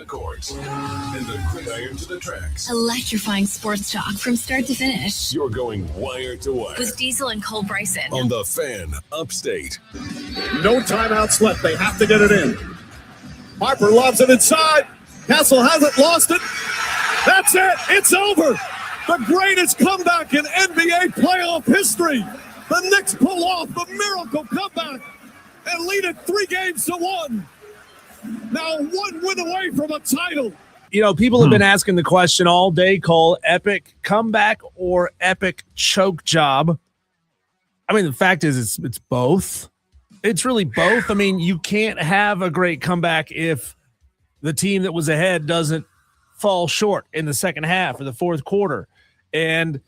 the courts and the gridiron to the tracks. Electrifying sports talk from start to finish. You're going wire to wire with Diesel and Cole Bryson on the Fan Upstate. No timeouts left. They have to get it in. Harper lobs it inside. Castle hasn't lost it. That's it. It's over. The greatest comeback in NBA playoff history. The Knicks pull off the miracle comeback and lead it 3-1. Now 1 win away from a title. You know, people have been asking the question all day, Cole, epic comeback or epic choke job? I mean, the fact is it's both. It's really both. I mean, you can't have a great comeback if the team that was ahead doesn't fall short in the second half or the fourth quarter. And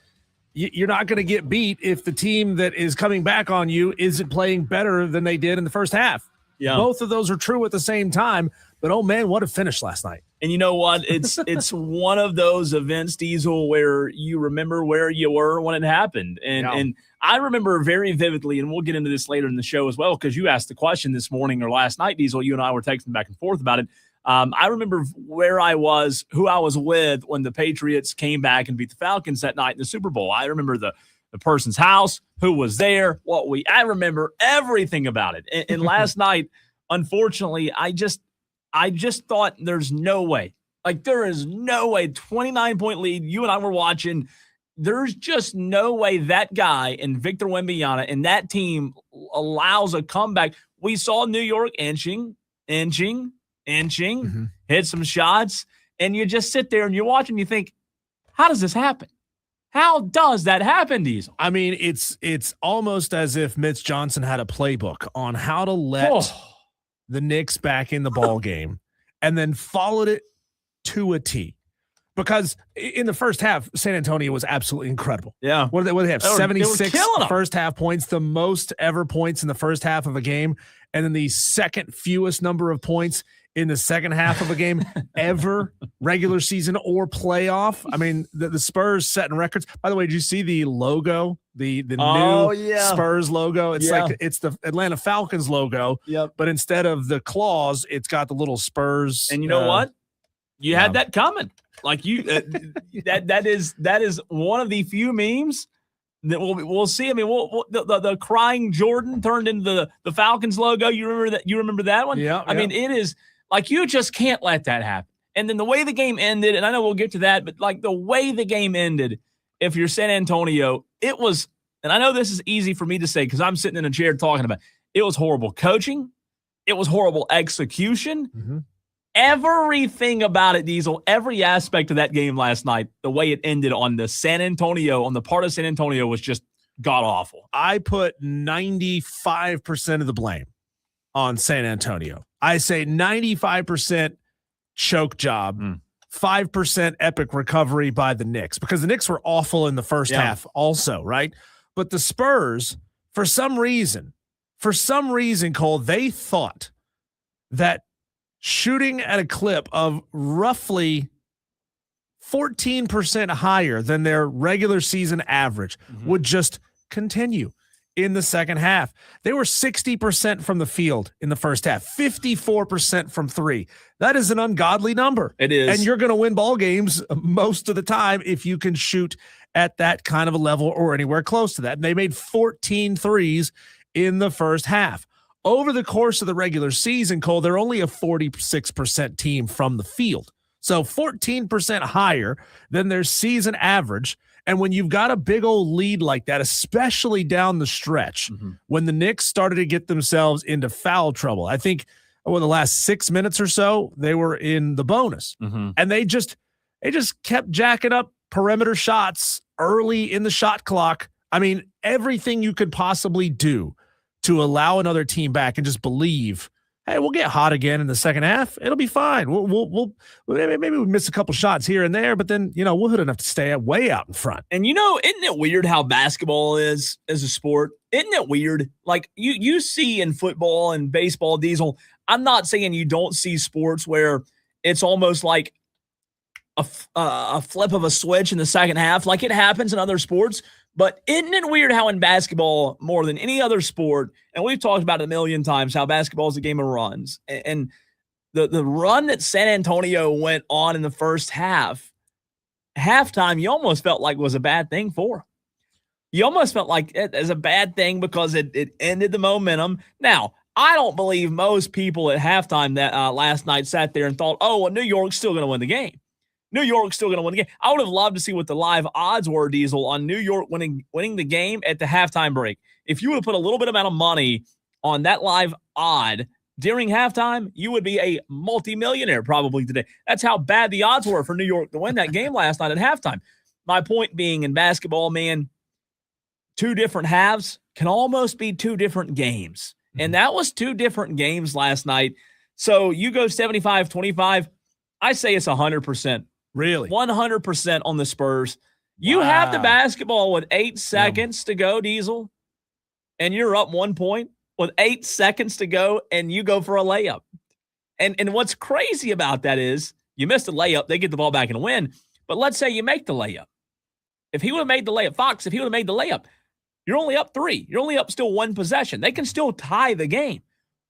you're not going to get beat if the team that is coming back on you isn't playing better than they did in the first half. Yeah. Both of those are true at the same time. But, oh, man, what a finish last night. And you know what? It's one of those events, Diesel, where you remember where you were when it happened. And I remember very vividly, and we'll get into this later in the show as well, because you asked the question this morning or last night, Diesel. You and I were texting back and forth about it. I remember where I was, who I was with when the Patriots came back and beat the Falcons that night in the Super Bowl. I remember the person's house, who was there, I remember everything about it. And last night, unfortunately, I just thought there's no way. Like, there is no way. 29-point lead. You and I were watching. There's just no way that guy and Victor Wembanyama and that team allows a comeback. We saw New York inching, hit some shots, and you just sit there and you watch and you think, how does this happen? How does that happen, Diesel? I mean, it's almost as if Mitch Johnson had a playbook on how to let the Knicks back in the ball game and then followed it to a T. Because in the first half, San Antonio was absolutely incredible. Yeah. What do they have? 76 first half points, the most ever points in the first half of a game, and then the second fewest number of points in the second half of a game ever, regular season or playoff. I mean, the Spurs setting records. By the way, did you see the logo? The new Spurs logo? It's like it's the Atlanta Falcons logo. Yep. But instead of the claws, it's got the little Spurs. And you know what? You had that coming. Like you, that is one of the few memes that we'll see. I mean, the crying Jordan turned into the Falcons logo. You remember that? You remember that one? Yeah. I mean, it is like you just can't let that happen. And then the way the game ended, and I know we'll get to that, but like the way the game ended, if you're San Antonio, it was. And I know this is easy for me to say because I'm sitting in a chair talking about it. It was horrible coaching. It was horrible execution. Mm-hmm. Everything about it, Diesel, every aspect of that game last night, the way it ended on the part of San Antonio was just god-awful. I put 95% of the blame on San Antonio. I say 95% choke job, 5% epic recovery by the Knicks, because the Knicks were awful in the first half also, right? But the Spurs, for some reason, Cole, they thought that shooting at a clip of roughly 14% higher than their regular season average would just continue in the second half. They were 60% from the field in the first half, 54% from three. That is an ungodly number. It is. And you're going to win ball games most of the time if you can shoot at that kind of a level or anywhere close to that. And they made 14 threes in the first half. Over the course of the regular season, Cole, they're only a 46% team from the field. So 14% higher than their season average. And when you've got a big old lead like that, especially down the stretch, when the Knicks started to get themselves into foul trouble, I think over the last 6 minutes or so, they were in the bonus. And they just kept jacking up perimeter shots early in the shot clock. I mean, everything you could possibly do to allow another team back and just believe, hey, we'll get hot again in the second half. It'll be fine. We'll maybe we miss a couple shots here and there, but then, we'll hit enough to stay way out in front. And, isn't it weird how basketball is as a sport? Isn't it weird? Like you see in football and baseball, Diesel, I'm not saying you don't see sports where it's almost like a flip of a switch in the second half. Like it happens in other sports. But isn't it weird how in basketball, more than any other sport, and we've talked about it a million times, how basketball is a game of runs. And the run that San Antonio went on in the first half, halftime, you almost felt like was a bad thing for them. You almost felt like it as a bad thing because it ended the momentum. Now, I don't believe most people at halftime that last night sat there and thought, oh, well, New York's still going to win the game. New York's still going to win the game. I would have loved to see what the live odds were, Diesel, on New York winning the game at the halftime break. If you would have put a little bit amount of money on that live odd during halftime, you would be a multimillionaire probably today. That's how bad the odds were for New York to win that game last night at halftime. My point being, in basketball, man, two different halves can almost be two different games. And that was two different games last night. So you go 75-25. I say it's 100%. Really? 100% on the Spurs. You have the basketball with 8 seconds to go, Diesel, and you're up 1 point with 8 seconds to go, and you go for a layup. And what's crazy about that is you missed a layup, they get the ball back and win. But let's say you make the layup. If he would have made the layup, Fox, if he would have made the layup, you're only up 3. You're only up still 1 possession. They can still tie the game.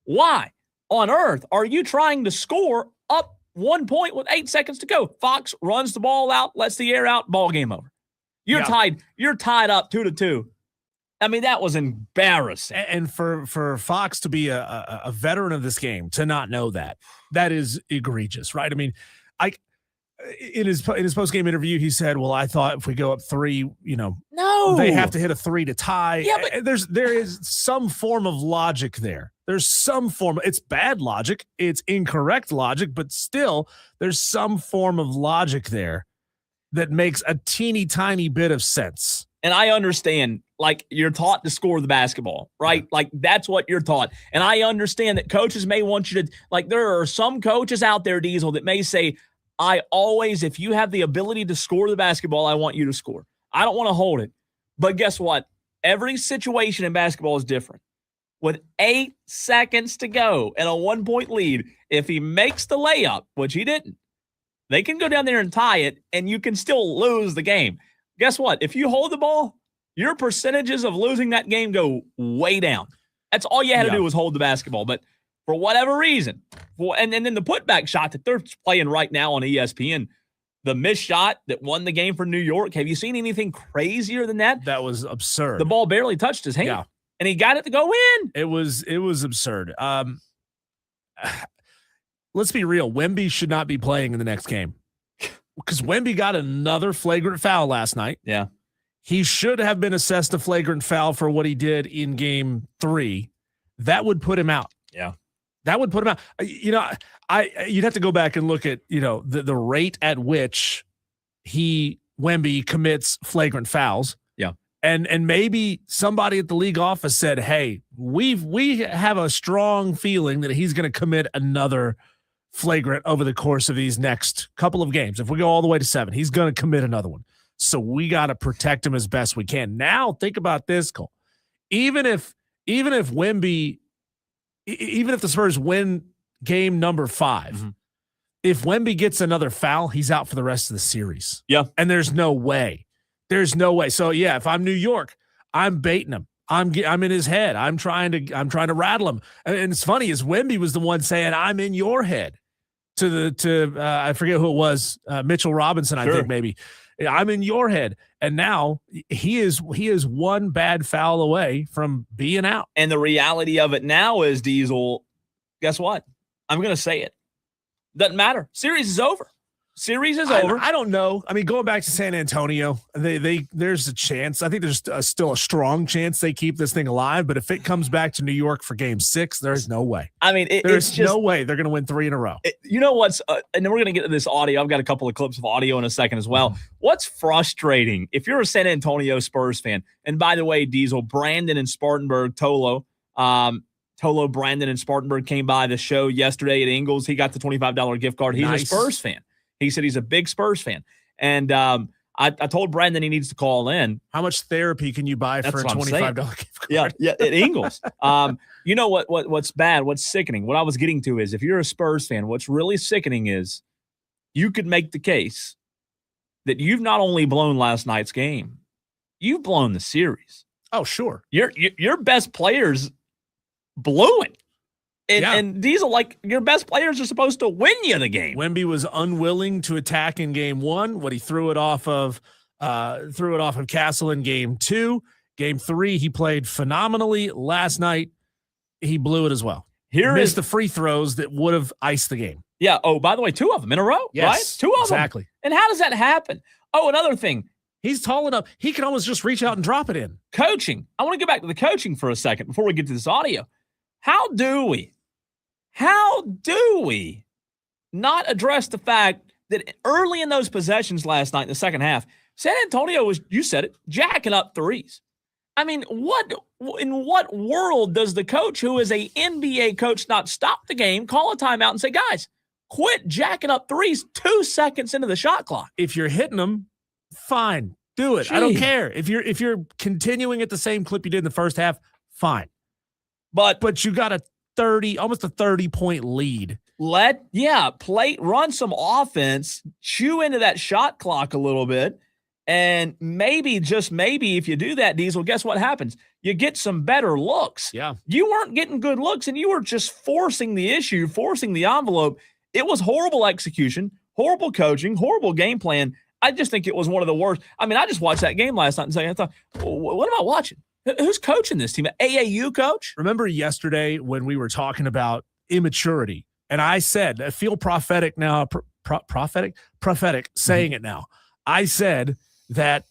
Why on earth are you trying to score up 1 point with 8 seconds to go? Fox runs the ball out, lets the air out, ball game over. You're tied up 2-2. I mean, that was embarrassing. And for Fox to be a veteran of this game, to not know that is egregious, right? I mean, in his post-game interview, he said, well, I thought if we go up 3, no, they have to hit a 3 to tie. Yeah, but there is some form of logic there. There's some form. It's bad logic. It's incorrect logic, but still there's some form of logic there that makes a teeny tiny bit of sense. And I understand, like, you're taught to score the basketball, right? Yeah. Like, that's what you're taught. And I understand that coaches may want you to, like, there are some coaches out there, Diesel, that may say, if you have the ability to score the basketball, I want you to score. I don't want to hold it. But guess what? Every situation in basketball is different. With 8 seconds to go and a 1 point lead, if he makes the layup, which he didn't, they can go down there and tie it, and you can still lose the game. Guess what? If you hold the ball, your percentages of losing that game go way down. That's all you had to do was hold the basketball. But for whatever reason, and then the putback shot that they're playing right now on ESPN, the missed shot that won the game for New York. Have you seen anything crazier than that? That was absurd. The ball barely touched his hand, and he got it to go in. It was absurd. Let's be real. Wemby should not be playing in the next game because Wemby got another flagrant foul last night. Yeah. He should have been assessed a flagrant foul for what he did in game 3. That would put him out. Yeah. That would put him out. You'd have to go back and look at, the rate at which Wemby commits flagrant fouls. Yeah. And maybe somebody at the league office said, hey, we have a strong feeling that he's going to commit another flagrant over the course of these next couple of games. If we go all the way to 7, he's going to commit another one. So we got to protect him as best we can. Now think about this, Cole. Even if Wemby, even if the Spurs win game number 5, if Wemby gets another foul, he's out for the rest of the series. Yeah. And there's no way. So yeah, if I'm New York, I'm baiting him. I'm in his head. I'm trying to rattle him. And it's funny is Wemby was the one saying, I'm in your head to I forget who it was. Mitchell Robinson, I think maybe. I'm in your head. And now he is one bad foul away from being out. And the reality of it now is, Diesel, guess what? I'm going to say it. Doesn't matter. Series is over. I don't know. I mean, going back to San Antonio, there's a chance. I think there's still a strong chance they keep this thing alive. But if it comes back to New York for game 6, there's no way. I mean, there's no way they're going to win 3 in a row. You know what's, and then we're going to get to this audio. I've got a couple of clips of audio in a second as well. What's frustrating, if you're a San Antonio Spurs fan, and by the way, Diesel, Brandon in Spartanburg, Tolo, Brandon in Spartanburg came by the show yesterday at Ingles. He got the $25 gift card. He's a Spurs fan. He said he's a big Spurs fan. And I told Brandon he needs to call in. How much therapy can you buy for a $25 gift card? Yeah, at Ingles. You know what's bad, what's sickening? What I was getting to is if you're a Spurs fan, what's really sickening is you could make the case that you've not only blown last night's game, you've blown the series. Oh, sure. Your best players blew it. And Diesel, like, your best players are supposed to win you the game. Wemby was unwilling to attack in game 1. He threw it off of Castle in game 2. Game 3, he played phenomenally. Last night, he blew it as well. Missed the free throws that would have iced the game. Yeah. Oh, by the way, 2 of them in a row, yes, right? 2 of them. Exactly. And how does that happen? Oh, another thing. He's tall enough. He can almost just reach out and drop it in. Coaching. I want to go back to the coaching for a second before we get to this audio. How do we not address the fact that early in those possessions last night in the second half, San Antonio was, you said it, jacking up threes? I mean, in what world does the coach, who is a NBA coach, not stop the game, call a timeout, and say, guys, quit jacking up threes 2 seconds into the shot clock? If you're hitting them, fine, do it. I don't care. If you're continuing at the same clip you did in the first half, fine. But you got almost a 30-point lead. Run some offense, chew into that shot clock a little bit. And maybe, just maybe, if you do that, Diesel, guess what happens? You get some better looks. Yeah. You weren't getting good looks, and you were just forcing the issue, forcing the envelope. It was horrible execution, horrible coaching, horrible game plan. I just think it was one of the worst. I mean, I just watched that game last night and I thought, what am I watching? Who's coaching this team? An AAU coach? Remember yesterday when we were talking about immaturity, and I said, I feel prophetic now, prophetic saying it now. I said that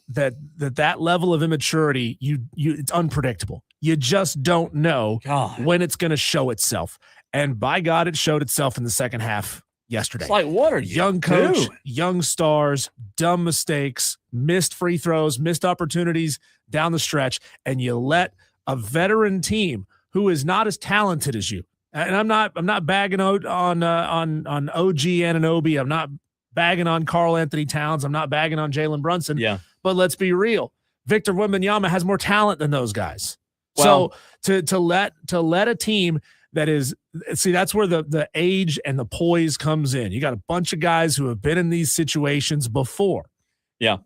level of immaturity, it's unpredictable. You just don't know when it's going to show itself. And by God, it showed itself in the second half yesterday. It's like, what are you young coach, young stars, dumb mistakes, missed free throws, missed opportunities down the stretch, and you let a veteran team who is not as talented as you. And I'm not bagging on OG Anunoby. I'm not bagging on Karl Anthony Towns. I'm not bagging on Jalen Brunson. Yeah. But let's be real. Victor Wembanyama has more talent than those guys. Well, so to let a team that is, see, that's where the age and the poise comes in. You got a bunch of guys who have been in these situations before. Yeah.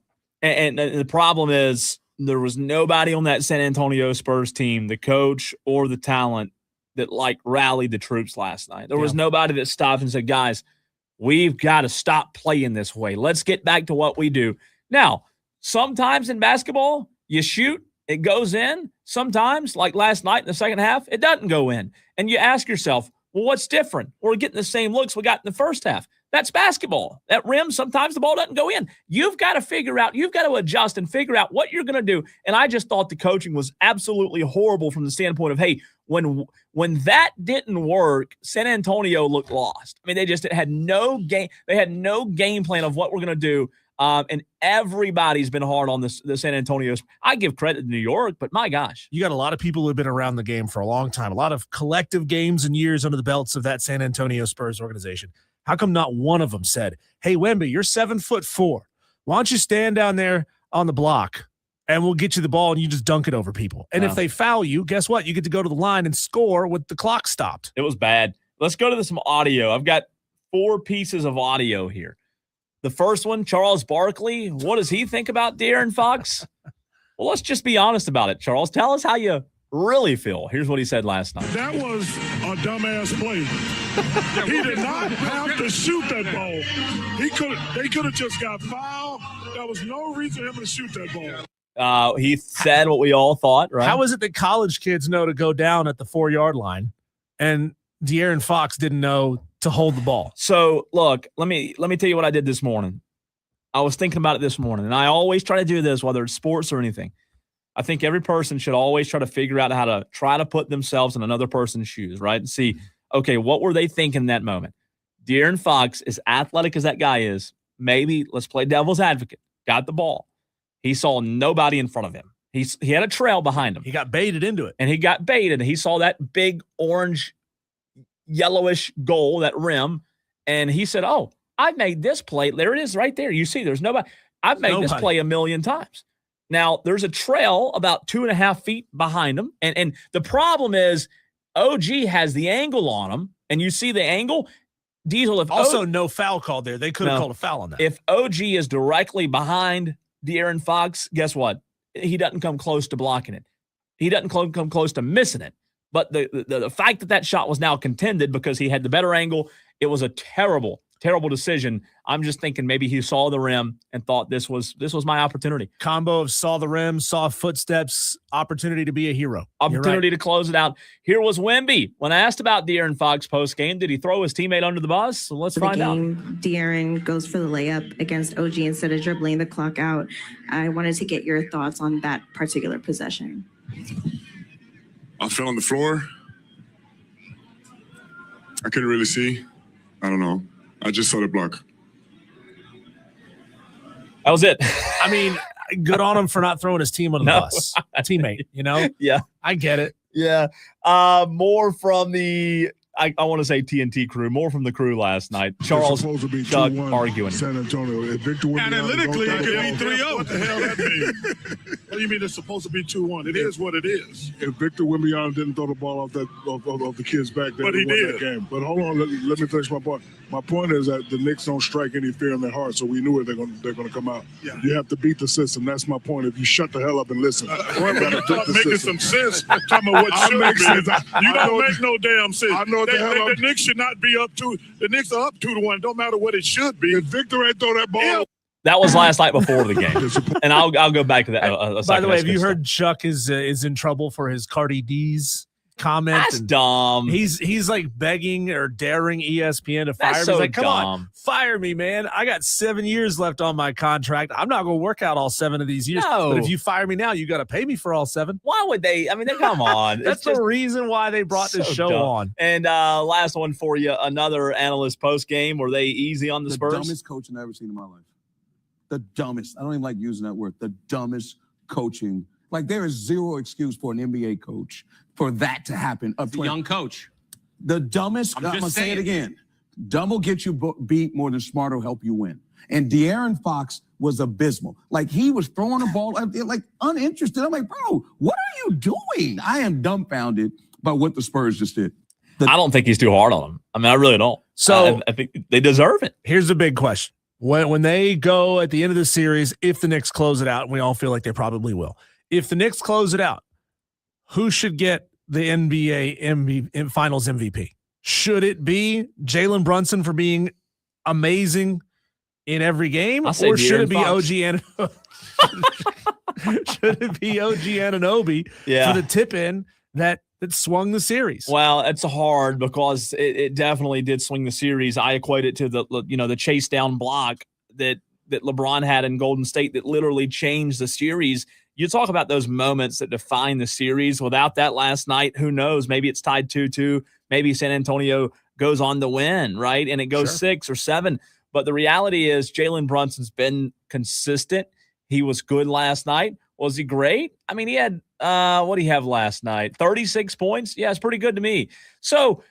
And the problem is there was nobody on that San Antonio Spurs team, the coach or the talent, that rallied the troops last night. There was nobody that stopped and said, guys, we've got to stop playing this way. Let's get back to what we do. Now, sometimes in basketball, you shoot, it goes in. Sometimes, like last night in the second half, it doesn't go in. And you ask yourself, well, what's different? We're getting the same looks we got in the first half. That's basketball. At rim, sometimes the ball doesn't go in. You've got to figure out, you've got to adjust and figure out what you're going to do. And I just thought the coaching was absolutely horrible from the standpoint of, hey, when that didn't work, San Antonio looked lost. I mean, they had no game. They had no game plan of what we're going to do. And everybody's been hard on the San Antonio's. I give credit to New York, but my gosh. You got a lot of people who have been around the game for a long time, a lot of collective games and years under the belts of that San Antonio Spurs organization. How come not one of them said, hey, Wemby, you're 7'4". Why don't you stand down there on the block and we'll get you the ball and you just dunk it over people. And if they foul you, guess what? You get to go to the line and score with the clock stopped. It was bad. Let's go to some audio. I've got 4 pieces of audio here. The first one, Charles Barkley. What does he think about De'Aaron Fox? Well, let's just be honest about it, Charles. Tell us how you really feel. Here's what he said last night. That was a dumbass play. He did not have to shoot that ball. They could have just got fouled. There was no reason for him to shoot that ball. He said what we all thought, right? How is it that college kids know to go down at the 4-yard line and De'Aaron Fox didn't know to hold the ball? So, look, let me tell you what I did this morning. I was thinking about it this morning, and I always try to do this, whether it's sports or anything. I think every person should always try to figure out how to try to put themselves in another person's shoes, right? And see, okay, what were they thinking in that moment? De'Aaron Fox, as athletic as that guy is, maybe, let's play devil's advocate, got the ball. He saw nobody in front of him. He had a trail behind him. He got baited into it. And he got baited, and he saw that big orange, yellowish goal, that rim, and he said, oh, I've made this play. There it is right there. You see, there's nobody. I've made this play 1,000,000 times. Now, there's a trail about 2.5 feet behind him, and the problem is OG has the angle on him, and you see the angle. Diesel, if also no foul called there. They could have called a foul on that. If OG is directly behind De'Aaron Fox, guess what? He doesn't come close to blocking it. He doesn't come close to missing it. But the fact that shot was now contended because he had the better angle, it was a terrible decision. I'm just thinking maybe he saw the rim and thought this was my opportunity. Combo of saw the rim, saw footsteps, opportunity to be a hero. Opportunity to close it out. Here was Wemby. When asked about De'Aaron Fox post-game, did he throw his teammate under the bus? So let's find out. De'Aaron goes for the layup against OG instead of dribbling the clock out. I wanted to get your thoughts on that particular possession. I fell on the floor. I couldn't really see. I don't know. I just saw the block. That was it. I mean, good on him for not throwing his team on the bus. A teammate, Yeah. I get it. Yeah. More from the, I want to say TNT crew, more from the crew last night. Charles, supposed to be Doug 2-1 arguing. San Antonio. If Victor Analytically, it could be 3-0. What the hell that mean? What do you mean it's supposed to be 2-1? It is what it is. If Victor Wembanyama didn't throw the ball off of the kid's back, then But he won did. that game. But hold on, let me finish my point. My point is that the Knicks don't strike any fear in their heart, so we knew they're going to come out. Yeah. You have to beat the system. That's my point. If you shut the hell up and listen, Well, you start making some sense. Talking about what I should make be. sense. You I don't know make no damn sense. I know what the hell the I'm- Knicks should not be up to. The Knicks are up 2-1. Don't matter what it should be. if Victor ain't throw that ball, Yeah. That was last night before the game. And I'll go back to that. A By second. the way, That's have you good heard Chuck is in trouble for his Cardi D's comment? stuff. That's And dumb. He's like begging or daring ESPN to fire That's him. so He's like, come on, dumb. fire me, man. I got 7 years left on my contract. I'm not going to work out all 7 of these years. No. But if you fire me now, you got to pay me for all 7. Why would they? I mean, come on. That's It's just the reason why they brought this so show dumb. on. And last one for you. Another analyst post game. Were they easy on the Spurs? Dumbest coach I've ever seen in my life. The dumbest. I don't even like using that word. The dumbest coaching. Like, there is zero excuse for an NBA coach for that to happen. He's a young coach. The dumbest. I'm I'm just going to say it saying. again. Dumb will get you beat more than smart will help you win. And De'Aaron Fox was abysmal. Like, he was throwing the ball, like, uninterested. I'm like, bro, what are you doing? I am dumbfounded by what the Spurs just did. I don't think he's too hard on them. I mean, I really don't. So- I think they deserve it. Here's the big question. When they go at the end of the series, if the Knicks close it out, and we all feel like they probably will. If the Knicks close it out, who should get the NBA Finals MVP? Should it be Jalen Brunson for being amazing in every game, I'll say or should De'Aaron it be Fox. Should it be OG Anunoby Yeah. for the tip in that swung the series? Well, it's hard because it definitely did swing the series. I equate it to the chase down block that LeBron had in Golden State that literally changed the series. You talk about those moments that define the series. Without that last night, who knows? Maybe it's tied 2-2. Maybe San Antonio goes on to win, right? And it goes 6 or 7. But the reality is Jalen Brunson's been consistent. He was good last night. Was he great? I mean, he had, what did he have last night? 36 points? Yeah, it's pretty good to me. So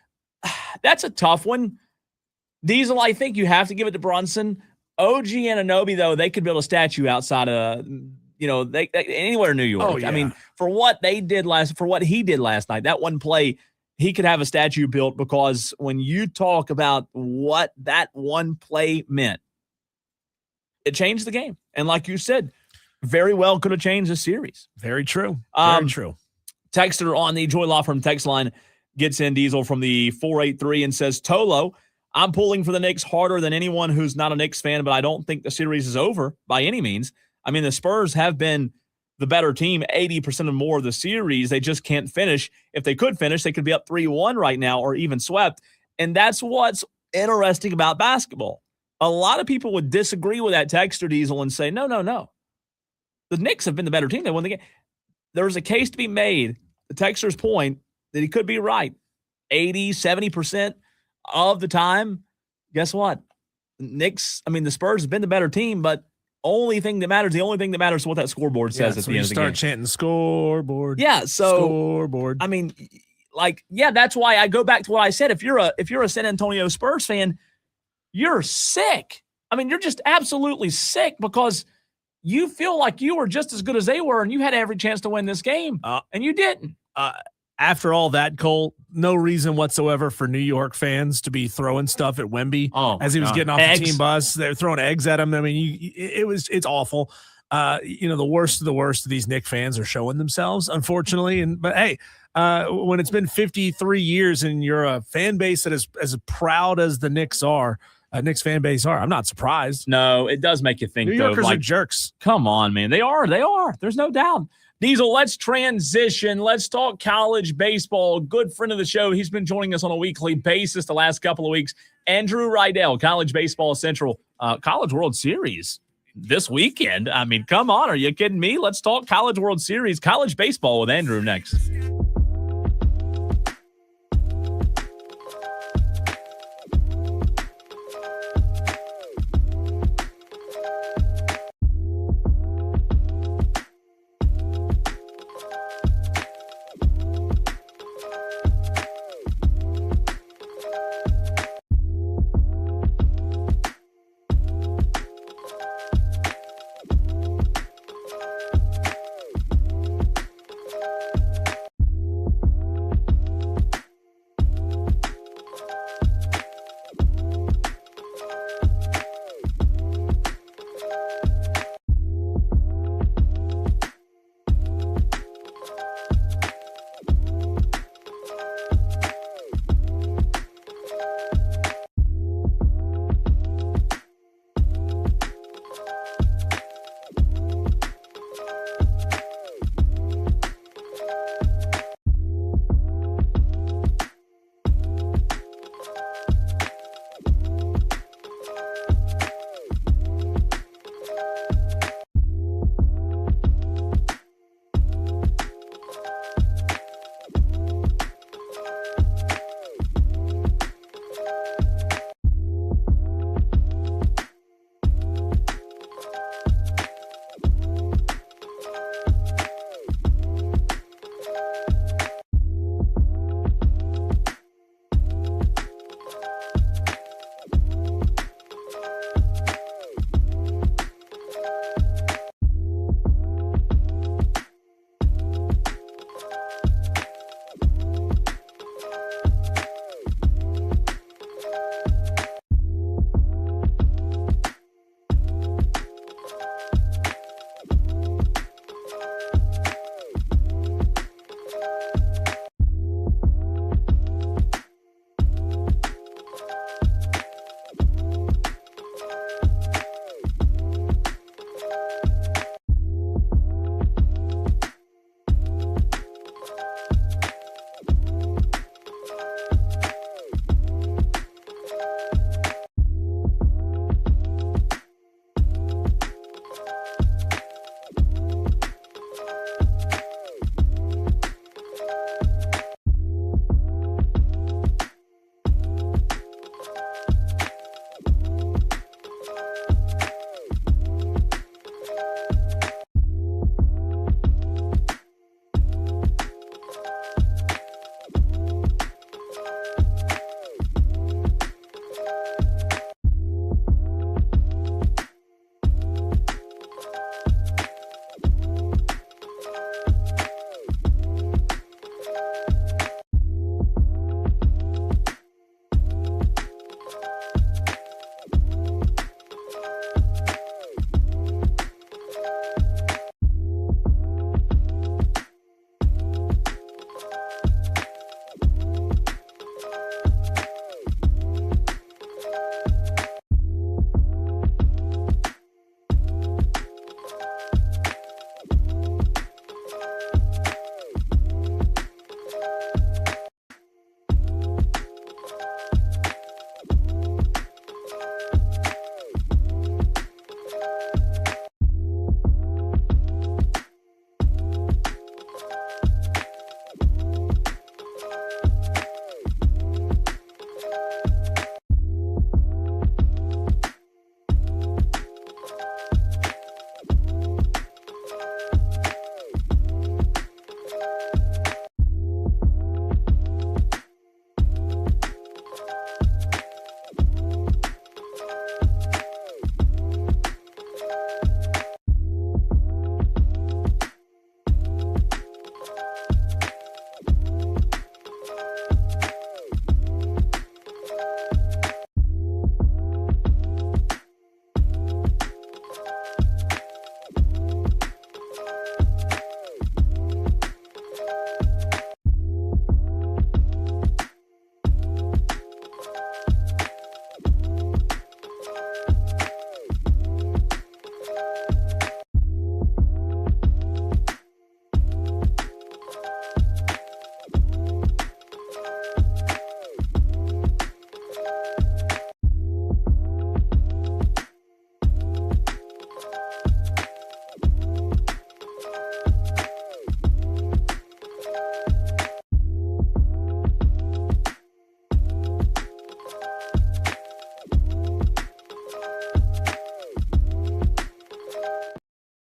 that's a tough one. Diesel, I think you have to give it to Brunson. OG Anunoby, though, they could build a statue outside of, they anywhere in New York. Oh, yeah. I mean, for what he did last night, that one play, he could have a statue built because when you talk about what that one play meant, it changed the game. And like you said, very well could have changed the series. Very true. Very true. Texter on the Joy Law Firm text line gets in Diesel from the 483 and says, Tolo, I'm pulling for the Knicks harder than anyone who's not a Knicks fan, but I don't think the series is over by any means. I mean, the Spurs have been the better team 80% or more of the series. They just can't finish. If they could finish, they could be up 3-1 right now or even swept. And that's what's interesting about basketball. A lot of people would disagree with that texter, Diesel, and say, no. The Knicks have been the better team. They won the game. There's a case to be made, the texter's point, that he could be right. 80, 70% of the time, guess what? The Spurs have been the better team, but the only thing that matters is what that scoreboard says at the end of the game. Start chanting scoreboard. Yeah, so scoreboard. I mean, that's why I go back to what I said. If you're a San Antonio Spurs fan, you're sick. I mean, you're just absolutely sick because you feel like you were just as good as they were and you had every chance to win this game, and you didn't. After all that, Cole, no reason whatsoever for New York fans to be throwing stuff at Wemby as he was getting off the team bus. They're throwing eggs at him. I mean, it's awful. The worst of the worst of these Knick fans are showing themselves, unfortunately. But hey, when it's been 53 years and you're a fan base that is as proud as the Knicks are, Knicks fan base are, I'm not surprised. No, it does make you think. New Yorkers are jerks. Come on, man. They are. There's no doubt. Diesel, let's transition. Let's talk college baseball. A good friend of the show. He's been joining us on a weekly basis the last couple of weeks. Andrew Rydell, College Baseball Central, College World Series this weekend. I mean, come on. Are you kidding me? Let's talk College World Series, college baseball with Andrew next.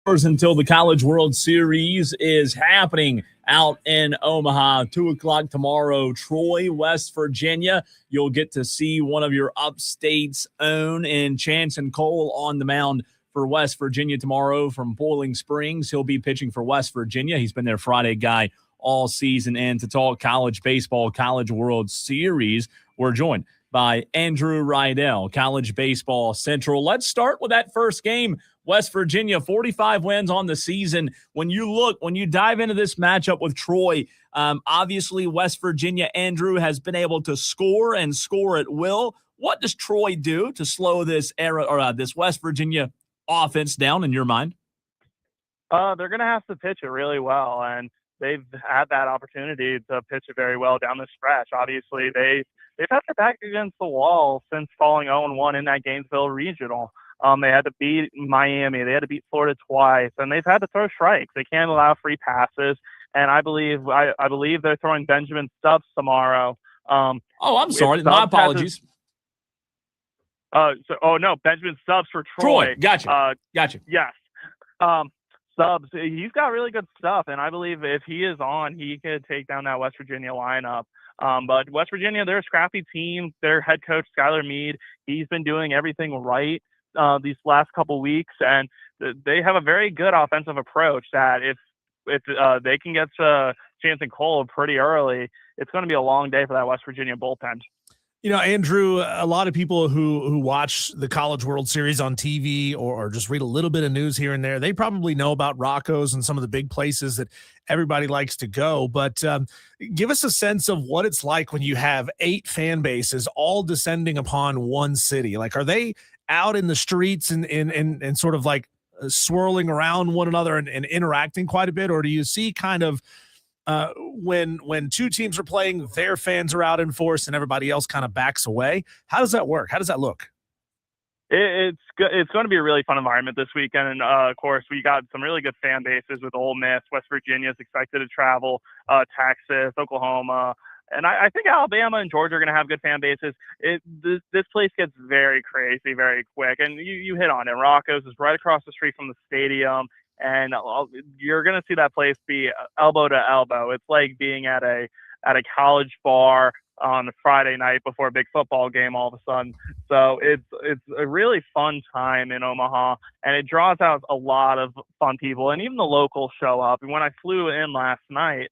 until the College World Series is happening out in Omaha. 2 o'clock tomorrow, Troy, West Virginia. You'll get to see one of your upstate's own in Chance and Cole on the mound for West Virginia tomorrow from Boiling Springs. He'll be pitching for West Virginia. He's been their Friday guy all season. And to talk college baseball, College World Series, we're joined by Andrew Rydell, College Baseball Central. Let's start with that first game. West Virginia, 45 wins on the season. When you dive into this matchup with Troy, obviously West Virginia, Andrew, has been able to score and score at will. What does Troy do to slow this this West Virginia offense down in your mind? They're going to have to pitch it really well, and they've had that opportunity to pitch it very well down the stretch. Obviously, they've had their back against the wall since falling 0-1 in that Gainesville Regional. They had to beat Miami. They had to beat Florida twice, and they've had to throw strikes. They can't allow free passes, and I believe they're throwing Benjamin Stubbs tomorrow. I'm sorry. My apologies. Benjamin Stubbs for Troy. Gotcha. Yes. Stubbs, he's got really good stuff, and I believe if he is on, he could take down that West Virginia lineup. But West Virginia, they're a scrappy team. Their head coach, Skylar Meade, he's been doing everything right these last couple weeks, and they have a very good offensive approach that if they can get to Chance and Cole pretty early, it's going to be a long day for that West Virginia bullpen. You know, Andrew, a lot of people who watch the College World Series on TV or just read a little bit of news here and there, they probably know about Rocco's and some of the big places that everybody likes to go. But give us a sense of what it's like when you have 8 fan bases all descending upon one city. Like, are they out in the streets and sort of like swirling around one another and interacting quite a bit? Or do you see kind of when two teams are playing, their fans are out in force and everybody else kind of backs away? How does that work? How does that look? It's going to be a really fun environment this weekend. And, of course, we got some really good fan bases with Ole Miss. West Virginia is expected to travel, Texas, Oklahoma. And I think Alabama and Georgia are going to have good fan bases. This place gets very crazy very quick. And you hit on it. Rocco's is right across the street from the stadium. And you're going to see that place be elbow to elbow. It's like being at a college bar on a Friday night before a big football game all of a sudden. So it's a really fun time in Omaha, and it draws out a lot of fun people, and even the locals show up. And when I flew in last night,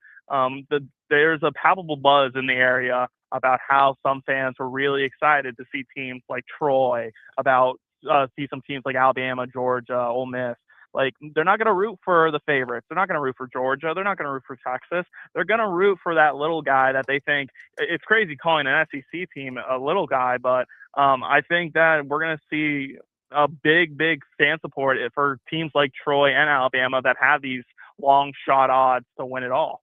there's a palpable buzz in the area about how some fans were really excited to see teams like Troy, see some teams like Alabama, Georgia, Ole Miss. Like, they're not going to root for the favorites. They're not going to root for Georgia. They're not going to root for Texas. They're going to root for that little guy that they think – it's crazy calling an SEC team a little guy, but I think that we're going to see a big, big fan support for teams like Troy and Alabama that have these long shot odds to win it all.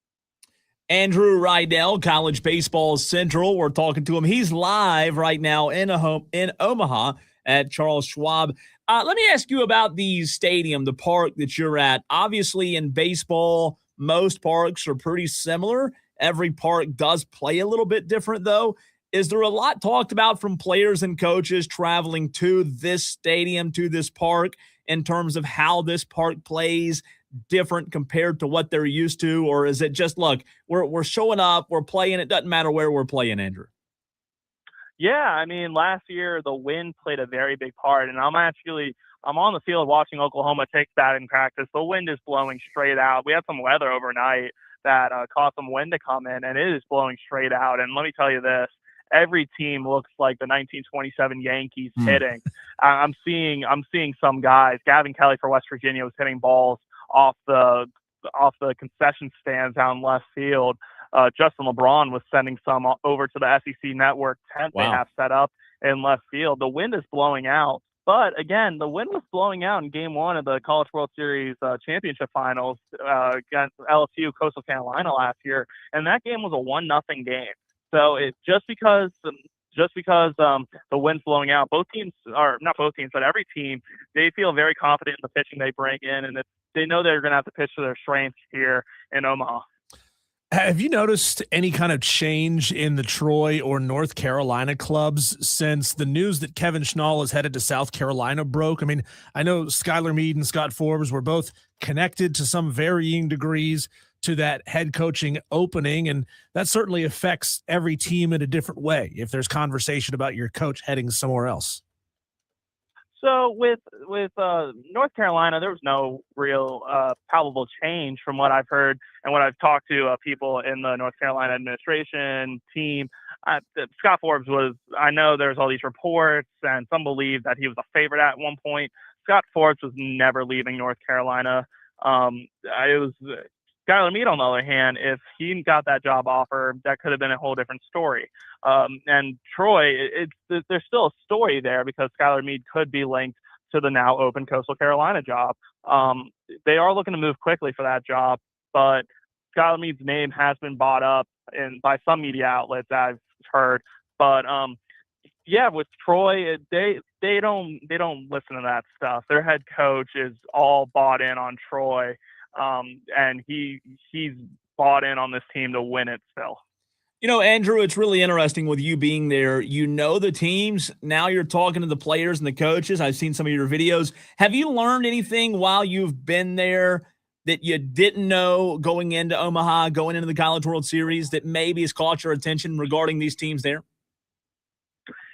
Andrew Rydell, College Baseball Central. We're talking to him. He's live right now in Omaha at Charles Schwab. Let me ask you about the stadium, the park that you're at. Obviously, in baseball, most parks are pretty similar. Every park does play a little bit different, though. Is there a lot talked about from players and coaches traveling to this stadium, to this park, in terms of how this park plays different compared to what they're used to? Or is it just, look, we're showing up, we're playing, it doesn't matter where we're playing, Andrew? Yeah, I mean, last year the wind played a very big part, and I'm on the field watching Oklahoma take batting practice. The wind is blowing straight out. We had some weather overnight that caused some wind to come in, and it is blowing straight out. And let me tell you this, every team looks like the 1927 Yankees hitting. I'm seeing some guys. Gavin Kelly for West Virginia was hitting balls off the concession stands out in left field. Justin LeBron was sending some over to the SEC network tent they have set up in left field. The wind is blowing out. But, again, the wind was blowing out in Game 1 of the College World Series championship finals against LSU, Coastal Carolina last year, and that game was a 1-0 game. So just because the wind's blowing out, both teams, or not both teams, but every team, they feel very confident in the pitching they bring in, and they know they're going to have to pitch to their strengths here in Omaha. Have you noticed any kind of change in the Troy or North Carolina clubs since the news that Kevin Schnall is headed to South Carolina broke? I mean, I know Skylar Meade and Scott Forbes were both connected to some varying degrees to that head coaching opening, and that certainly affects every team in a different way if there's conversation about your coach heading somewhere else. So with North Carolina, there was no real palpable change from what I've heard and what I've talked to people in the North Carolina administration team. Scott Forbes was, I know there's all these reports and some believe that he was a favorite at one point. Scott Forbes was never leaving North Carolina. It was Skylar Meade, on the other hand, if he got that job offer, that could have been a whole different story. And Troy, there's still a story there because Skylar Meade could be linked to the now open Coastal Carolina job. They are looking to move quickly for that job, but Skylar Meade's name has been bought up by some media outlets I've heard. But yeah, with Troy, they don't listen to that stuff. Their head coach is all bought in on Troy. And he's bought in on this team to win it still. You know, Andrew, it's really interesting with you being there. You know the teams. Now you're talking to the players and the coaches. I've seen some of your videos. Have you learned anything while you've been there that you didn't know going into Omaha, going into the College World Series, that maybe has caught your attention regarding these teams there?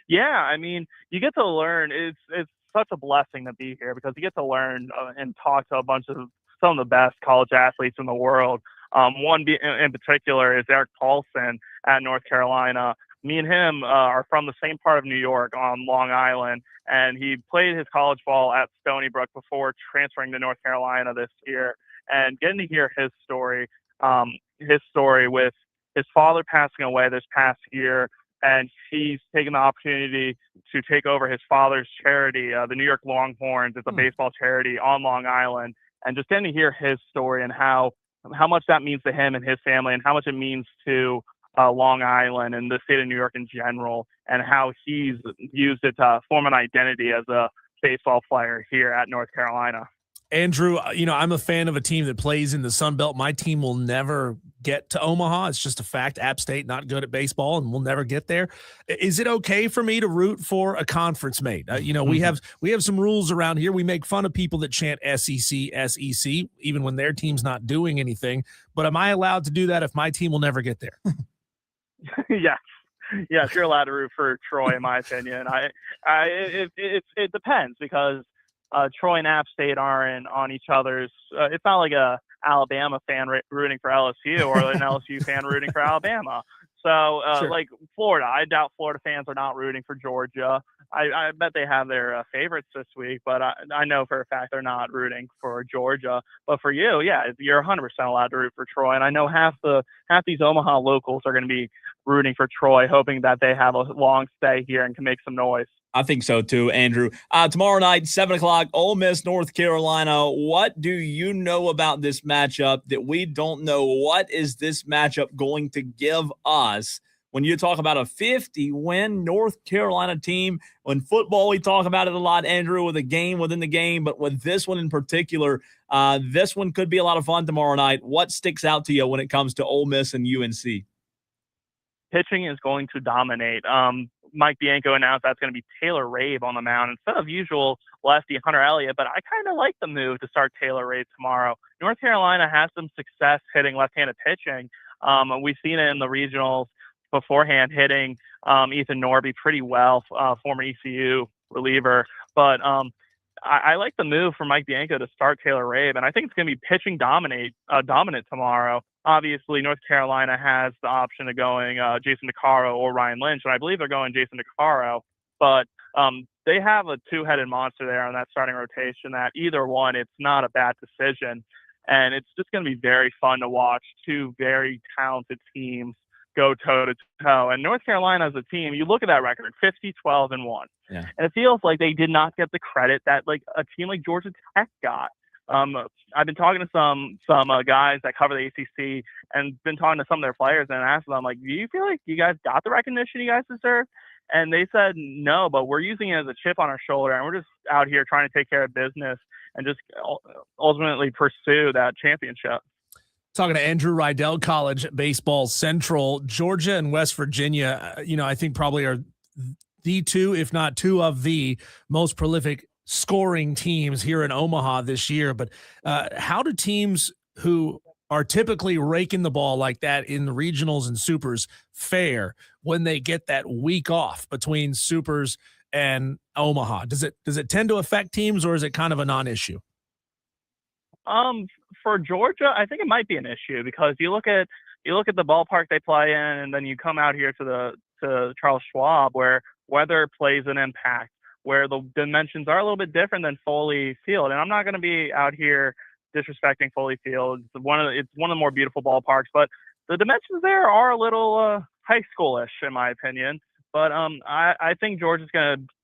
Yeah, I mean, you get to learn. It's such a blessing to be here because you get to learn and talk to a bunch of some of the best college athletes in the world. One in particular is Eric Paulson at North Carolina. Me and him are from the same part of New York on Long Island, and he played his college ball at Stony Brook before transferring to North Carolina this year. And getting to hear his story with his father passing away this past year, and he's taken the opportunity to take over his father's charity, the New York Longhorns. It's a baseball charity on Long Island. And just getting to hear his story and how much that means to him and his family and how much it means to Long Island and the state of New York in general, and how he's used it to form an identity as a baseball player here at North Carolina. Andrew, you know, I'm a fan of a team that plays in the Sun Belt. My team will never get to Omaha. It's just a fact. App State, not good at baseball, and we'll never get there. Is it okay for me to root for a conference mate? You know, we have some rules around here. We make fun of people that chant SEC, SEC, even when their team's not doing anything. But am I allowed to do that if my team will never get there? Yes, you're allowed to root for Troy, in my opinion. It depends because Troy and App State aren't on each other's. It's not like a Alabama fan rooting for LSU or an LSU fan rooting for Alabama. So, Sure. Like Florida, I doubt Florida fans are not rooting for Georgia. I bet they have their favorites this week, but I know for a fact they're not rooting for Georgia. But for you, yeah, you're 100% allowed to root for Troy. And I know half these Omaha locals are going to be rooting for Troy, hoping that they have a long stay here and can make some noise. I think so too, Andrew. Tomorrow night, 7 o'clock, Ole Miss, North Carolina. What do you know about this matchup that we don't know? What is this matchup going to give us? When you talk about a 50-win North Carolina team, in football, we talk about it a lot, Andrew, with a game within the game. But with this one in particular, this one could be a lot of fun tomorrow night. What sticks out to you when it comes to Ole Miss and UNC? Pitching is going to dominate. Mike Bianco announced that's going to be Taylor Rabe on the mound instead of usual lefty Hunter Elliott, but I kind of like the move to start Taylor Rabe tomorrow. North Carolina has some success hitting left-handed pitching. We've seen it in the regionals beforehand, hitting Ethan Norby pretty well, former ECU reliever. But I like the move for Mike Bianco to start Taylor Rabe, and I think it's going to be pitching dominant tomorrow. Obviously, North Carolina has the option of going Jason DeCaro or Ryan Lynch, and I believe they're going Jason DeCaro. But they have a two-headed monster there on that starting rotation that either one, it's not a bad decision. And it's just going to be very fun to watch two very talented teams go toe-to-toe. And North Carolina as a team, you look at that record, 50-12-1. Yeah. And it feels like they did not get the credit that like a team like Georgia Tech got. I've been talking to some guys that cover the ACC and been talking to some of their players and asked them, like, do you feel like you guys got the recognition you guys deserve? And they said no, but we're using it as a chip on our shoulder, and we're just out here trying to take care of business and just ultimately pursue that championship. Talking to Andrew Rydell, College Baseball Central. Georgia and West Virginia, I think probably are the two, if not two of the most prolific scoring teams here in Omaha this year. But how do teams who are typically raking the ball like that in the regionals and supers fare when they get that week off between supers and Omaha? Does it tend to affect teams, or is it kind of a non-issue? For Georgia, I think it might be an issue because you look at the ballpark they play in, and then you come out here to Charles Schwab, where weather plays an impact, where the dimensions are a little bit different than Foley Field. And I'm not going to be out here disrespecting Foley Field. It's one of the more beautiful ballparks, but the dimensions there are a little high schoolish in my opinion. But I think Georgia's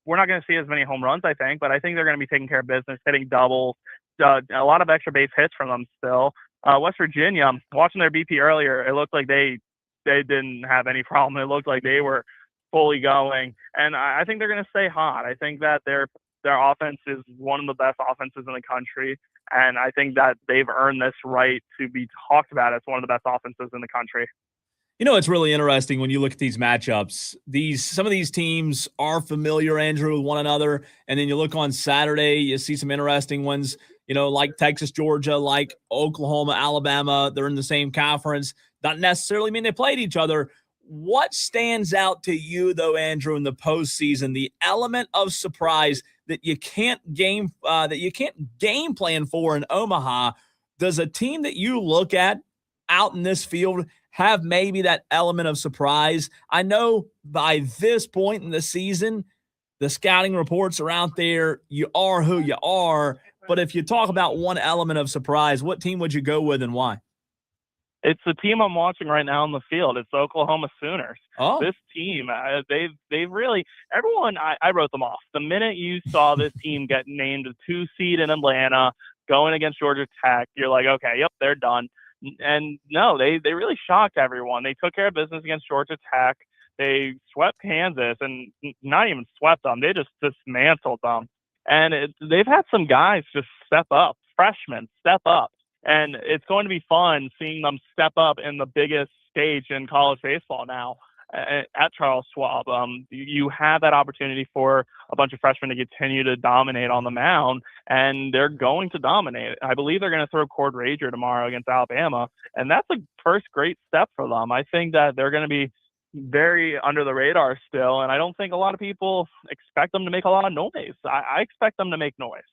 we're not going to see as many home runs, I think, but I think they're going to be taking care of business, hitting doubles, a lot of extra base hits from them still. West Virginia, watching their BP earlier, it looked like they didn't have any problem. It looked like they were fully going, and I think they're going to stay hot. I think that their offense is one of the best offenses in the country, and I think that they've earned this right to be talked about as one of the best offenses in the country. It's really interesting when you look at these matchups. Some of these teams are familiar, Andrew, with one another, and then you look on Saturday, you see some interesting ones, like Texas, Georgia, like Oklahoma, Alabama. They're in the same conference. Not necessarily mean they played each other. What stands out to you, though, Andrew, in the postseason? The element of surprise that you can't game plan for in Omaha. Does a team that you look at out in this field have maybe that element of surprise? I know by this point in the season, the scouting reports are out there. You are who you are. But if you talk about one element of surprise, what team would you go with and why? It's the team I'm watching right now in the field. It's the Oklahoma Sooners. Oh. This team, they've really – everyone, I wrote them off. The minute you saw this team get named a 2 seed in Atlanta going against Georgia Tech, you're like, okay, yep, they're done. And no, they really shocked everyone. They took care of business against Georgia Tech. They swept Kansas, and not even swept them. They just dismantled them. And they've had some guys just step up, freshmen step up. And it's going to be fun seeing them step up in the biggest stage in college baseball now at Charles Schwab. You have that opportunity for a bunch of freshmen to continue to dominate on the mound, and they're going to dominate. I believe they're going to throw Cord Rager tomorrow against Alabama, and that's a first great step for them. I think that they're going to be very under the radar still, and I don't think a lot of people expect them to make a lot of noise. I expect them to make noise.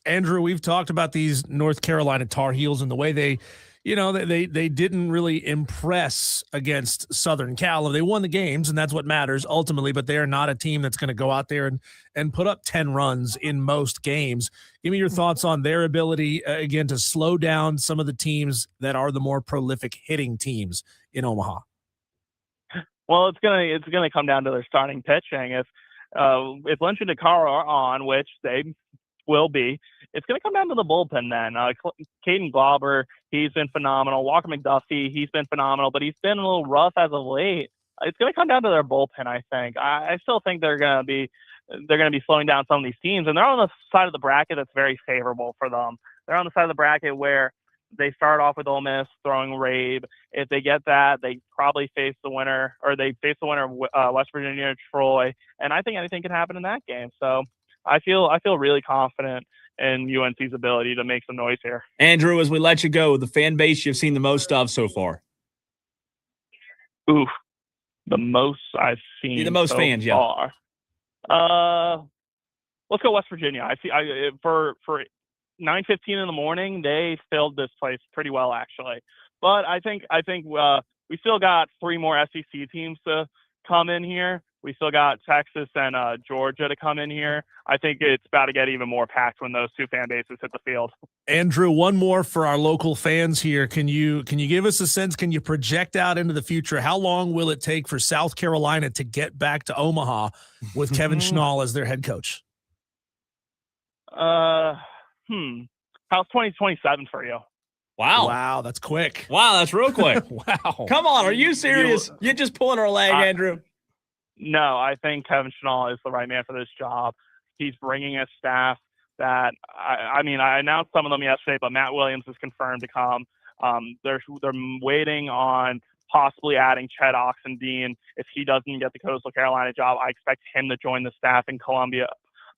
Andrew, we've talked about these North Carolina Tar Heels and the way they didn't really impress against Southern Cal. They won the games, and that's what matters ultimately, but they are not a team that's going to go out there and put up 10 runs in most games. Give me your thoughts on their ability, again, to slow down some of the teams that are the more prolific hitting teams in Omaha. Well, it's gonna come down to their starting pitching. If Lynch and DeCaro are on, which they will be, it's going to come down to the bullpen then. Caden Glauber, he's been phenomenal. Walker McDuffie, he's been phenomenal, but he's been a little rough as of late. It's going to come down to their bullpen, I think. I still think they're going to be slowing down some of these teams, and they're on the side of the bracket that's very favorable for them. They're on the side of the bracket where they start off with Ole Miss throwing Rabe. If they get that, they probably face the winner, or they face the winner of West Virginia, Troy, and I think anything can happen in that game. So I feel really confident in UNC's ability to make some noise here. Andrew, as we let you go, the fan base you've seen the most of so far? Ooh, the most I've seen. The most so fans, far. Yeah. Let's go West Virginia. For 9:15 in the morning, they filled this place pretty well, actually. But I think we still got 3 more SEC teams to come in here. We still got Texas and Georgia to come in here. I think it's about to get even more packed when those two fan bases hit the field. Andrew, one more for our local fans here. Can you give us a sense? Can you project out into the future? How long will it take for South Carolina to get back to Omaha with Kevin Schnall as their head coach? How's 2027 for you? Wow, that's quick. Wow, that's real quick. Wow. Come on, are you serious? You're just pulling our leg, Andrew. No, I think Kevin Schnall is the right man for this job. He's bringing a staff that, I announced some of them yesterday, but Matt Williams is confirmed to come. They're waiting on possibly adding Chet Oxendine. If he doesn't get the Coastal Carolina job, I expect him to join the staff in Columbia.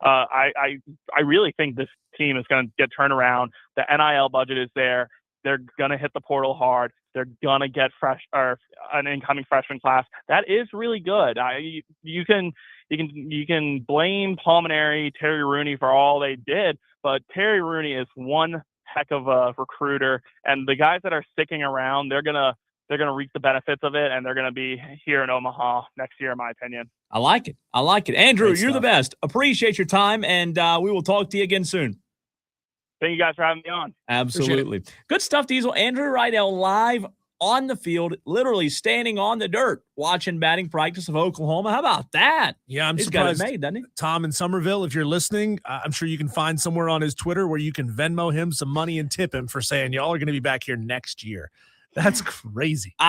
I really think this team is going to get turned around. The NIL budget is there. They're going to hit the portal hard. They're going to get an incoming freshman class. That is really good. You can blame Palmineri, Terry Rooney for all they did, but Terry Rooney is one heck of a recruiter, and the guys that are sticking around, they're gonna reap the benefits of it, and they're gonna be here in Omaha next year, in my opinion. I like it. Andrew, Great you're stuff. the best. Appreciate your time, and we will talk to you again soon. Thank you guys for having me on. Absolutely. Good stuff, Diesel. Andrew Rydell live on the field, literally standing on the dirt, watching batting practice of Oklahoma. How about that? Yeah, I'm He's got it surprised. made, doesn't he? Tom in Somerville, if you're listening, I'm sure you can find somewhere on his Twitter where you can Venmo him some money and tip him for saying y'all are going to be back here next year. That's crazy. Look,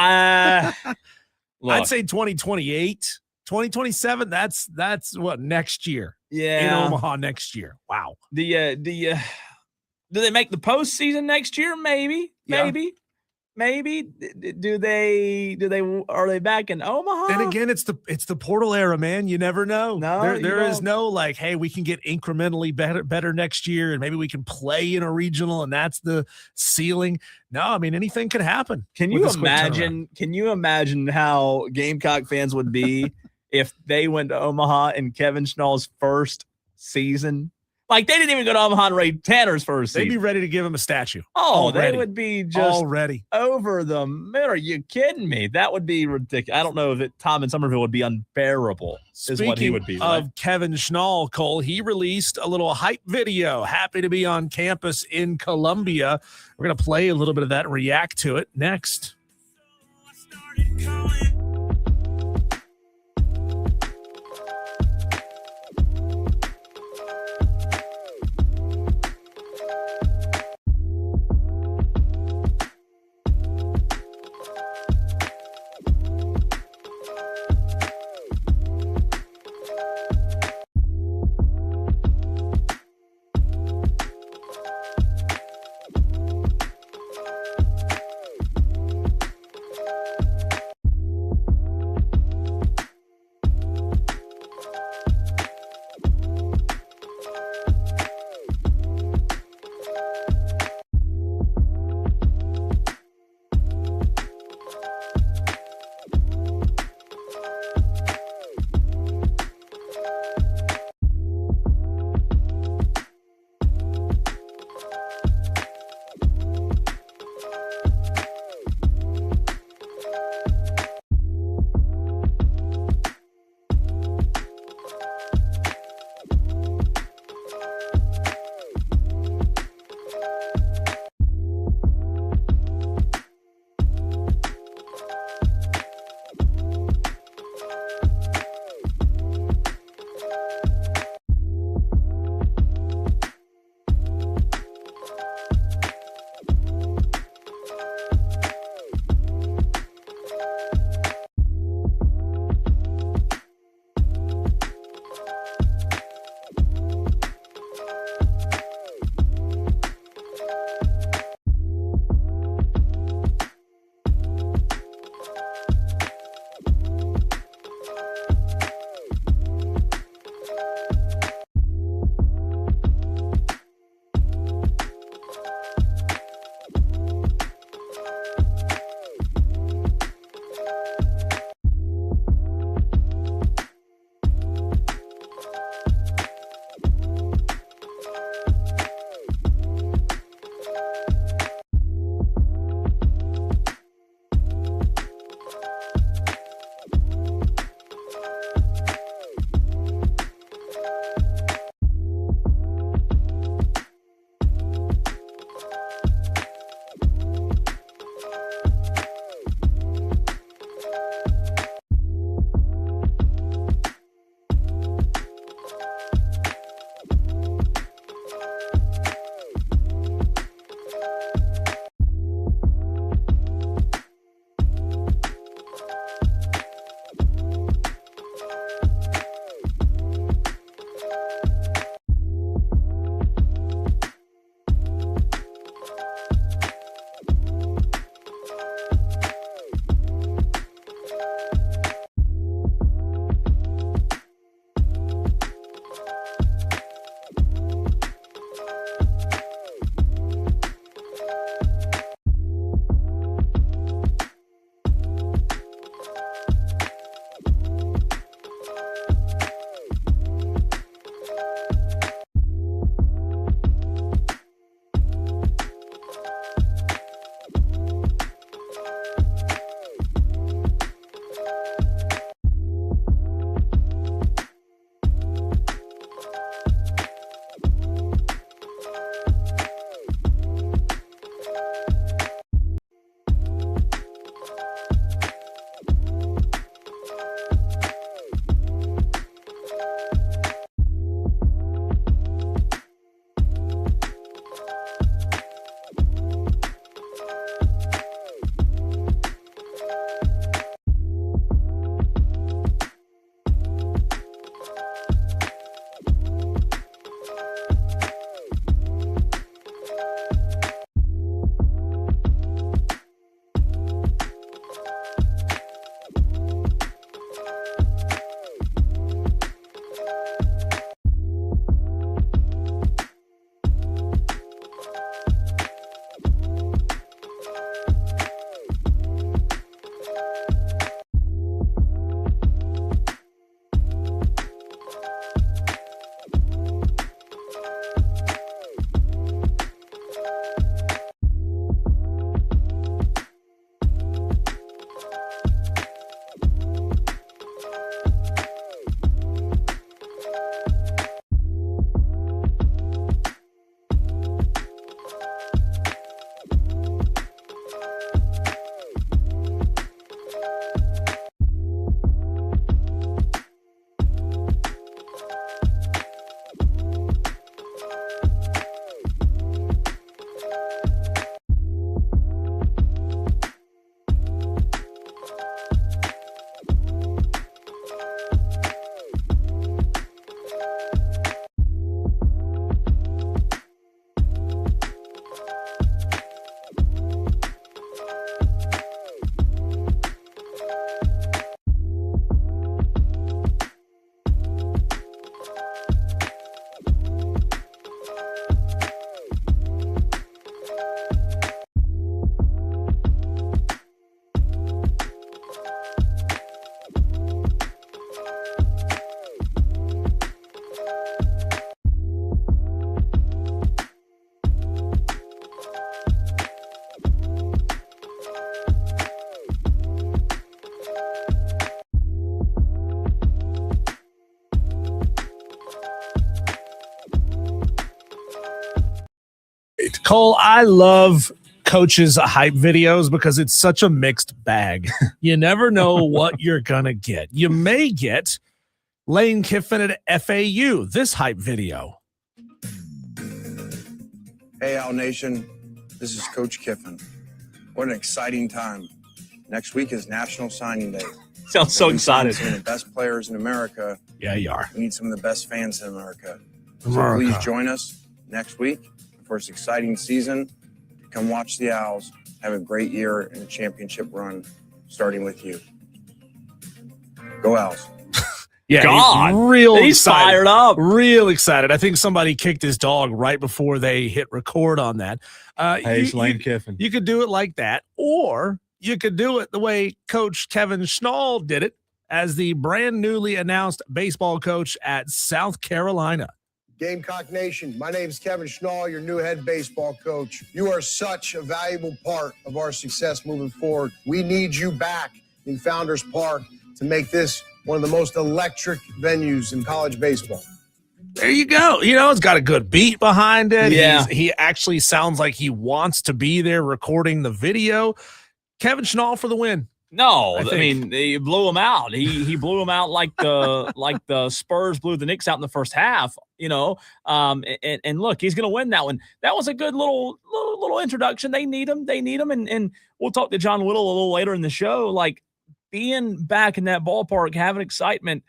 I'd say 2028, 2027. That's what, next year? yeah. In Omaha next year. Wow. Do they make the postseason next year? Maybe. Do they are they back in Omaha? And again, it's the portal era, man. You never know. No, there is no like, hey, we can get incrementally better next year, and maybe we can play in a regional, and that's the ceiling. No, I mean, anything could happen. Can you imagine how Gamecock fans would be if they went to Omaha in Kevin Schnall's first season? Like, they didn't even go to Omaha and Ray Tanner's first season. They'd be ready to give him a statue. Oh, already. They would be just already over the middle. Are you kidding me? That would be ridiculous. I don't know if Tom in Somerville would be unbearable. Is what he would be. Speaking of right? Kevin Schnall, Cole, he released a little hype video. Happy to be on campus in Columbia. We're going to play a little bit of that and react to it next. Cole, I love coaches' hype videos because it's such a mixed bag. You never know what you're going to get. You may get Lane Kiffin at FAU, this hype video. Hey, Owl Nation. This is Coach Kiffin. What an exciting time. Next week is National Signing Day. Sounds so excited. Some of the best players in America. Yeah, you are. We need some of the best fans in America. So please join us next week for this exciting season. Come watch the Owls. Have a great year and a championship run, starting with you. Go Owls. Yeah, God, he's fired up. Real excited. I think somebody kicked his dog right before they hit record on that. Hey, Lane Kiffin. You could do it like that, or you could do it the way Coach Kevin Schnall did it as the brand newly announced baseball coach at South Carolina. Gamecock Nation, my name is Kevin Schnall, your new head baseball coach. You are such a valuable part of our success moving forward. We need you back in Founders Park to make this one of the most electric venues in college baseball. There you go. You know, it's got a good beat behind it. Yeah. He actually sounds like he wants to be there recording the video. Kevin Schnall for the win. No, I mean, he blew him out. He blew him out like the Spurs blew the Knicks out in the first half, you know. And look, he's going to win that one. That was a good little introduction. They need him. And we'll talk to John Whittle a little later in the show. Like, being back in that ballpark, having excitement,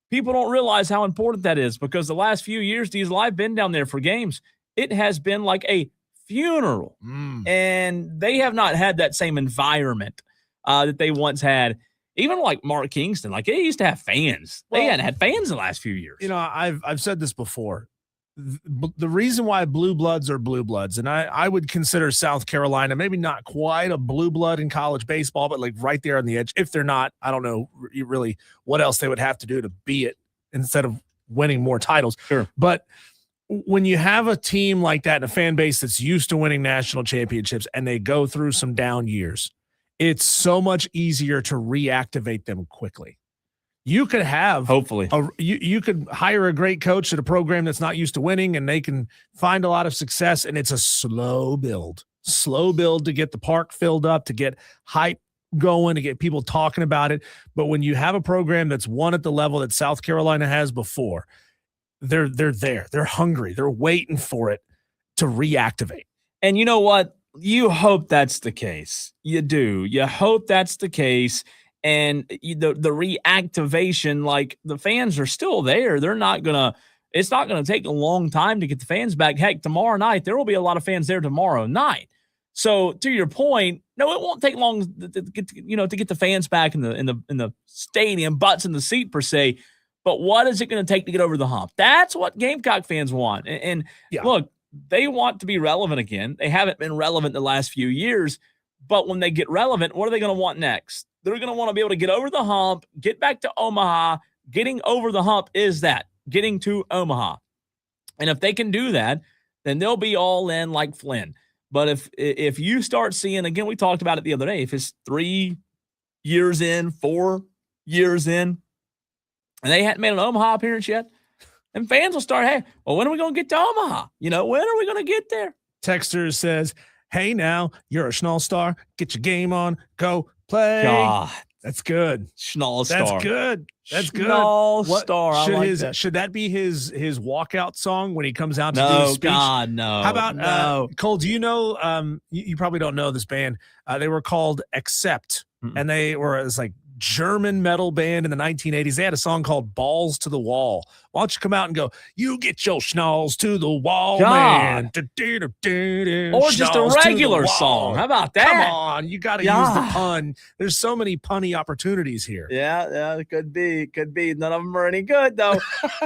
people don't realize how important that is, because the last few years, Diesel, I've been down there for games. It has been like a funeral, and they have not had that same environment that they once had. Even like Mark Kingston, like, they used to have fans. They hadn't had fans in the last few years. You know, I've said this before. The reason why blue bloods are blue bloods, and I would consider South Carolina maybe not quite a blue blood in college baseball, but like right there on the edge. If they're not, I don't know really what else they would have to do to be it instead of winning more titles. Sure. But when you have a team like that and a fan base that's used to winning national championships and they go through some down years, it's so much easier to reactivate them quickly. You could have hopefully you could hire a great coach at a program that's not used to winning, and they can find a lot of success. And it's a slow build to get the park filled up, to get hype going, to get people talking about it. But when you have a program that's won at the level that South Carolina has before, they're there, they're hungry, they're waiting for it to reactivate. And you know what? You hope that's the case. You do. You hope that's the case. And the reactivation, like, the fans are still there. It's not going to take a long time to get the fans back. Heck, tomorrow night, there will be a lot of fans there tomorrow night. So to your point, no, it won't take long to get the fans back in the stadium, butts in the seat per se. But what is it going to take to get over the hump? That's what Gamecock fans want. And look, they want to be relevant again. They haven't been relevant the last few years. But when they get relevant, what are they going to want next? They're going to want to be able to get over the hump, get back to Omaha. Getting over the hump is that, getting to Omaha. And if they can do that, then they'll be all in like Flynn. But if you start seeing, again, we talked about it the other day, if it's 3 years in, 4 years in, and they hadn't made an Omaha appearance yet, then fans will start, hey, well, when are we going to get to Omaha? You know, when are we going to get there? Texter says, hey, now, you're a Schnall star. Get your game on. Go play. God. That's good. Schnall star. That's good. That's good. Schnall star. I like that. Should that be his walkout song when he comes out to do No, his speech? God, no. How about Cole, do you know, you probably don't know this band. They were called Accept, and they were this like German metal band in the 1980s. They had a song called Balls to the Wall. Why don't you come out and go, you get your schnalls to the wall, man. Or just a regular song. How about that? Come on. You got to use the pun. There's so many punny opportunities here. Yeah, it could be. None of them are any good, though.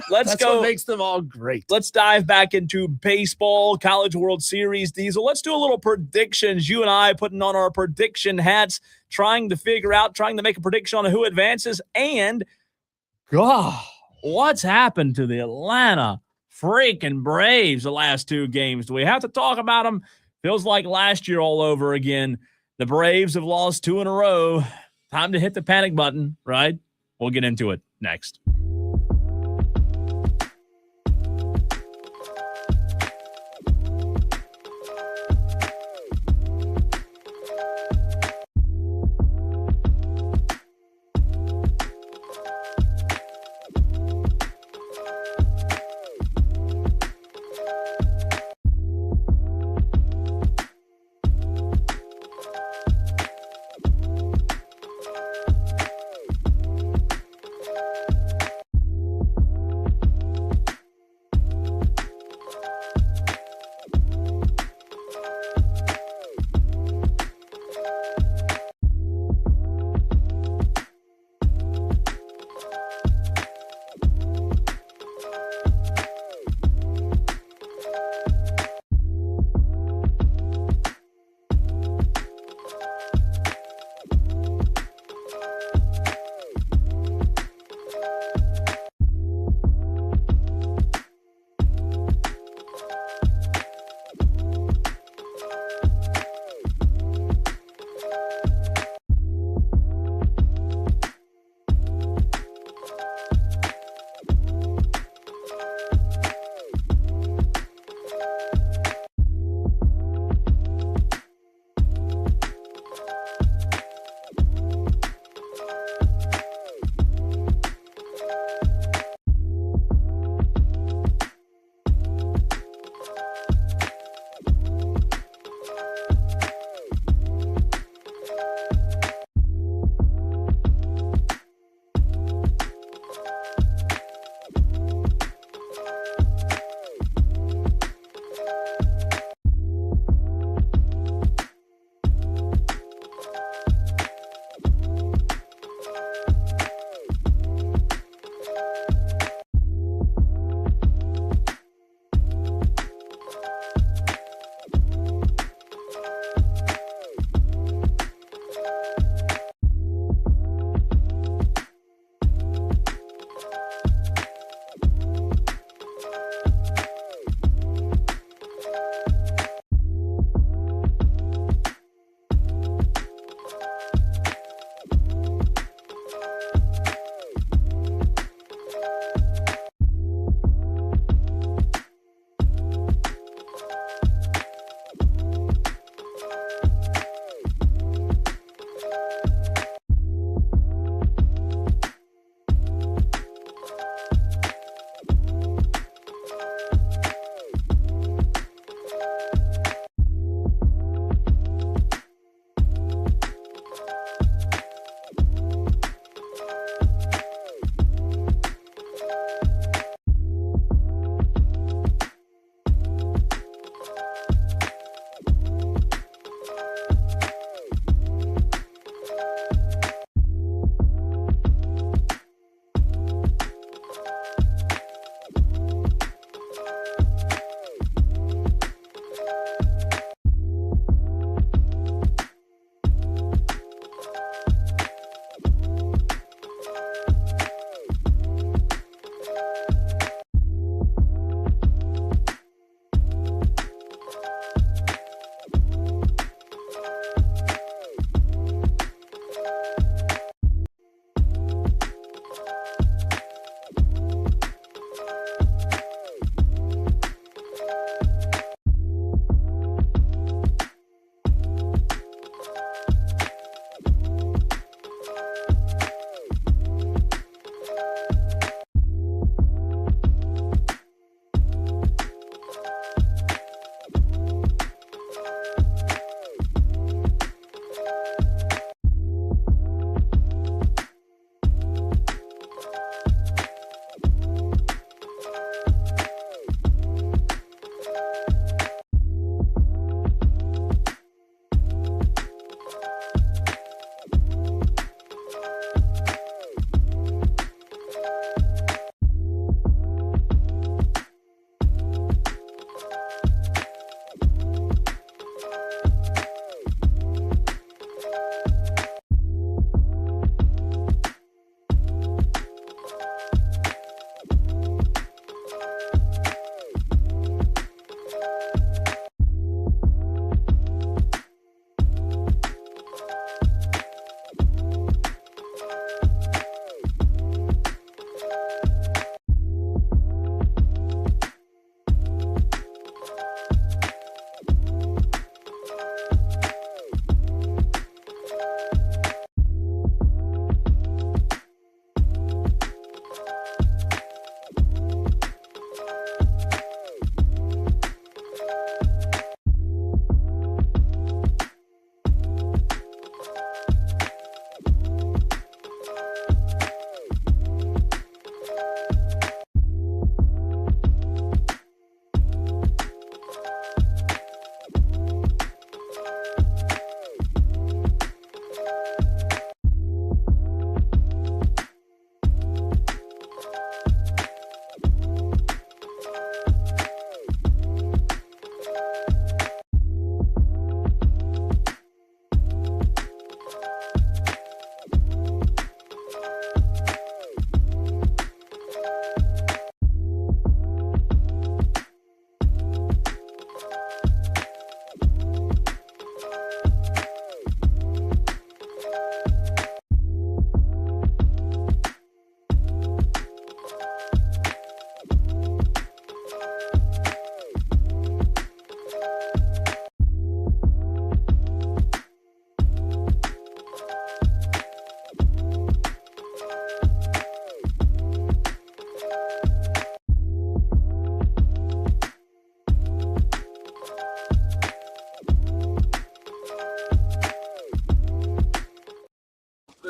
That's what makes them all great. Let's dive back into baseball, College World Series, Diesel. Let's do a little predictions. You and I putting on our prediction hats, trying to make a prediction on who advances. And, God, what's happened to the Atlanta freaking Braves the last 2 games? Do we have to talk about them? Feels like last year all over again. The Braves have lost 2 in a row. Time to hit the panic button, right? We'll get into it next.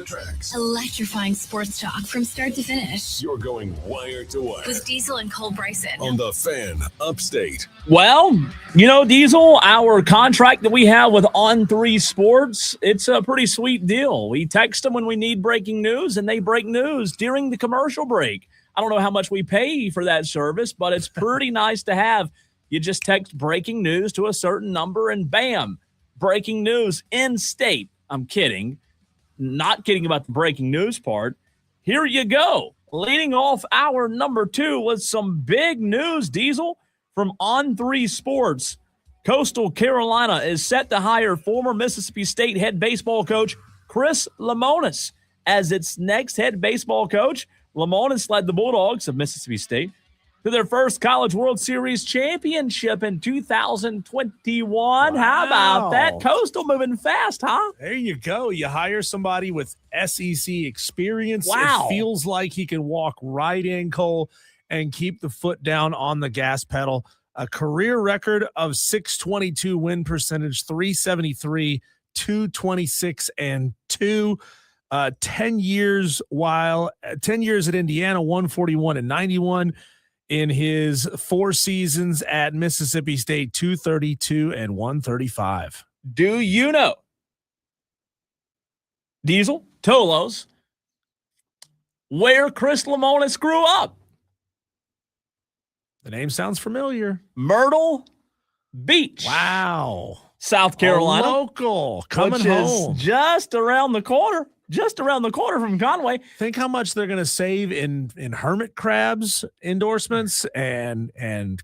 tracks. Electrifying sports talk from start to finish. You're going wire to wire With Diesel and Cole Bryson. on the Fan Upstate. Well, Diesel, our contract that we have with On3 Sports, it's a pretty sweet deal. We text them when we need breaking news, and they break news during the commercial break. I don't know how much we pay for that service, but it's pretty nice to have. You just text breaking news to a certain number, and bam, breaking news in state. I'm kidding. Not kidding about the breaking news part. Here you go. Leading off hour number 2 with some big news, Diesel, from On3 Sports. Coastal Carolina is set to hire former Mississippi State head baseball coach Chris Lemonis as its next head baseball coach. Lemonis led the Bulldogs of Mississippi State to their first College World Series championship in 2021. Wow. How about that? Coastal moving fast, huh? There you go. You hire somebody with SEC experience. Wow. It feels like he can walk right in, Cole, and keep the foot down on the gas pedal. A career record of 622 win percentage, 373, 226, and 2. 10 years at Indiana, 141 and 91. In his 4 seasons at Mississippi State, 232 and 135. Do you know, Diesel, Tolos, where Chris Lemonis grew up? The name sounds familiar. Myrtle Beach. Wow. South Carolina. A local. Coming which home. Is just around the corner. Just around the corner from Conway. Think how much they're going to save in hermit crabs endorsements and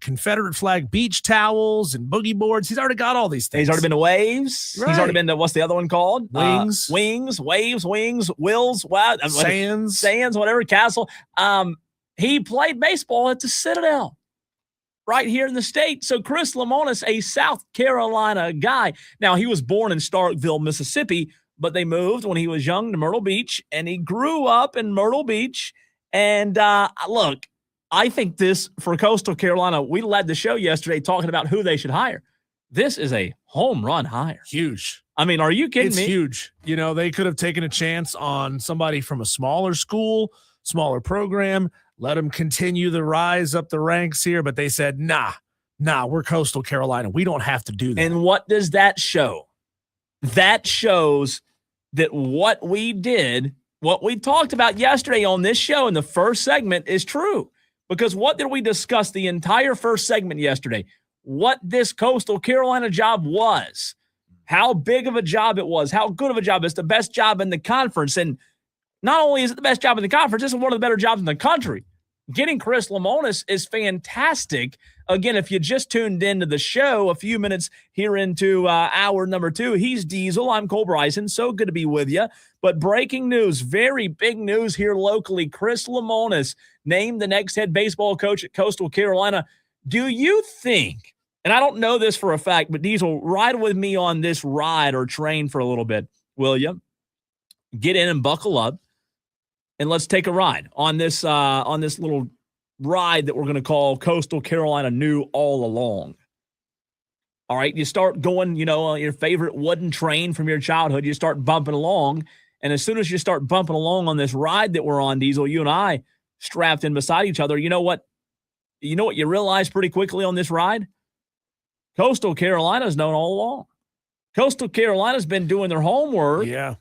Confederate flag beach towels and boogie boards. He's already got all these things. He's already been to Waves. Right. He's already been to, what's the other one called? Wings. Waves, Wills, Sands, whatever, Castle. He played baseball at the Citadel right here in the state. So Chris Lemonis, a South Carolina guy. Now, he was born in Starkville, Mississippi, but they moved when he was young to Myrtle Beach, and he grew up in Myrtle Beach. And look, I think this for Coastal Carolina, we led the show yesterday talking about who they should hire. This is a home run hire. Huge. I mean, are you kidding me? It's huge. They could have taken a chance on somebody from a smaller school, smaller program, let them continue the rise up the ranks here. But they said, nah, we're Coastal Carolina. We don't have to do that. And what does that show? That shows that what we did, what we talked about yesterday on this show in the first segment is true. Because what did we discuss the entire first segment yesterday? What this Coastal Carolina job was, how big of a job it was, how good of a job. It's the best job in the conference. And not only is it the best job in the conference, it's one of the better jobs in the country. Getting Chris Lemonis is fantastic. Again, if you just tuned into the show a few minutes here into hour number 2, he's Diesel. I'm Cole Bryson. So good to be with you. But breaking news, very big news here locally. Chris Lemonis named the next head baseball coach at Coastal Carolina. Do you think, and I don't know this for a fact, but Diesel, ride with me on this ride or train for a little bit, will you? Get in and buckle up. And let's take a ride on this little ride that we're going to call Coastal Carolina Knew All Along. All right, you start going, on your favorite wooden train from your childhood. You start bumping along, and as soon as you start bumping along on this ride that we're on, Diesel, you and I strapped in beside each other. You know what you realize pretty quickly on this ride? Coastal Carolina's known all along. Coastal Carolina's been doing their homework. Yeah.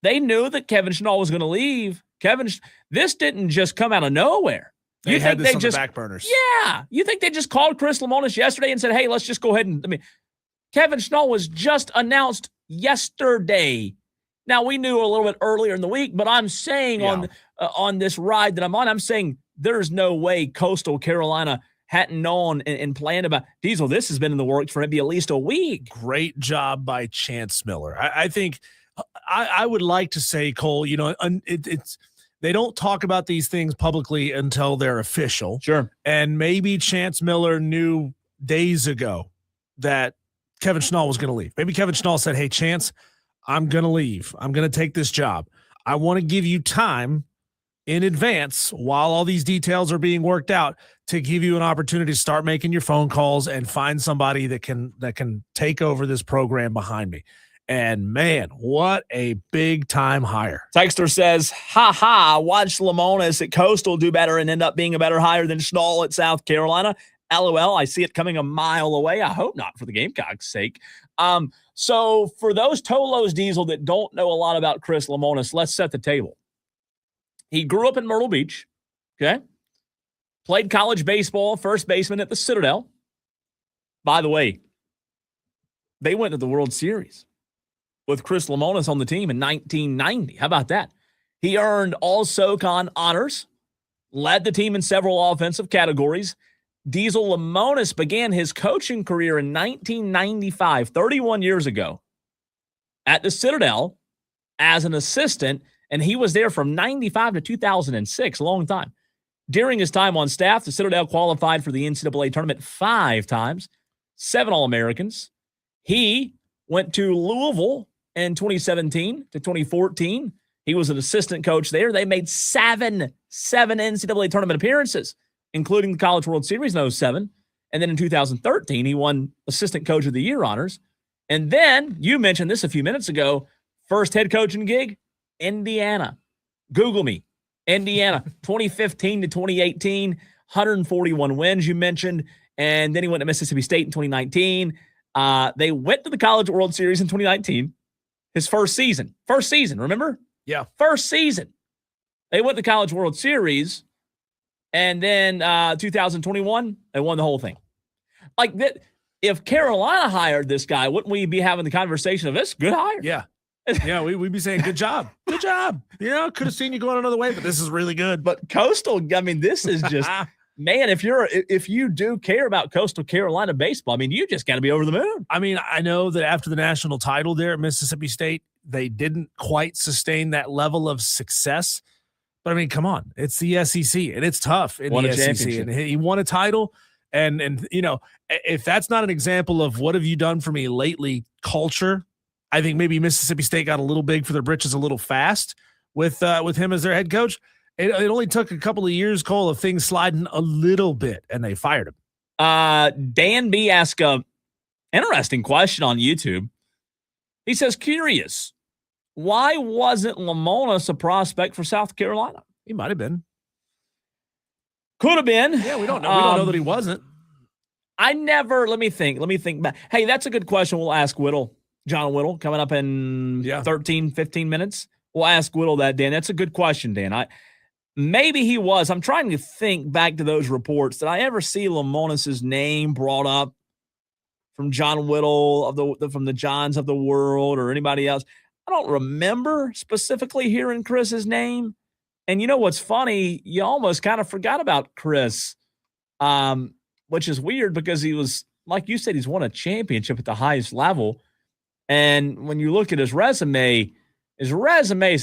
They knew that Kevin Schnall was going to leave. This didn't just come out of nowhere. They had this on the back burners. Yeah. You think they just called Chris Lemonis yesterday and said, hey, let's just go ahead and Kevin Schnall was just announced yesterday. Now, we knew a little bit earlier in the week, but I'm saying on this ride that I'm on, I'm saying there's no way Coastal Carolina hadn't known and planned about. Diesel, this has been in the works for maybe at least a week. Great job by Chance Miller. I think I would like to say, Cole, it's they don't talk about these things publicly until they're official. Sure. And maybe Chance Miller knew days ago that Kevin Schnall was going to leave. Maybe Kevin Schnall said, hey, Chance, I'm going to leave. I'm going to take this job. I want to give you time in advance while all these details are being worked out to give you an opportunity to start making your phone calls and find somebody that can take over this program behind me. And man, what a big time hire. Texter says, watch Lemonis at Coastal do better and end up being a better hire than Schnall at South Carolina. LOL, I see it coming a mile away. I hope not for the Gamecocks' sake. So for those Tolos, Diesel, that don't know a lot about Chris Lemonis, let's set the table. He grew up in Myrtle Beach, okay? Played college baseball, first baseman at the Citadel. By the way, they went to the World Series with Chris Lemonis on the team in 1990. How about that? He earned all SoCon honors, led the team in several offensive categories. Diesel Lemonis began his coaching career in 1995, 31 years ago, at the Citadel as an assistant, and he was there from 95 to 2006, a long time. During his time on staff, the Citadel qualified for the NCAA tournament 5 times, 7 All-Americans. He went to Louisville in 2017 to 2014. He was an assistant coach there. They made 7 NCAA tournament appearances, including the College World Series in 2007. And then in 2013, he won Assistant Coach of the Year honors. And then, you mentioned this a few minutes ago, first head coaching gig, Indiana. Google me. Indiana, 2015 to 2018, 141 wins you mentioned. And then he went to Mississippi State in 2019. They went to the College World Series in 2019. His first season, remember? Yeah. First season. They went to the College World Series. And then 2021, they won the whole thing. Like that, if Carolina hired this guy, wouldn't we be having the conversation of this? Good hire. Yeah. Yeah, we'd be saying, good job. Good job. You know, could have seen you going another way, but this is really good. But Coastal, I mean, this is just, man, if you do care about Coastal Carolina baseball, I mean, you just got to be over the moon. I mean, I know that after the national title there at Mississippi State, they didn't quite sustain that level of success. But I mean, come on, it's the SEC and it's tough in the SEC. And he won a title. And you know, if that's not an example of what have you done for me lately, culture, I think maybe Mississippi State got a little big for their britches a little fast with him as their head coach. It only took a couple of years, Cole, of things sliding a little bit, and they fired him. Dan B asked a interesting question on YouTube. He says, curious, why wasn't Lemonis a prospect for South Carolina? He might have been. Could have been. Yeah, we don't know. We don't know that he wasn't. Let me think back. Hey, that's a good question. We'll ask John Whittle, coming up in 13, 15 minutes. We'll ask Whittle that, Dan. That's a good question, Dan. Maybe he was. I'm trying to think back to those reports. Did I ever see Lemonis' name brought up from John Whittle from the Johns of the world or anybody else? I don't remember specifically hearing Chris's name. And you know what's funny? You almost kind of forgot about Chris, which is weird because he was, like you said, he's won a championship at the highest level. And when you look at his resume is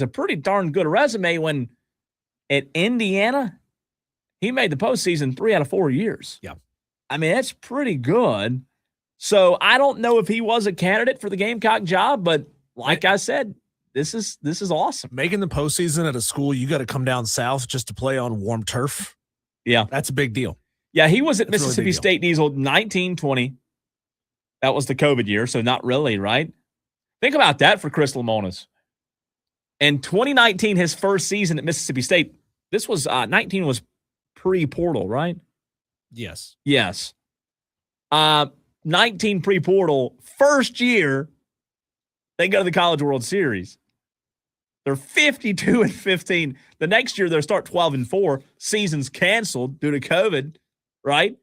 a pretty darn good resume. When at Indiana, he made the postseason 3 out of 4 years. Yeah. I mean, that's pretty good. So I don't know if he was a candidate for the Gamecock job, but like I said, this is awesome. Making the postseason at a school, you got to come down south just to play on warm turf. Yeah. That's a big deal. Yeah, he was at Mississippi State Diesel 1920. That was the COVID year, so not really, right? Think about that for Chris Lemonis. In 2019, his first season at Mississippi State, this was 19 was pre-portal, right? Yes. 19 pre-portal, first year, they go to the College World Series. They're 52-15. The next year, they'll start 12-4. Season's canceled due to COVID, right?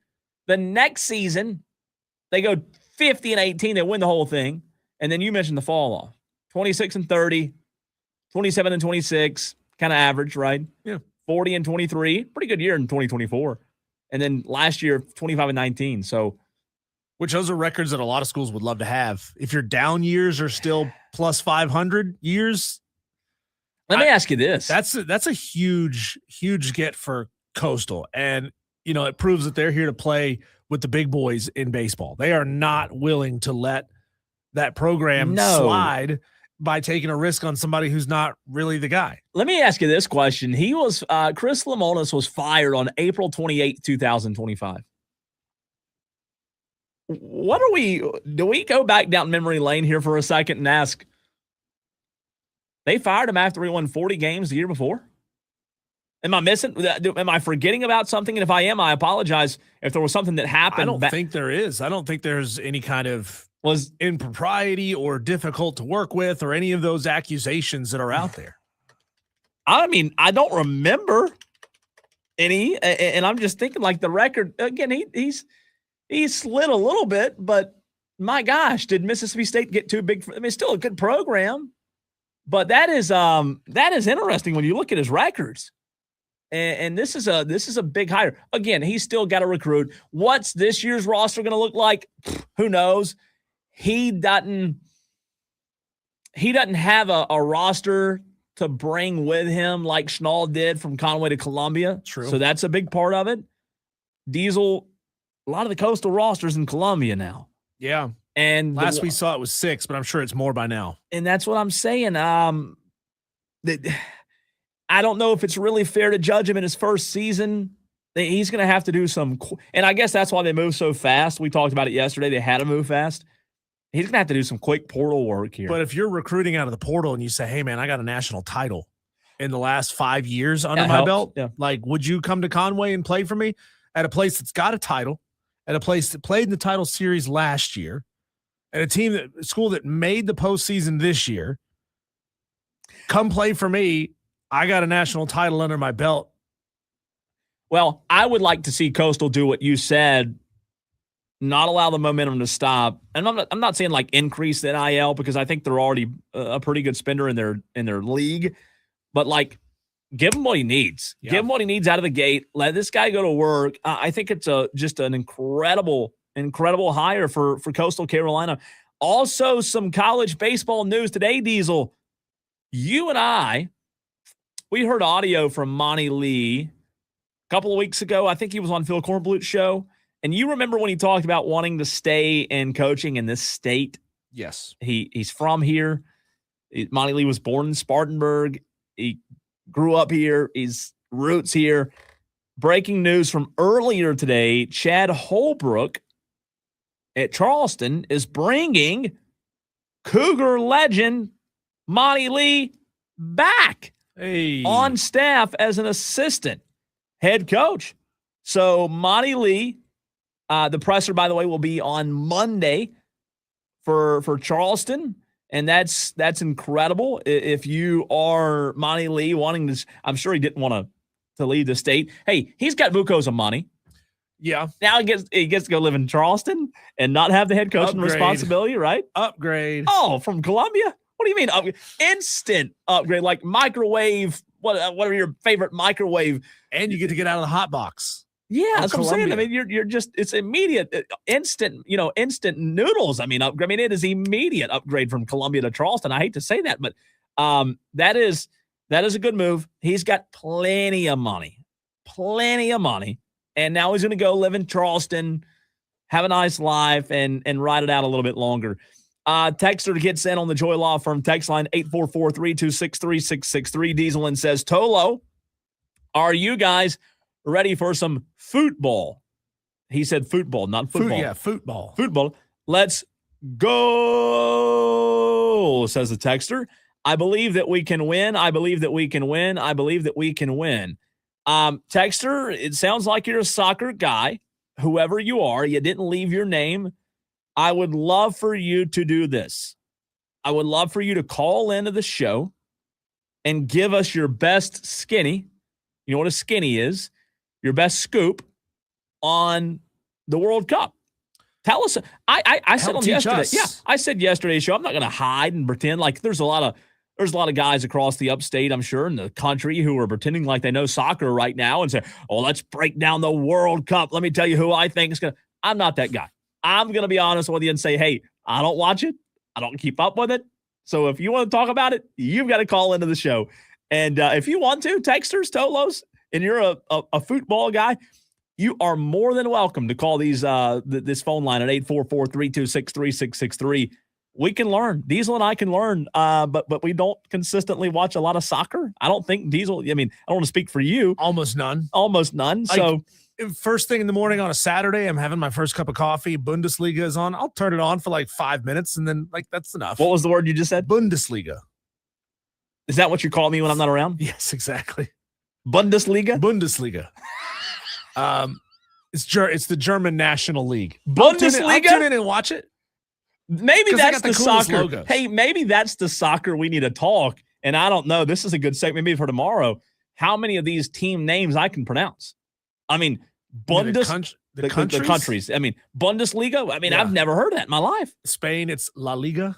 The next season, they go 50-18. They win the whole thing. And then you mentioned the fall off. 26-30, 27-26, kind of average, right? Yeah. 40-23, pretty good year in 2024. And then last year, 25-19. So, which those are records that a lot of schools would love to have. If your down years are still plus 500 years. Let me ask you this. That's a huge get for Coastal. And, you know, it proves that they're here to play with the big boys in baseball. They are not willing to let that program slide by taking a risk on somebody who's not really the guy. Let me ask you this question. He was Chris Lemonis was fired on April 28, 2025. do we go back down memory lane here for a second and ask, they fired him after he won 40 games the year before? Am I missing? Am I forgetting about something? And if I am, I apologize if there was something that happened. I don't think there is. I don't think there's any kind of impropriety or difficult to work with or any of those accusations that are out there. I mean, I don't remember any, and I'm just thinking like the record again. He slid a little bit, but my gosh, did Mississippi State get too big? It's still a good program, but that is interesting when you look at his records. And this is a big hire. Again, he's still got to recruit. What's this year's roster going to look like? Who knows? He doesn't have a roster to bring with him like Schnall did from Conway to Columbia. True. So that's a big part of it. Diesel, a lot of the coastal rosters in Columbia now. Yeah. And last we saw it was 6, but I'm sure it's more by now. And that's what I'm saying. I don't know if it's really fair to judge him in his first season. He's going to have to do some, and I guess that's why they move so fast. We talked about it yesterday. They had to move fast. He's going to have to do some quick portal work here. But if you're recruiting out of the portal and you say, hey, man, I got a national title in the last 5 years under my belt, like, would you come to Conway and play for me at a place that's got a title, at a place that played in the title series last year, and a school that made the postseason this year? Come play for me. I got a national title under my belt. Well, I would like to see Coastal do what you said, not allow the momentum to stop. And I'm not saying like increase the NIL because I think they're already a pretty good spender in their league, but like give him what he needs. Yeah. Give him what he needs out of the gate. Let this guy go to work. I think it's just an incredible hire for Coastal Carolina. Also, some college baseball news today, Diesel. You and I, we heard audio from Monty Lee a couple of weeks ago. I think he was on Phil Kornblut's show. And you remember when he talked about wanting to stay in coaching in this state? Yes. He's from here. Monty Lee was born in Spartanburg. He grew up here. His roots here. Breaking news from earlier today, Chad Holbrook at Charleston is bringing Cougar legend Monty Lee back. Hey. On staff as an assistant head coach. So Monty Lee, the presser, by the way, will be on Monday for Charleston. And that's incredible. If you are Monty Lee wanting to, I'm sure he didn't want to leave the state. Hey, he's got bucos of money. Yeah. Now he gets to go live in Charleston and not have the head coaching responsibility, right? Upgrade. Oh, from Columbia? What do you mean? Instant upgrade, like microwave. What are your favorite microwave? And you get to get out of the hot box. Yeah, that's what I'm saying. I mean, you're just, it's immediate, instant, instant noodles. I mean, it is immediate upgrade from Columbia to Charleston. I hate to say that, but that is a good move. He's got plenty of money, and now he's going to go live in Charleston, have a nice life, and ride it out a little bit longer. Texter gets in on the Joy Law Firm text line 844-326-3663. Diesel and says, Tolo, are you guys ready for some football? He said football, not football. Football. Football. Let's go, says the texter. I believe that we can win. I believe that we can win. I believe that we can win. Texter, it sounds like you're a soccer guy. Whoever you are, you didn't leave your name. I would love for you to do this. I would love for you to call into the show and give us your best skinny. You know what a skinny is? Your best scoop on the World Cup. Tell us. I said on yesterday. Yeah, I said yesterday's show. I'm not going to hide and pretend like there's a lot of guys across the upstate, I'm sure, in the country who are pretending like they know soccer right now and say, "Oh, let's break down the World Cup. Let me tell you who I think is going to." I'm not that guy. I'm going to be honest with you and say, hey, I don't watch it. I don't keep up with it. So if you want to talk about it, you've got to call into the show. And if you want to, texters, Tolos, and you're a football guy, you are more than welcome to call this phone line at 844-326-3663. We can learn. Diesel and I can learn, but we don't consistently watch a lot of soccer. I don't think Diesel, I don't want to speak for you. Almost none. So first thing in the morning on a Saturday, I'm having my first cup of coffee. Bundesliga is on. I'll turn it on for like 5 minutes, and then like that's enough. What was the word you just said? Bundesliga. Is that what you call me when I'm not around? Yes, exactly. Bundesliga. Bundesliga. It's the German National League. Bundesliga. I'll tune in and watch it. Maybe that's the soccer. Logos. Hey, maybe that's the soccer we need to talk. And I don't know. This is a good segment maybe for tomorrow. How many of these team names I can pronounce? I mean, the countries. I mean, Bundesliga. I mean, I've never heard that in my life. Spain, it's La Liga.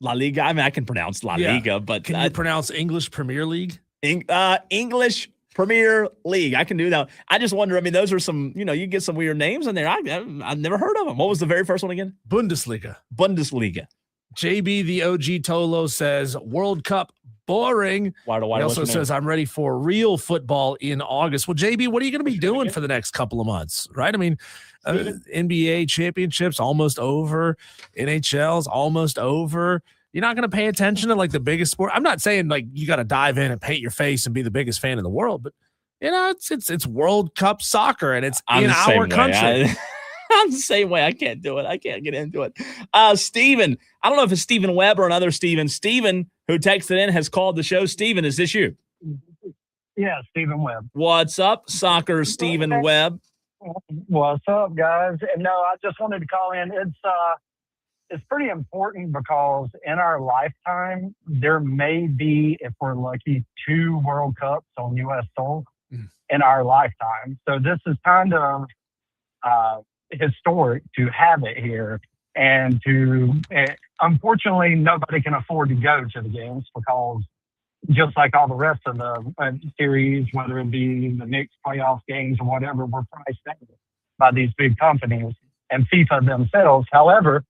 La Liga. I mean, I can pronounce La Liga, but can you pronounce English Premier League? English Premier League. I can do that. I just wonder. I mean, those are some. You get some weird names in there. I've never heard of them. What was the very first one again? Bundesliga. JB the OG Tolo says World Cup boring. He also says I'm ready for real football in August. Well, JB, what are you going to be doing for the next couple of months? Right? I mean, NBA championships almost over. NHL's almost over. You're not going to pay attention to like the biggest sport. I'm not saying like you got to dive in and paint your face and be the biggest fan in the world, but it's World Cup soccer and it's in our country. I'm the same way. I can't do it. I can't get into it. Steven, I don't know if it's Steven Webb or another Steven. Steven, who texted in, has called the show. Steven, is this you? Yeah, Steven Webb. What's up, soccer Steven Webb? What's up, guys? And no, I just wanted to call in. It's pretty important because in our lifetime, there may be, if we're lucky, 2 World Cups on U.S. soil in our lifetime. So this is kind of historic to have it here. And unfortunately, nobody can afford to go to the games because just like all the rest of the series, whether it be the Knicks playoff games or whatever, we're priced out by these big companies and FIFA themselves. However,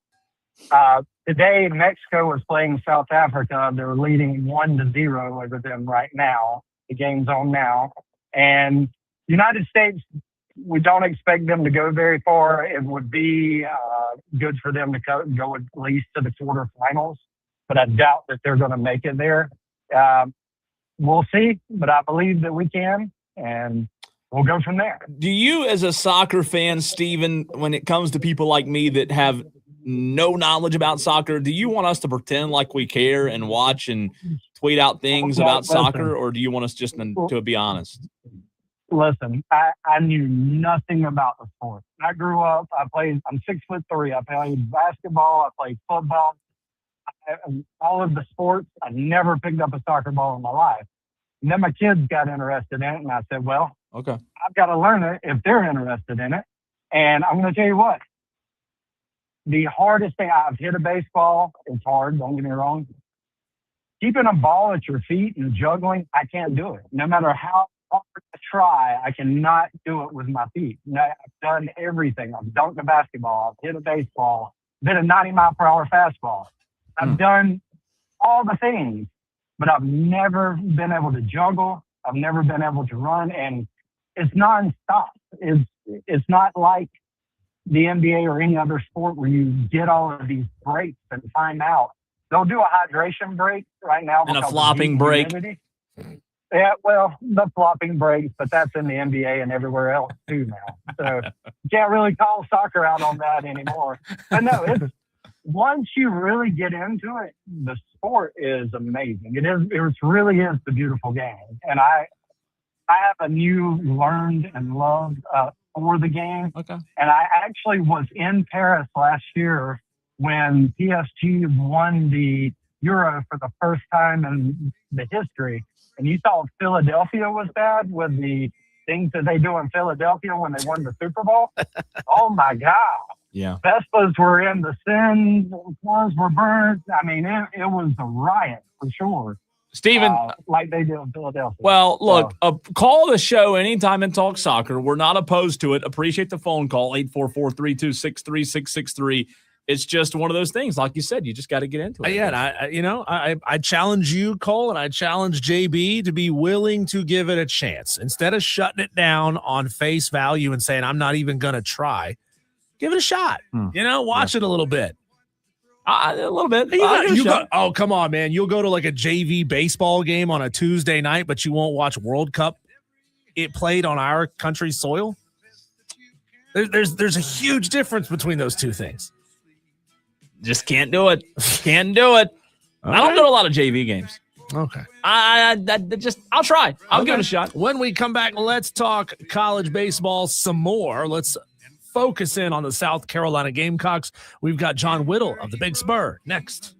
today Mexico was playing South Africa. They're leading 1-0 over them right now. The game's on now. And United States, we don't expect them to go very far. It would be good for them to go at least to the quarterfinals, but I doubt that they're going to make it there. We'll see, but I believe that we can, and we'll go from there. Do you, as a soccer fan, Steven, when it comes to people like me that have no knowledge about soccer, do you want us to pretend like we care and watch and tweet out things about soccer, or do you want us just to be honest? Listen, I knew nothing about the sport. I grew up, I'm 6'3". I played basketball, I played football, all of the sports. I never picked up a soccer ball in my life. And then my kids got interested in it, and I said, well, okay, I've got to learn it if they're interested in it. And I'm going to tell you what, the hardest thing, I've hit a baseball, it's hard, don't get me wrong. Keeping a ball at your feet and juggling, I can't do it. No matter how hard I try, I cannot do it with my feet. I've done everything. I've dunked a basketball, I've hit a baseball, hit a 90-mile-per-hour fastball. I've done all the things, but I've never been able to juggle. I've never been able to run, and it's nonstop. It's not like the NBA or any other sport where you get all of these breaks and time out. They'll do a hydration break right now. And a flopping break. Yeah, well, the flopping breaks, but that's in the NBA and everywhere else too now. So you can't really call soccer out on that anymore. But no, once you really get into it, the sport is amazing. It really is the beautiful game. And I have a new learned and loved for the game. Okay. And I actually was in Paris last year when PSG won the Euro for the first time in the history. And you thought Philadelphia was bad with the things that they do in Philadelphia when they won the Super Bowl. Oh my God. Yeah. Vespas were in the sin, cars were burned. I mean, it was a riot for sure. Steven, like they do in Philadelphia. Well, look, call the show anytime and talk soccer. We're not opposed to it. Appreciate the phone call, 844-326-3663. It's just one of those things. Like you said, you just got to get into it. Yeah, and I challenge you, Cole, and I challenge JB to be willing to give it a chance. Instead of shutting it down on face value and saying, I'm not even going to try, give it a shot. Watch it a little bit. A little bit. Oh, come on, man. You'll go to like a JV baseball game on a Tuesday night, but you won't watch World Cup it played on our country's soil. There's a huge difference between those two things. Just can't do it. Can't do it. Okay. I don't go to a lot of JV games. Okay. I'll try. I'll give it a shot. When we come back, let's talk college baseball some more. Let's focus in on the South Carolina Gamecocks. We've got John Whittle of the Big Spur next.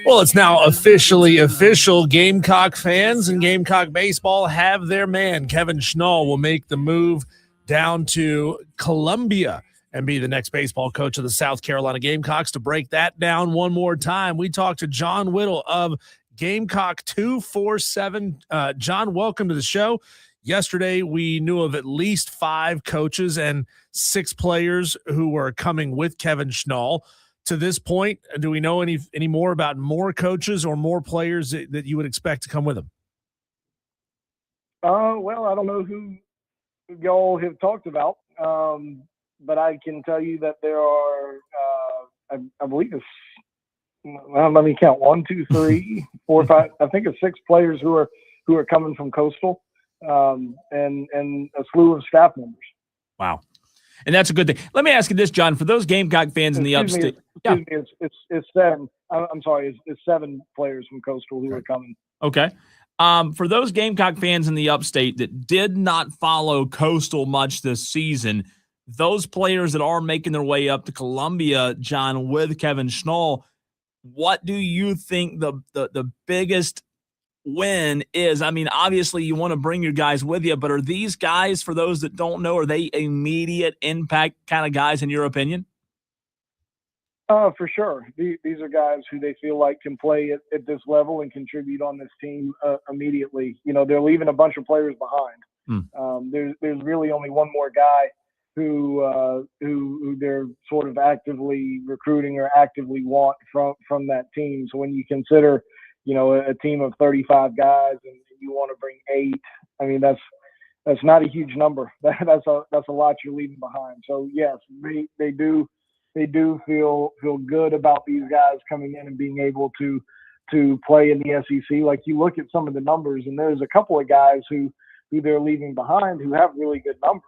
Well, it's now officially official. Gamecock fans and Gamecock baseball have their man. Kevin Schnall will make the move down to Columbia and be the next baseball coach of the South Carolina Gamecocks. To break that down one more time, we talked to John Whittle of Gamecock 247. John, welcome to the show. Yesterday, we knew of at least 5 coaches and 6 players who were coming with Kevin Schnall. To this point, do we know any more about more coaches or more players that you would expect to come with him? Well, I don't know who y'all have talked about, but I can tell you that there are, I believe it's, let me count, 1, 2, 3, 4, 5. I think it's 6 players who are coming from Coastal, and a slew of staff members. Wow. And that's a good thing. Let me ask you this, John, for those Gamecock fans in the upstate. It's 7. I'm sorry, it's 7 players from Coastal who are coming. Okay. For those Gamecock fans in the upstate that did not follow Coastal much this season, those players that are making their way up to Columbia, John, with Kevin Schnall, what do you think the biggest win is? I mean, obviously you want to bring your guys with you, but are these guys, for those that don't know, are they immediate impact kind of guys in your opinion? For sure. These are guys who they feel like can play at this level and contribute on this team immediately. You know, they're leaving a bunch of players behind. There's really only one more guy who they're sort of actively recruiting or actively want from that team. So when you consider, you know, a team of 35 guys and you want to bring 8, I mean, that's not a huge number. That's a lot you're leaving behind. So yes, they do feel good about these guys coming in and being able to play in the SEC. Like, you look at some of the numbers, and there's a couple of guys who they're leaving behind who have really good numbers,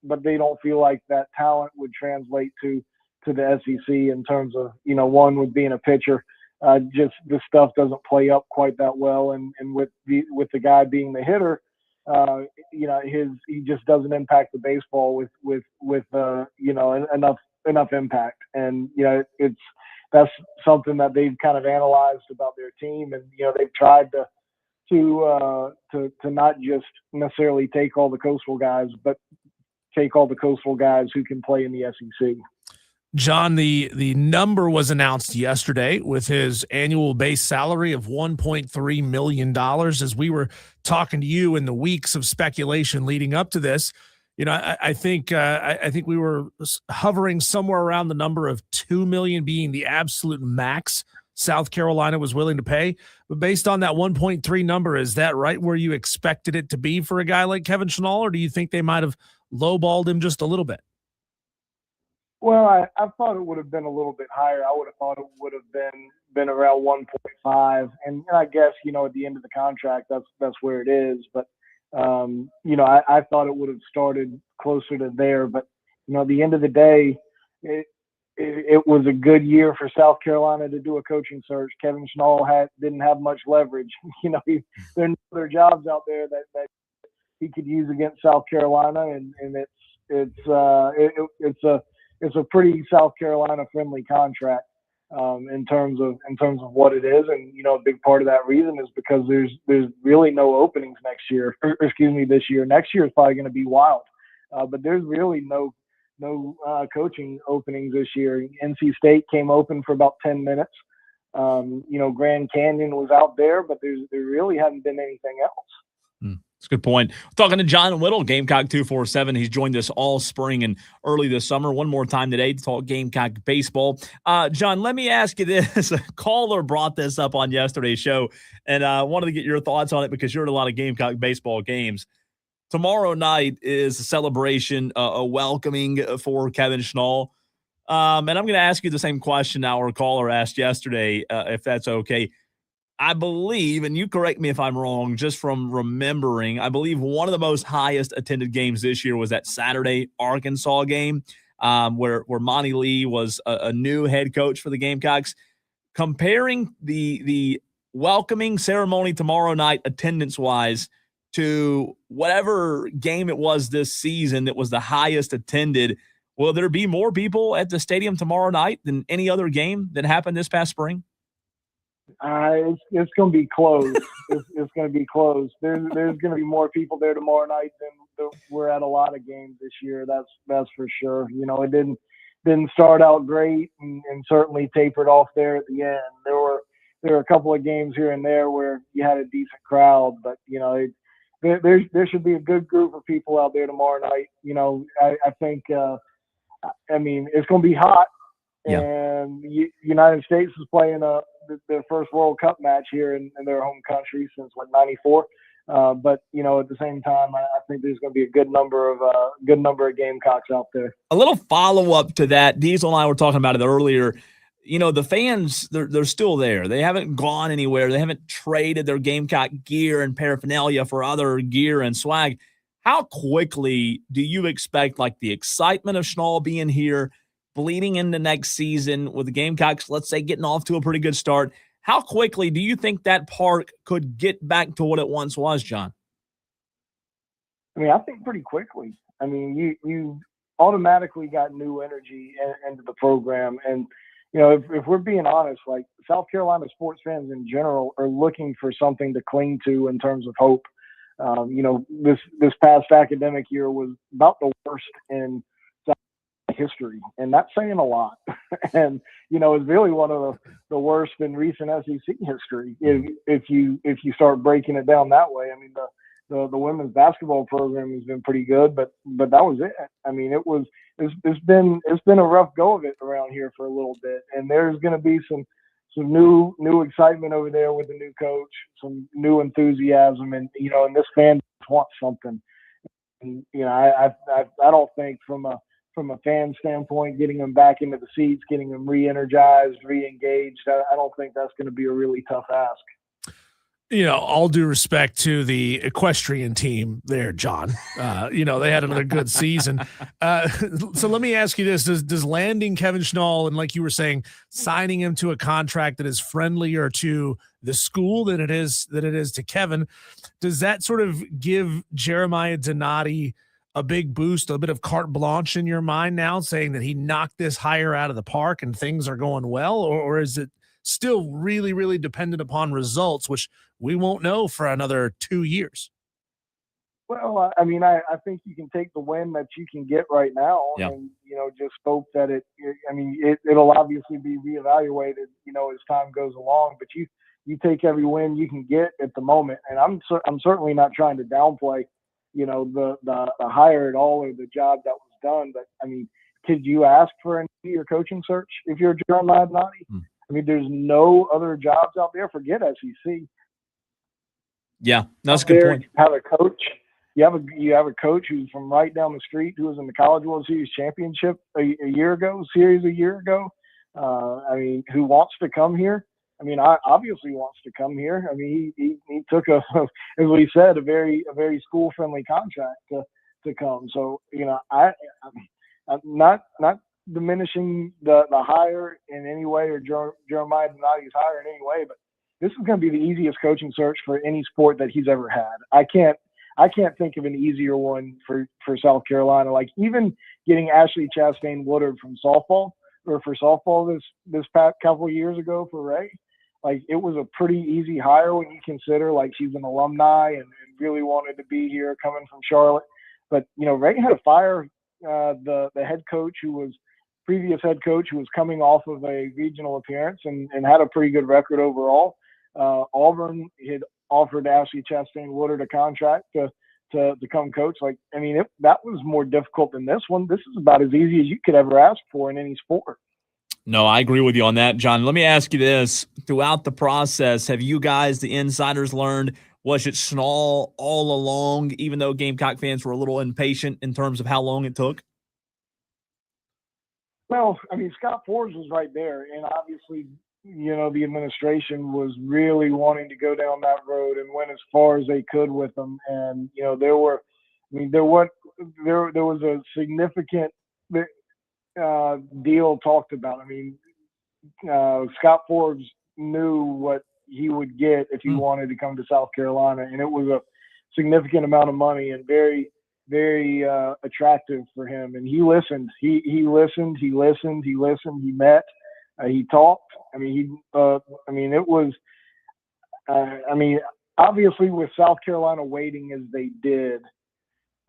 but they don't feel like that talent would translate to the SEC in terms of, you know, one with being a pitcher. Just the stuff doesn't play up quite that well, and with the guy being the hitter, you know, he just doesn't impact the baseball with you know, enough impact. And you know, that's something that they've kind of analyzed about their team, and you know, they've tried to not just necessarily take all the Coastal guys, but take all the Coastal guys who can play in the SEC. John, the number was announced yesterday with his annual base salary of $1.3 million. As we were talking to you in the weeks of speculation leading up to this, you know, I think we were hovering somewhere around the number of $2 million being the absolute max South Carolina was willing to pay. But based on that 1.3 number, is that right where you expected it to be for a guy like Kevin Schnall, or do you think they might have lowballed him just a little bit? Well, I thought it would have been a little bit higher. I would have thought it would have been around 1.5, and I guess, you know, at the end of the contract, that's where it is. But you know, I thought it would have started closer to there. But you know, at the end of the day, it was a good year for South Carolina to do a coaching search. Kevin Schnall didn't have much leverage. You know, there are other jobs out there that he could use against South Carolina, and it's a pretty South Carolina friendly contract in terms of what it is. And you know, a big part of that reason is because there's really no openings next year. This year. Next year is probably going to be wild, but there's really no coaching openings this year. NC State came open for about 10 minutes. You know, Grand Canyon was out there, but there really hasn't been anything else. That's a good point. We're talking to John Whittle, Gamecock 247. He's joined us all spring and early this summer. One more time today to talk Gamecock baseball. John, let me ask you this. A caller brought this up on yesterday's show, and I wanted to get your thoughts on it because you're at a lot of Gamecock baseball games. Tomorrow night is a celebration, a welcoming for Kevin Schnall. And I'm going to ask you the same question our caller asked yesterday, if that's okay. I believe, and you correct me if I'm wrong, just from remembering, I believe one of the most highest attended games this year was that Saturday Arkansas game, where Monty Lee was a new head coach for the Gamecocks. Comparing the welcoming ceremony tomorrow night attendance-wise to whatever game it was this season that was the highest attended, will there be more people at the stadium tomorrow night than any other game that happened this past spring? It's going to be close. It's going to be close. There's going to be more people there tomorrow night than we're at a lot of games this year. That's for sure. You know, it didn't start out great and certainly tapered off there at the end. There were a couple of games here and there where you had a decent crowd, but you know, there should be a good group of people out there tomorrow night. You know, I think. I mean, it's going to be hot, and United States is playing their first World Cup match here in their home country since '94. But you know, at the same time, I think there's going to be a good number of Gamecocks out there. A little follow up to that, Diesel and I were talking about it earlier. You know, the fans, they're still there. They haven't gone anywhere. They haven't traded their Gamecock gear and paraphernalia for other gear and swag. How quickly do you expect, like, the excitement of Schnall being here, bleeding into next season with the Gamecocks, let's say, getting off to a pretty good start? How quickly do you think that park could get back to what it once was, John? I mean, I think pretty quickly. I mean, you automatically got new energy into the program. And, you know, if we're being honest, like, South Carolina sports fans in general are looking for something to cling to in terms of hope. You know, this past academic year was about the worst in history, and that's saying a lot. And you know, it's really one of the worst in recent SEC history. If you start breaking it down that way, I mean, the women's basketball program has been pretty good, but that was it. I mean, it's been a rough go of it around here for a little bit, and there's going to be some new excitement over there with the new coach, some new enthusiasm, and you know, and this fan wants something. And you know, I don't think from a fan standpoint, getting them back into the seats, getting them re-energized, re-engaged, I don't think that's going to be a really tough ask. You know, all due respect to the equestrian team there, John. You know, they had another good season. So let me ask you this. Does landing Kevin Schnall and, like you were saying, signing him to a contract that is friendlier to the school than it is to Kevin, does that sort of give Jeremiah Donati a big boost, a bit of carte blanche in your mind now, saying that he knocked this hire out of the park and things are going well? Or is it still really, really dependent upon results, which we won't know for another 2 years? Well, I mean, I think you can take the win that you can get right now, and you know, just hope that it'll obviously be reevaluated, you know, as time goes along. But you take every win you can get at the moment, and I'm certainly not trying to downplay, you know, the hire at all or the job that was done. But I mean, could you ask for an easier coaching search if you're Jeremiah Donati? I mean, there's no other jobs out there. Forget SEC. Yeah, that's a good point. You have a coach. You have a coach who's from right down the street, who was in the College World Series championship a year ago. I mean, who wants to come here? I mean, obviously wants to come here. I mean, he took as we said, a very school friendly contract to come. So you know, I'm not diminishing the hire in any way, or Jeremiah Donati's hire in any way, but this is going to be the easiest coaching search for any sport that he's ever had. I can't think of an easier one for South Carolina. Like, even getting Ashley Chastain Woodard from softball this past couple of years ago for Ray, like, it was a pretty easy hire when you consider, like, she's an alumni and really wanted to be here coming from Charlotte. But you know, Ray had to fire the head coach previous head coach who was coming off of a regional appearance and had a pretty good record overall. Auburn had offered Ashley Chastain Woodard a contract to come coach. Like, I mean, that was more difficult than this one. This is about as easy as you could ever ask for in any sport. No, I agree with you on that, John. Let me ask you this. Throughout the process, have you guys, the insiders, learned, was it Schnall all along, even though Gamecock fans were a little impatient in terms of how long it took? Well, I mean, Scott Forbes was right there, and obviously, you know, the administration was really wanting to go down that road and went as far as they could with them. And you know, there was a significant deal talked about. I mean, Scott Forbes knew what he would get if he wanted to come to South Carolina, and it was a significant amount of money and very attractive for him. And he listened. He listened. He met. He talked, I mean, it was. Obviously, with South Carolina waiting as they did,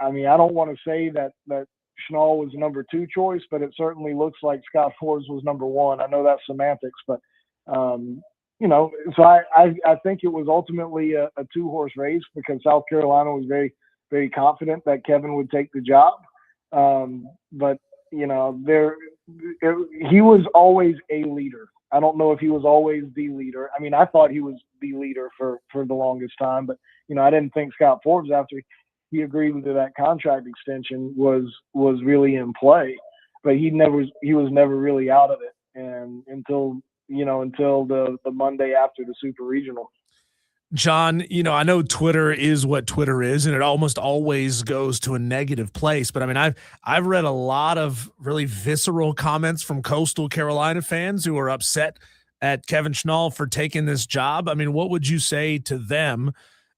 I mean, I don't want to say that Schnall was number 2 choice, but it certainly looks like Scott Forbes was number 1. I know that's semantics, but so I think it was ultimately a 2-horse race because South Carolina was very, very confident that Kevin would take the job. But he was always a leader. I don't know if he was always the leader. I mean, I thought he was the leader for the longest time, but I didn't think Scott Forbes, after he agreed to that contract extension, was really in play. But he was never really out of it, and until the Monday after the Super Regional. John, I know Twitter is what Twitter is, and it almost always goes to a negative place. But I mean, I've read a lot of really visceral comments from Coastal Carolina fans who are upset at Kevin Schnall for taking this job. I mean, what would you say to them?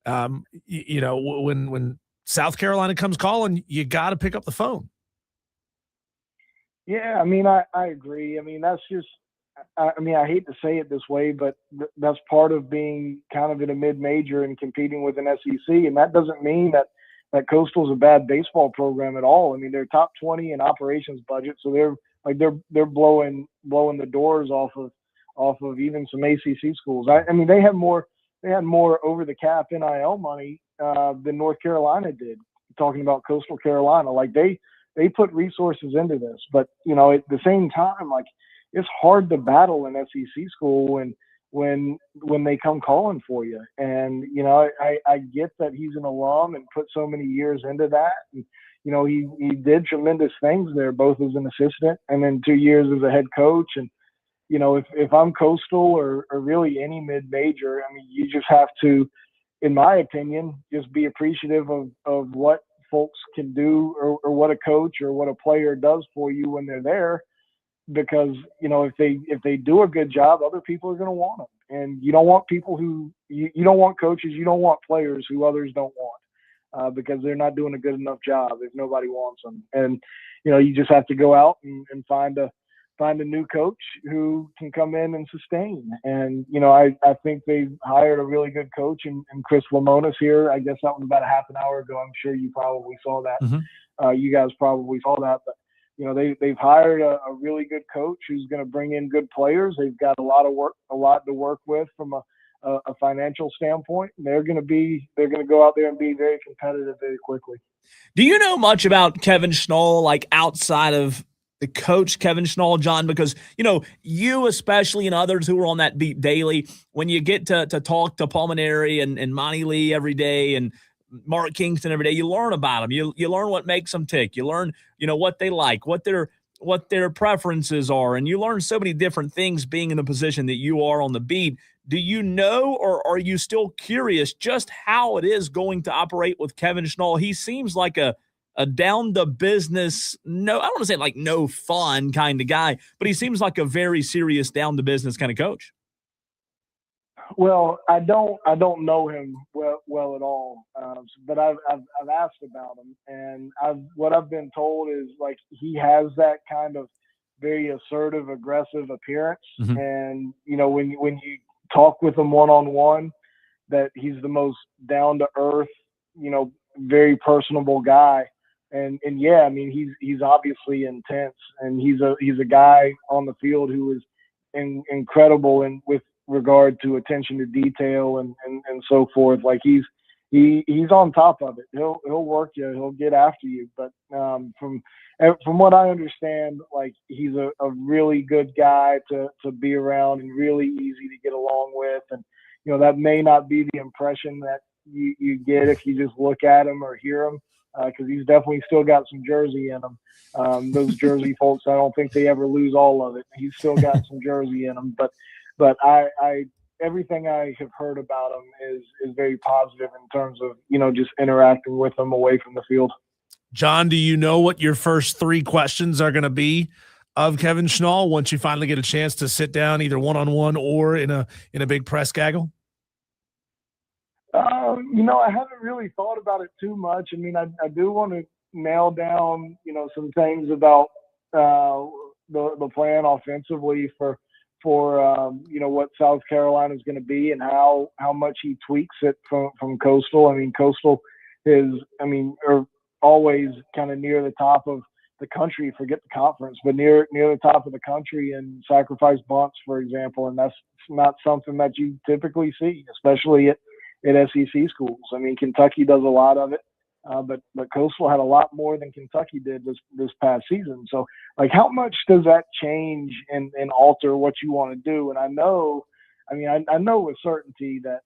When South Carolina comes calling, you got to pick up the phone. Yeah, I mean, I agree. I mean, that's just. I hate to say it this way, but that's part of being kind of in a mid-major and competing with an SEC. And that doesn't mean that Coastal's a bad baseball program at all. I mean, they're top 20 in operations budget, so they're blowing the doors off of even some ACC schools. I mean, they had more over the cap NIL money than North Carolina did. Talking about Coastal Carolina, like they put resources into this, but at the same time, like, it's hard to battle an SEC school when they come calling for you. And, I get that he's an alum and put so many years into that. And, he did tremendous things there, both as an assistant and then 2 years as a head coach. And, if I'm Coastal or really any mid-major, I mean, you just have to, in my opinion, just be appreciative of what folks can do or what a coach or what a player does for you when they're there. Because if they do a good job, other people are going to want them, and you don't want people who you don't want coaches, you don't want players who others don't want, because they're not doing a good enough job if nobody wants them. And you just have to go out and find a new coach who can come in and sustain. And I think they've hired a really good coach in Chris Lamonis here. I guess that was about a half an hour ago. I'm sure you probably saw that. Mm-hmm. You guys probably saw that, but. They've hired a really good coach who's going to bring in good players. They've got a lot to work with from a financial standpoint. And they're going to go out there and be very competitive very quickly. Do you know much about Kevin Schnall, like outside of the coach Kevin Schnall, John? Because, you especially and others who are on that beat daily, when you get to talk to Pulmonary and Monty Lee every day and Mark Kingston every day, you learn about them. You learn what makes them tick. You learn, what they like, what their preferences are, and you learn so many different things being in the position that you are on the beat. Do you know, or are you still curious just how it is going to operate with Kevin Schnall? He seems like a down to business, I don't want to say like no fun kind of guy, but he seems like a very serious down to business kind of coach. Well, I don't know him well at all, but I've asked about him, and what I've been told is like he has that kind of very assertive, aggressive appearance, Mm-hmm. and when you talk with him one-on-one, that he's the most down to earth, very personable guy, and yeah, I mean he's obviously intense, and he's a guy on the field who is incredible and with regard to attention to detail and so forth. Like he's on top of it. He'll work you. He'll get after you. But from what I understand, like he's a really good guy to be around and really easy to get along with. And that may not be the impression that you get if you just look at him or hear him, because he's definitely still got some Jersey in him. Those Jersey folks, I don't think they ever lose all of it. He's still got some Jersey in him, but I everything I have heard about him is very positive in terms of, just interacting with him away from the field. John, do you know what your first 3 questions are going to be of Kevin Schnall once you finally get a chance to sit down either one-on-one or in a big press gaggle? I haven't really thought about it too much. I mean, I do want to nail down, some things about the plan offensively for what South Carolina is going to be and how much he tweaks it from Coastal. I mean, Coastal are always kind of near the top of the country, forget the conference, but near the top of the country in sacrifice bunts, for example, and that's not something that you typically see, especially at SEC schools. I mean, Kentucky does a lot of it, but Coastal had a lot more than Kentucky did this past season. So, like, how much does that change and alter what you want to do? And I know with certainty that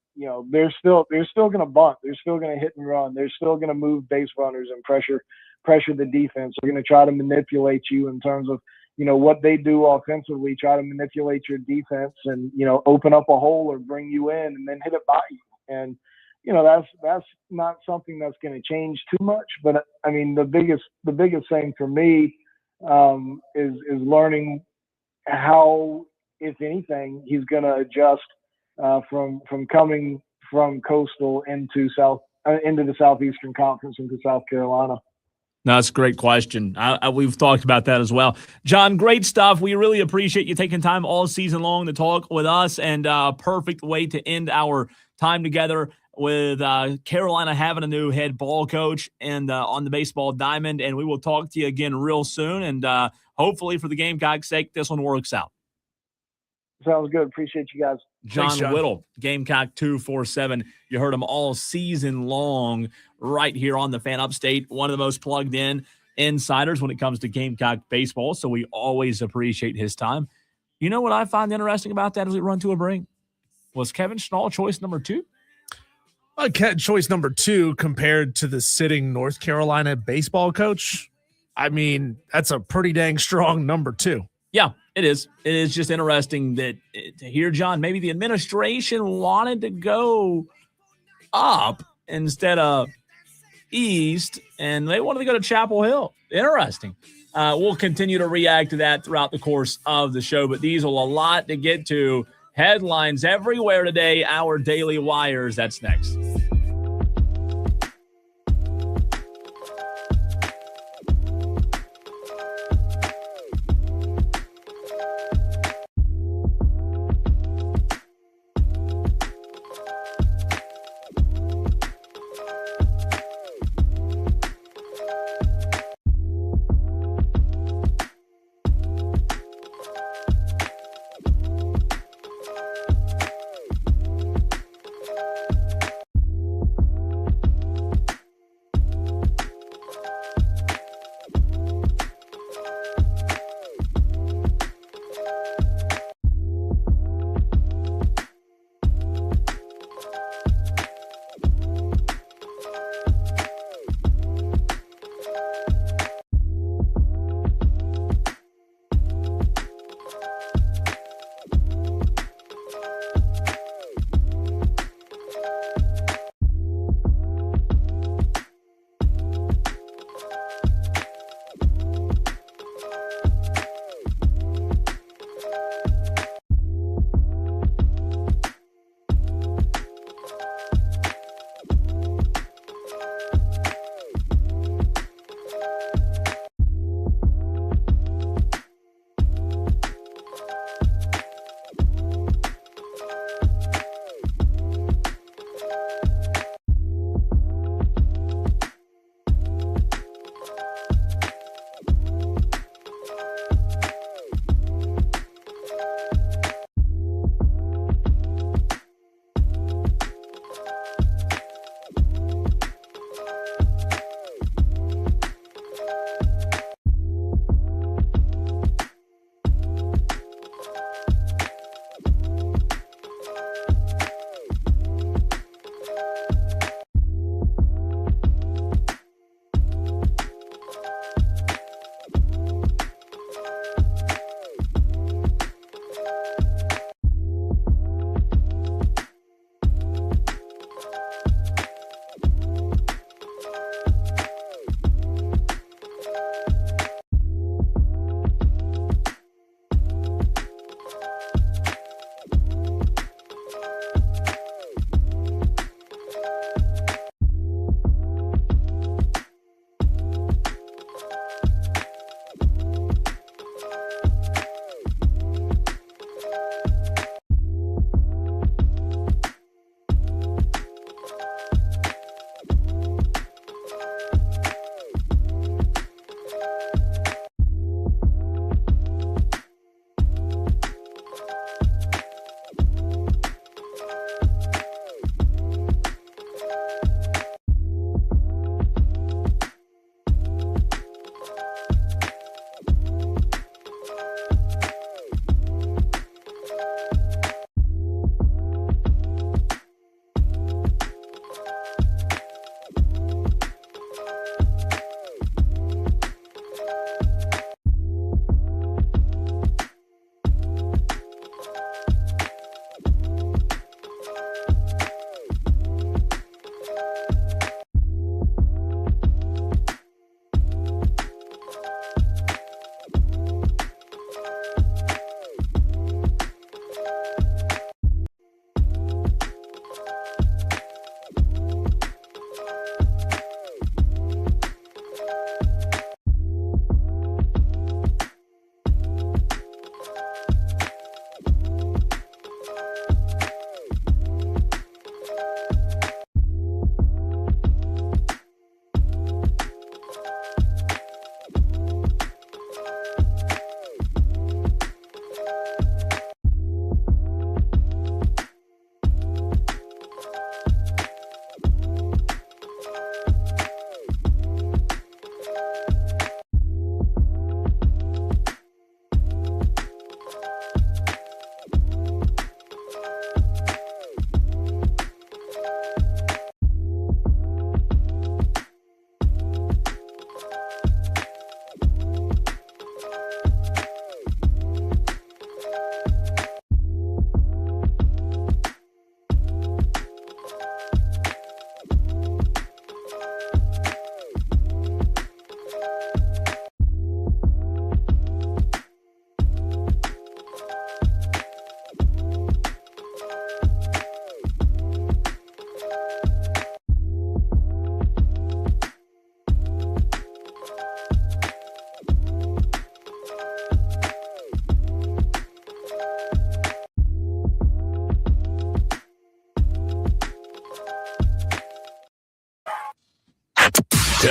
they're still going to bunt, they're still going to hit and run, they're still going to move base runners and pressure the defense. They're going to try to manipulate you in terms of what they do offensively, try to manipulate your defense and open up a hole or bring you in and then hit it by you. And that's not something that's going to change too much. But I mean, the biggest thing for me is learning how, if anything, he's going to adjust from coming from Coastal into the Southeastern Conference into South Carolina. No, that's a great question. We've talked about that as well. John, great stuff. We really appreciate you taking time all season long to talk with us, and perfect way to end our time together with Carolina having a new head ball coach and on the baseball diamond. And we will talk to you again real soon. And hopefully for the Gamecock's sake, this one works out. Sounds good. Appreciate you guys. John Whittle, Gamecock 247. You heard him all season long right here on the Fan Upstate. One of the most plugged in insiders when it comes to Gamecock baseball. So we always appreciate his time. You know what I find interesting about that as we run to a break? Was Kevin Schnall choice number 2? Choice number 2 compared to the sitting North Carolina baseball coach. I mean, that's a pretty dang strong number 2. Yeah, it is. It is just interesting to hear, John, maybe the administration wanted to go up instead of east, and they wanted to go to Chapel Hill. Interesting. We'll continue to react to that throughout the course of the show, but these are a lot to get to. Headlines everywhere today, our Daily Wires. That's next.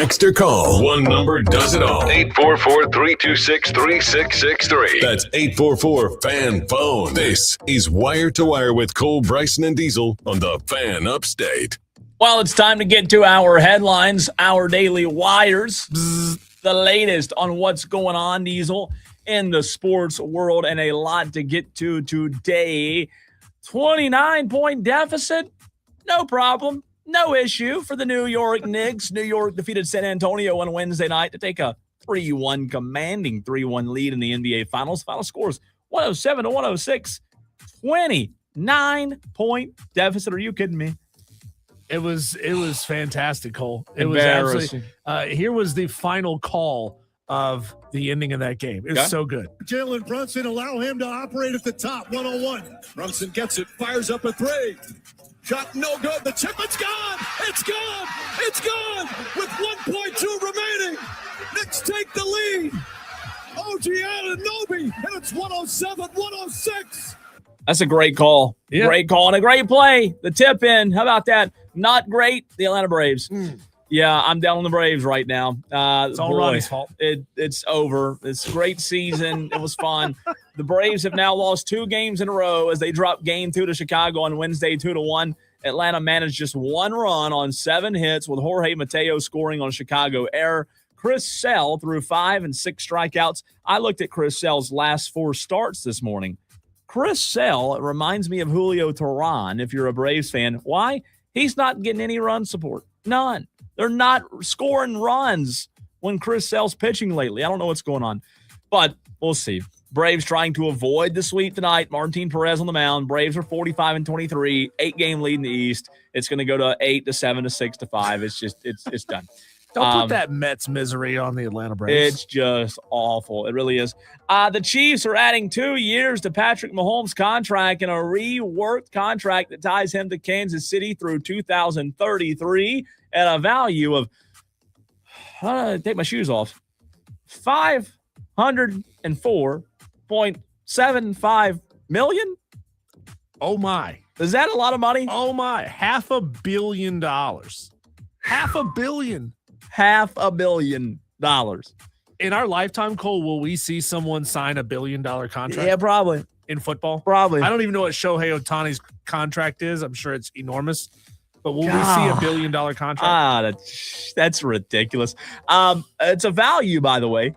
Text or call. One number does it all. 844-326-3663. That's 844-FAN-PHONE. This is Wire to Wire with Cole, Bryson, and Diesel on the Fan Upstate. Well, it's time to get to our headlines, our daily wires. The latest on what's going on, Diesel, in the sports world, and a lot to get to today. 29-point deficit, no problem, no issue for the New York Knicks. New York defeated San Antonio on Wednesday night to take a 3-1, commanding 3-1 lead in the NBA Finals. Final scores 107-106, 29-point deficit. Are you kidding me? It was fantastic, Cole. It Embarrassing. was here was the final call of the ending of that game. It was so good. Jalen Brunson, allow him to operate at the top. 101. Brunson gets it, fires up a three. Shot no good. The chip, it's gone. It's gone. It's gone. With 1.2 remaining. Knicks take the lead. OG Anunoby, and it's 107-106. That's a great call. Yeah. Great call and a great play. The tip in. How about that? Not great. The Atlanta Braves. Yeah, I'm down on the Braves right now. It's all Ronnie's fault. It's over. It's a great season. It was fun. The Braves have now lost 2 games in a row as they dropped Game 2 to Chicago on Wednesday, 2-1. Atlanta managed just 1 run on 7 hits with Jorge Mateo scoring on a Chicago error. Chris Sale threw 5 and 6 strikeouts. I looked at Chris Sale's last 4 starts this morning. Chris Sale reminds me of Julio Teheran, if you're a Braves fan. Why? He's not getting any run support. None. They're not scoring runs when Chris Sale's pitching lately. I don't know what's going on, but we'll see. Braves trying to avoid the sweep tonight. Martin Perez on the mound. Braves are 45-23, 8-game lead in the East. It's going to go to 8 to 7 to 6 to 5. It's just it's done. Don't put that Mets misery on the Atlanta Braves. It's just awful. It really is. The Chiefs are adding 2 years to Patrick Mahomes' contract and a reworked contract that ties him to Kansas City through 2033 at a value of, take my shoes off, $504.75 million. Oh, my. Is that a lot of money? Oh, my. $500 million. $500 million. $500 million. In our lifetime, Cole, will we see someone sign $1 billion contract? Yeah, probably. In football? Probably. I don't even know what Shohei Ohtani's contract is. I'm sure it's enormous. But will we see $1 billion contract? That's ridiculous. It's a value, by the way,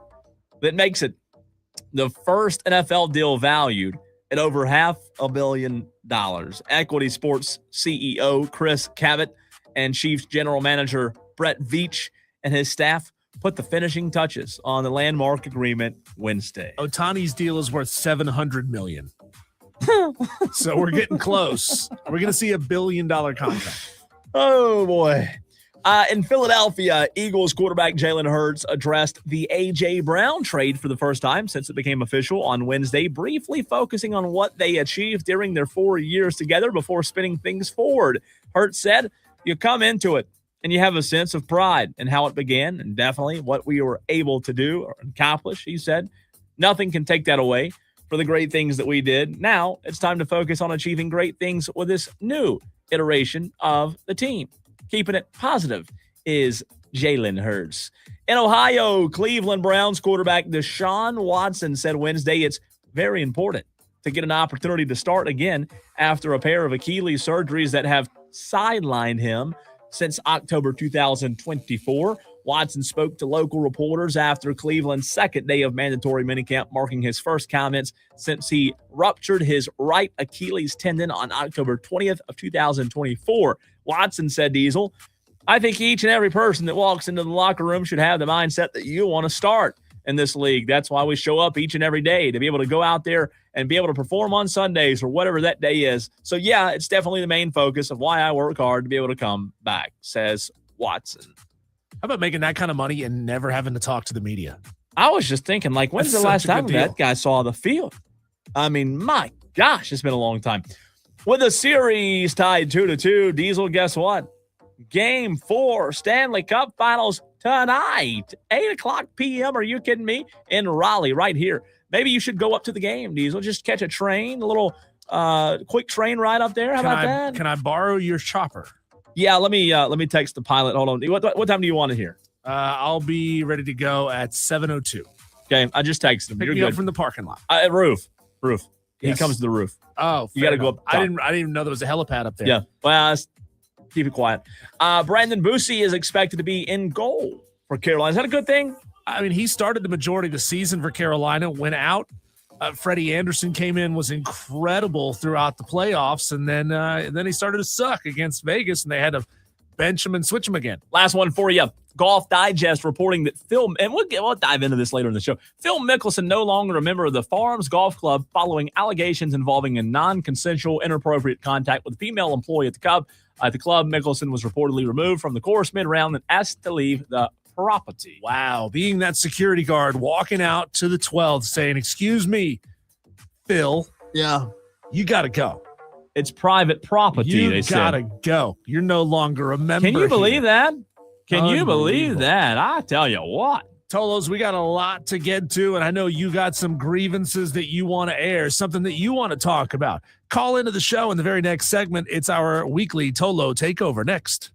that makes it the first NFL deal valued at over $500 million. Equity Sports CEO Chris Cavett and Chiefs General Manager Brett Veach and his staff put the finishing touches on the landmark agreement Wednesday. Ohtani's deal is worth $700 million. So we're getting close. We're going to see $1 billion contract. Oh, boy. In Philadelphia, Eagles quarterback Jalen Hurts addressed the A.J. Brown trade for the first time since it became official on Wednesday, briefly focusing on what they achieved during their 4 years together before spinning things forward. Hurts said, "You come into it and you have a sense of pride in how it began and definitely what we were able to do or accomplish," he said. "Nothing can take that away for the great things that we did. Now it's time to focus on achieving great things with this new iteration of the team. Keeping it positive," is Jalen Hurts. In Ohio, Cleveland Browns quarterback Deshaun Watson said Wednesday it's very important to get an opportunity to start again after a pair of Achilles surgeries that have sidelined him since October 2024. Watson spoke to local reporters after Cleveland's second day of mandatory minicamp, marking his first comments since he ruptured his right Achilles tendon on October 20th of 2024. Watson said, Diesel, "I think each and every person that walks into the locker room should have the mindset that you want to start in this league. That's why we show up each and every day, to be able to go out there and be able to perform on Sundays or whatever that day is. So, yeah, it's definitely the main focus of why I work hard to be able to come back," says Watson. How about making that kind of money and never having to talk to the media? I was just thinking, like, when's the last time that guy saw the field? I mean, my gosh, it's been a long time. With the series tied 2-2, Diesel, guess what? Game 4 Stanley Cup Finals tonight, 8 o'clock p.m. Are you kidding me? In Raleigh, right here. Maybe you should go up to the game, Diesel. Just catch a train, a little quick train ride up there. How about that? Can I borrow your chopper? Yeah, let me text the pilot. Hold on. What time do you want it here? I'll be ready to go at 7:02. Okay, I just texted him. Pick You're me good. up from the parking lot. Roof. Yes. He comes to the roof. Oh, you got to go enough. up top. I didn't even know there was a helipad up there. Yeah. Well, keep it quiet. Brandon Boosie is expected to be in goal for Carolina. Is that a good thing? I mean, he started the majority of the season for Carolina, went out. Freddie Anderson came in, was incredible throughout the playoffs, and then he started to suck against Vegas, and they had to bench him and switch him again. Last one for you. Golf Digest reporting that we'll dive into this later in the show. Phil Mickelson no longer a member of the Farms Golf Club following allegations involving a non-consensual, inappropriate contact with a female employee at the club. Mickelson was reportedly removed from the course mid-round and asked to leave the property. Wow, being that security guard, walking out to the 12th saying, "Excuse me, Phil. Yeah. You got to go. It's private property, You got to go. You're no longer a member." Can you believe that? Can you Unbelievable. believe that? I tell you what. Tolos, we got a lot to get to, and I know you got some grievances that you want to air, something that you want to talk about. Call into the show in the very next segment. It's our weekly Tolo Takeover next.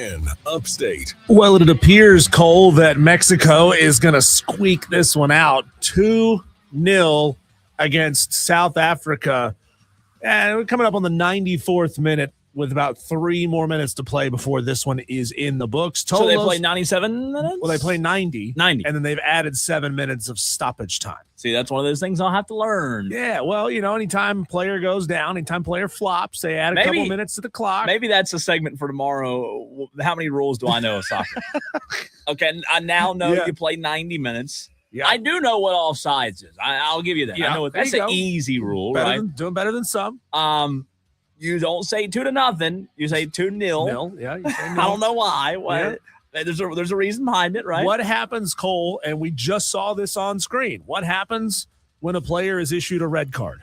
Fan Upstate. Well, it appears, Cole, that Mexico is going to squeak this one out 2-0 against South Africa. And we're coming up on the 94th minute with about 3 more minutes to play before this one is in the books. So they play 97 minutes? Well, they play 90. 90. And then they've added 7 minutes of stoppage time. See, that's one of those things I'll have to learn. Yeah, well, anytime player goes down, anytime player flops, they add a couple minutes to the clock. Maybe that's a segment for tomorrow. How many rules do I know of soccer? Okay, I now know you play 90 minutes. Yeah. I do know what offsides is. I'll give you that. Yeah, I know that's an easy rule, right? Doing better than some. You don't say 2-0. You say 2-0. Yeah, you say 0. I don't know why. What? Yeah. There's a reason behind it, right? What happens, Cole, and we just saw this on screen. What happens when a player is issued a red card?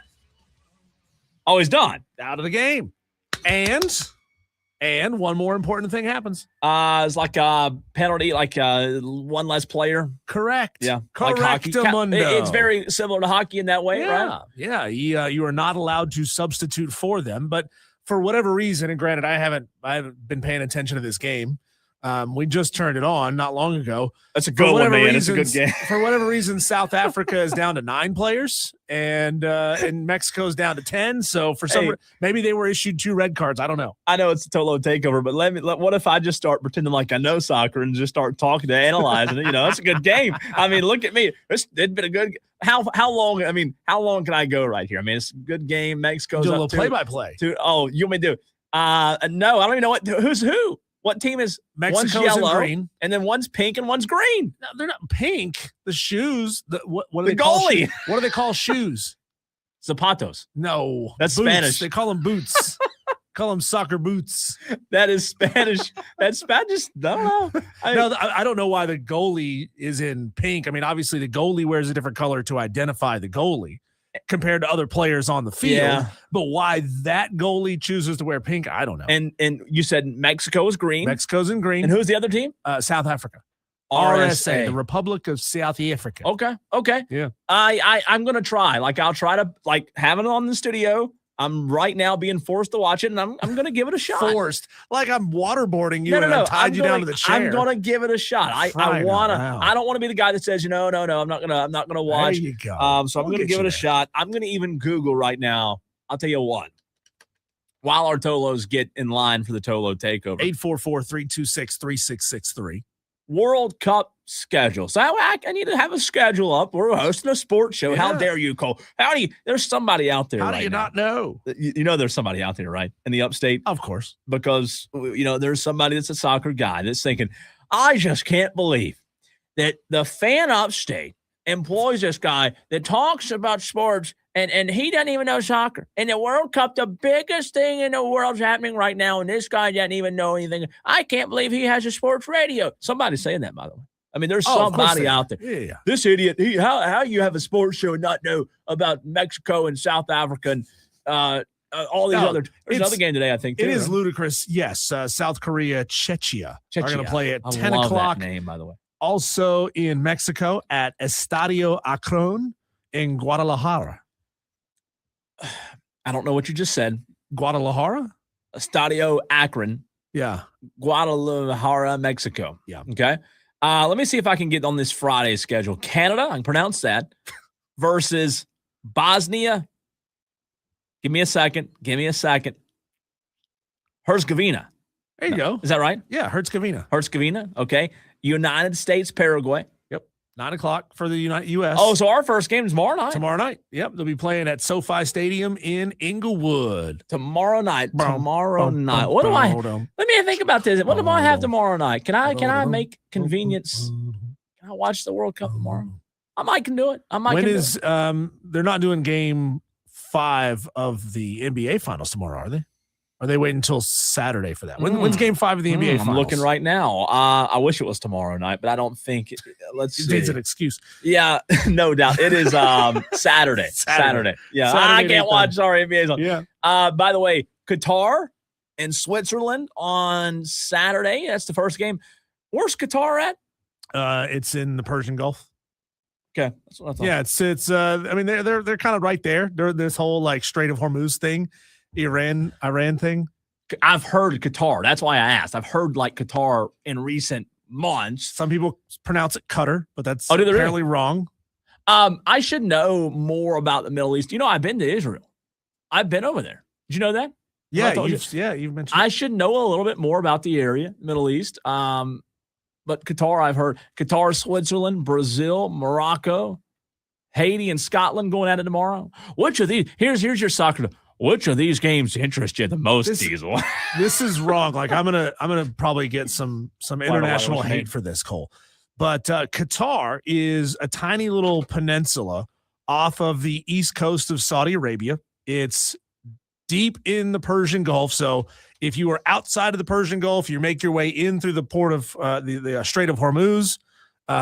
Oh, he's done. Out of the game. And one more important thing happens. It's like a penalty, like one less player. Correct. Yeah. Correctamundo. It's very similar to hockey in that way, right? Yeah. You are not allowed to substitute for them, but for whatever reason, and granted, I haven't been paying attention to this game. We just turned it on not long ago. That's a good one, man. It's a good game. For whatever reason, South Africa is down to 9 players, and Mexico's down to 10. So for maybe they were issued 2 red cards. I don't know. I know it's a Tolo takeover, but what if I just start pretending like I know soccer and just start talking to analyzing it? That's a good game. I mean, look at me. It's been a good. How long? I mean, how long can I go right here? I mean, it's a good game. Mexico's do a up little play-by-play. Oh, you want me to do? No, I don't even know who's who. What team is Mexico's one's yellow, and green, and then one's pink and one's green? No, they're not pink. The shoes. What do the they call goalie? Shoes? What do they call shoes? Zapatos. No, that's boots. Spanish. They call them boots. Call them soccer boots. That is Spanish. That's Spanish. I don't know. I don't know why the goalie is in pink. I mean, obviously the goalie wears a different color to identify the goalie compared to other players on the field. Yeah. But why that goalie chooses to wear pink, I don't know. And you said Mexico is green. Mexico's in green. And who's the other team? South Africa. RSA, the Republic of South Africa. Okay. Yeah. I'm gonna try. I'll try to have it on the studio. I'm right now being forced to watch it, and I'm gonna give it a shot. Forced, like I'm waterboarding you and I tied you down to the chair. I'm gonna give it a shot. I wanna. I don't want to be the guy that says, no, I'm not gonna watch. There you go. So I'm gonna give it a shot. I'm gonna even Google right now. I'll tell you what. While our Tolos get in line for the Tolo takeover, 844-326-3663. World Cup schedule. So I need to have a schedule up. We're hosting a sports show. Yeah. How dare you, Cole? There's somebody out there. How do you not know? You know there's somebody out there, right? In the upstate? Of course. Because, there's somebody that's a soccer guy that's thinking, I just can't believe that the fan upstate employs this guy that talks about sports and he doesn't even know soccer. And the World Cup, the biggest thing in the world's happening right now, and this guy doesn't even know anything. I can't believe he has a sports radio. Somebody's saying that, by the way. I mean, there's somebody out there. Yeah. This idiot, how you have a sports show and not know about Mexico and South Africa and all these other. There's another game today, I think, too. It is ludicrous. Yes, South Korea, Czechia are going to play at 10 o'clock. That name, by the way. Also in Mexico at Estadio Akron in Guadalajara. I don't know what you just said. Guadalajara? Estadio Akron. Yeah. Guadalajara, Mexico. Yeah. Okay. Let me see if I can get on this Friday schedule. Canada, I can pronounce that, versus Bosnia. Give me a second. Herzegovina. There you go. Is that right? Yeah, Herzegovina. Okay. United States, Paraguay. Yep. 9 o'clock for the U.S. Oh, so our first game is tomorrow night. Yep. They'll be playing at SoFi Stadium in Inglewood. Tomorrow night. What do I? Let me think about this. What do I have tomorrow night? Can I make convenience? Can I watch the World Cup tomorrow? I might can do it. They're not doing game 5 of the NBA Finals tomorrow, are they? Are they waiting until Saturday for that? When's game 5 of the NBA Finals? I'm looking right now. I wish it was tomorrow night, but I don't think. Let's see. It's an excuse. Yeah, no doubt. It is Saturday. Saturday. Yeah, I can't watch. Sorry, NBA's on. Yeah. By the way, Qatar and Switzerland on Saturday. That's the first game. Where's Qatar at? It's in the Persian Gulf. Okay, that's what I thought. Yeah, it's. I mean, they're kind of right there. They're this whole Strait of Hormuz thing. Iran thing. I've heard Qatar. That's why I asked. I've heard like Qatar in recent months. Some people pronounce it Qatar, but that's do they apparently really? wrong. I should know more about the Middle East. You know, I've been to Israel. I've been over there. Did you know that? Yeah, you've mentioned. I should know a little bit more about the area, Middle East. But Qatar, I've heard Qatar, Switzerland, Brazil, Morocco, Haiti, and Scotland going at it tomorrow. Which of these? Here's your soccer. Which of these games interest you the most, Diesel? This is wrong. Like I'm gonna probably get some international hate for this, Cole. But Qatar is a tiny little peninsula off of the east coast of Saudi Arabia. It's deep in the Persian Gulf. So if you are outside of the Persian Gulf, you make your way in through the port of the Strait of Hormuz,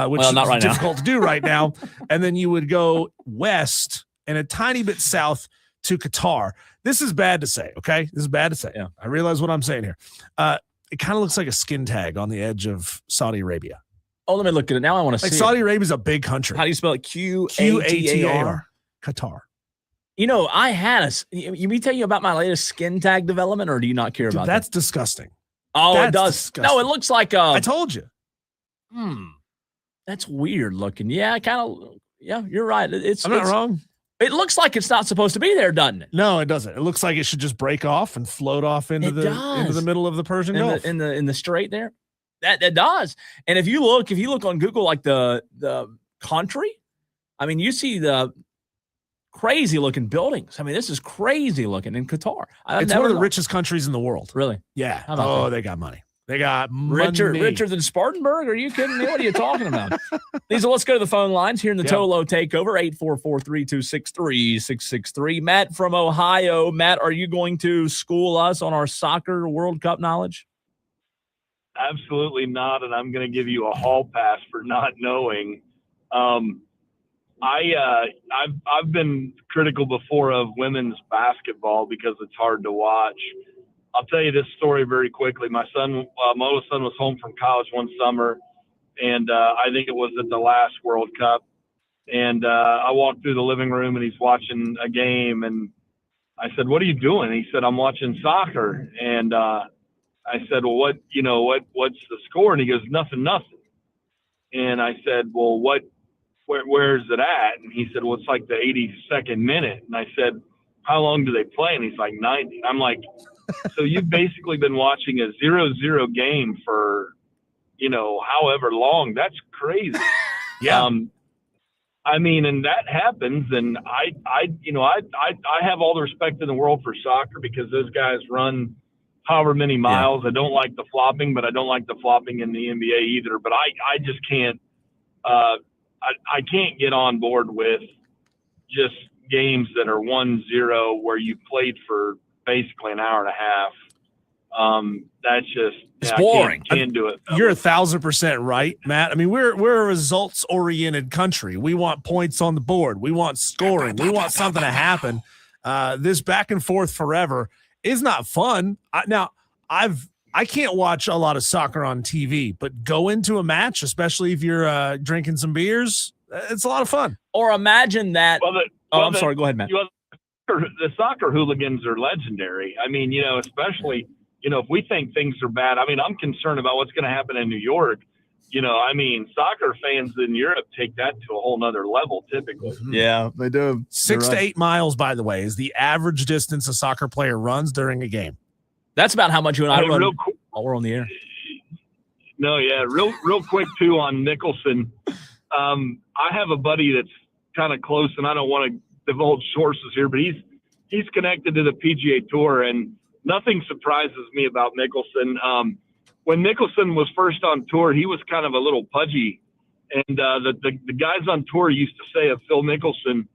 which is right difficult to do right now. And then you would go west and a tiny bit south to Qatar. This is bad to say, okay? This is bad to say. Yeah. I realize what I'm saying here. It kind of looks like a skin tag on the edge of Saudi Arabia. Oh, let me look at it. Now I want to see Saudi Arabia is a big country. How do you spell it? Q-A-T-A-R? Qatar. You know, I had you me tell you about my latest skin tag development, or do you not care about That's disgusting. Oh, That's it does. disgusting. No, it looks like I told you. That's weird looking. Yeah, you're right. I'm not wrong. It looks like it's not supposed to be there, doesn't it? No, it doesn't. It looks like it should just break off and float off into the middle of the Persian Gulf. In the strait there. That does. And if you look on Google, like the country, I mean, you see the crazy looking buildings. I mean, this is crazy looking in Qatar. It's one of the richest countries in the world. Really? Yeah. How about that? They got money. They got money. Richer than Spartanburg? Are you kidding me? What are you talking about? Lisa, let's go to the phone lines here in the Tolo Takeover, 844-326-3663. Matt from Ohio. Matt, are you going to school us on our soccer World Cup knowledge? Absolutely not, and I'm going to give you a hall pass for not knowing. I've been critical before of women's basketball because it's hard to watch. I'll tell you this story very quickly. My son, my oldest son, was home from college one summer, and I think it was at the last World Cup. And I walked through the living room, and he's watching a game, and I said, "What are you doing?" He said, "I'm watching soccer." And I said, "Well, what's the score?" And he goes, "Nothing." And I said, "Well, where's it at?" And he said, "Well, it's like the 82nd minute." And I said, "How long do they play?" And he's like, 90. I'm like, so you've basically been watching a 0-0 game for, however long. That's crazy. Yeah. I mean, and that happens. And I have all the respect in the world for soccer because those guys run however many miles. I don't like the flopping, but I don't like the flopping in the NBA either. But I just can't, I can't get on board with just games that are 1-0 where you played for basically an hour and a half. That's just it's boring. Can't do it. You're 1,000% right, Matt. I mean, we're a results-oriented country. We want points on the board. We want scoring. We want something to happen. This back and forth forever is not fun. I can't watch a lot of soccer on TV, but go into a match, especially if you're drinking some beers, it's a lot of fun. Or imagine that. I'm sorry. Go ahead, Matt. The soccer hooligans are legendary. I mean, especially, if we think things are bad, I mean, I'm concerned about what's going to happen in New York. I mean, soccer fans in Europe take that to a whole nother level typically. Yeah, they do. 6 to 8 miles, by the way, is the average distance a soccer player runs during a game. That's about how much you and I run while we're on the air. No, yeah. Real quick, too, on Nicholson. I have a buddy that's kind of close, and I don't want to divulge sources here, but he's connected to the PGA Tour, and nothing surprises me about Nicholson. When Nicholson was first on tour, he was kind of a little pudgy, and the guys on tour used to say of Phil Mickelson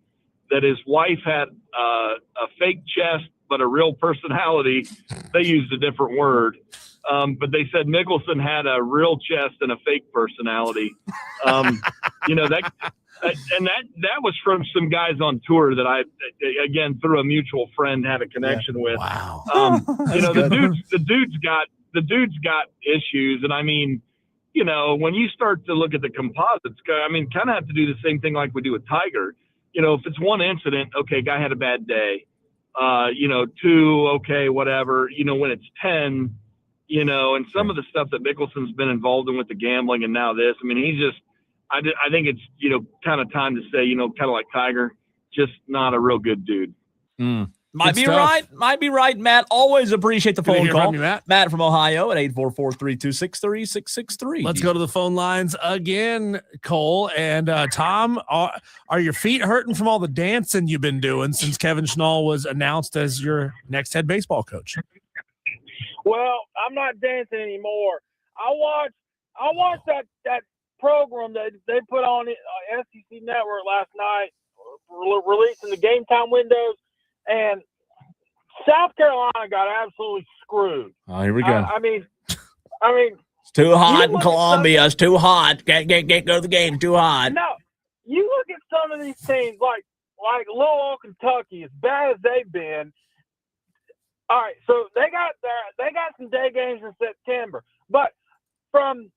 that his wife had a fake chest but a real personality. They used a different word, but they said Mickelson had a real chest and a fake personality. That was from some guys on tour that I, again, through a mutual friend, had a connection with. Wow. The dude's got issues, and I mean, when you start to look at the composites, I mean, kind of have to do the same thing like we do with Tiger. If it's one incident, okay, guy had a bad day. 2, okay, whatever, when it's 10, and some of the stuff that Mickelson's been involved in with the gambling and now this, I mean, I think it's, kind of time to say, kind of like Tiger, just not a real good dude. Might be right, Matt. Always appreciate the phone call. From you, Matt. Matt from Ohio at 844-326-3663. Let's go to the phone lines again, Cole. And Tom, are your feet hurting from all the dancing you've been doing since Kevin Schnall was announced as your next head baseball coach? Well, I'm not dancing anymore. I watched that program that they put on SEC Network last night, releasing the game time windows, and South Carolina got absolutely screwed. Oh, here we go. I mean, it's too hot in Columbia. It's too hot. Can't go to the game. Too hot. No, you look at some of these teams like little old Kentucky, as bad as they've been. All right, so they got some day games in September, but from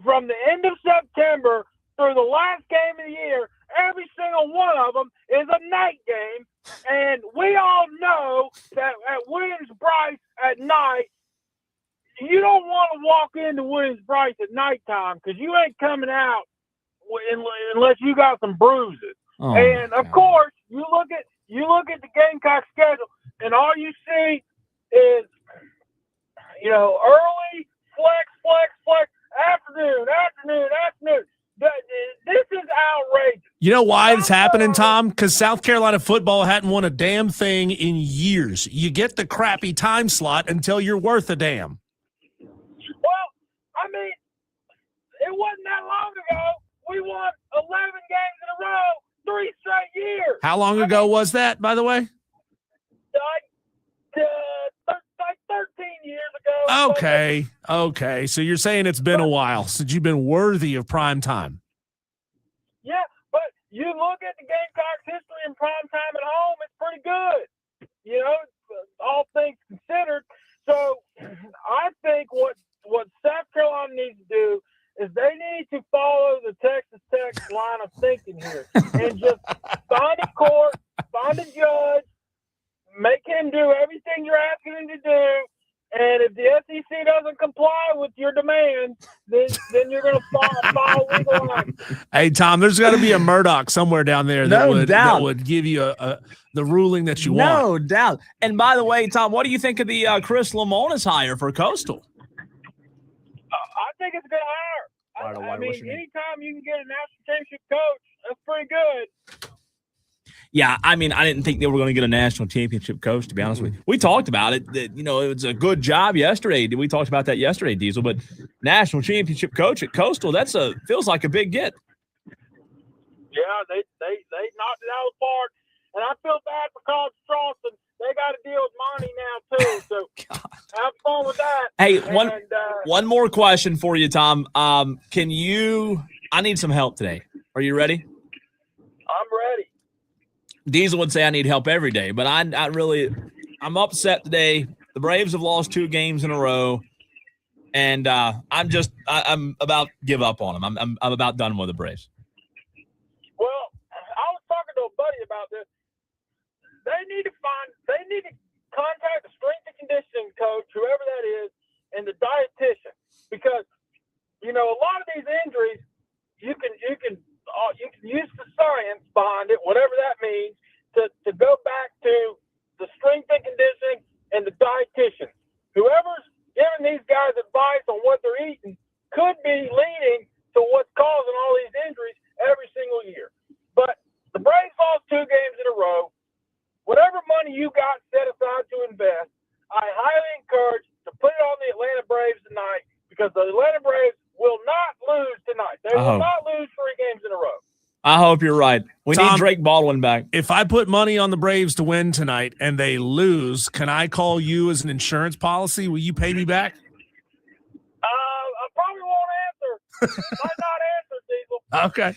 the end of September through the last game of the year, every single one of them is a night game, and we all know that at Williams-Brice at night, you don't want to walk into Williams-Brice at nighttime because you ain't coming out unless you got some bruises. And of course, you look at the Gamecock schedule, and all you see is early flex, afternoon. This is outrageous. You know why it's happening, Tom? Because South Carolina football hadn't won a damn thing in years. You get the crappy time slot until you're worth a damn. Well, I mean, it wasn't that long ago. We won 11 games in a row, 3 straight years. How long ago was that, by the way? Like 13 years ago. Okay. So you're saying it's been a while since you've been worthy of prime time. Yeah, but you look at the Gamecocks' history in prime time at home, it's pretty good. All things considered. So I think what South Carolina needs to do is they need to follow the Texas Tech line of thinking here and just find a court, find a judge, make him do everything you're asking him to do, and if the SEC doesn't comply with your demands, then you're going to follow legal action. Hey, Tom, there's got to be a Murdoch somewhere down there that would give you the ruling that you want. No doubt. And by the way, Tom, what do you think of the Chris Lamona's hire for Coastal? I think it's a good hire. I mean, anytime you can get a national championship coach, that's pretty good. Yeah, I mean, I didn't think they were going to get a national championship coach, to be honest with you. We talked about it. That, it was a good job yesterday. We talked about that yesterday, Diesel. But national championship coach at Coastal, feels like a big get. Yeah, they knocked it out of the park. And I feel bad for College Charleston. They got to deal with money now, too. So have fun with that. Hey, one more question for you, Tom. I need some help today. Are you ready? I'm ready. Diesel would say I need help every day, but I'm upset today. The Braves have lost 2 games in a row, and I'm about to give up on them. I'm about done with the Braves. Well, I was talking to a buddy about this. They need to contact the strength and conditioning coach, whoever that is, and the dietitian, because a lot of these injuries you can use the science behind it, whatever that means, to go back to the strength and conditioning and the dietitian. Whoever's giving these guys advice on what they're eating could be leading to what's causing all these injuries every single year. But the Braves lost 2 games in a row. Whatever money you got set aside to invest, I highly encourage to put it on the Atlanta Braves tonight, because the Atlanta Braves will not lose tonight. They will not lose 3 games in a row. I hope you're right. We need Drake Baldwin back. If I put money on the Braves to win tonight and they lose, can I call you as an insurance policy? Will you pay me back? I probably won't answer. Might not answer, Diesel. Okay.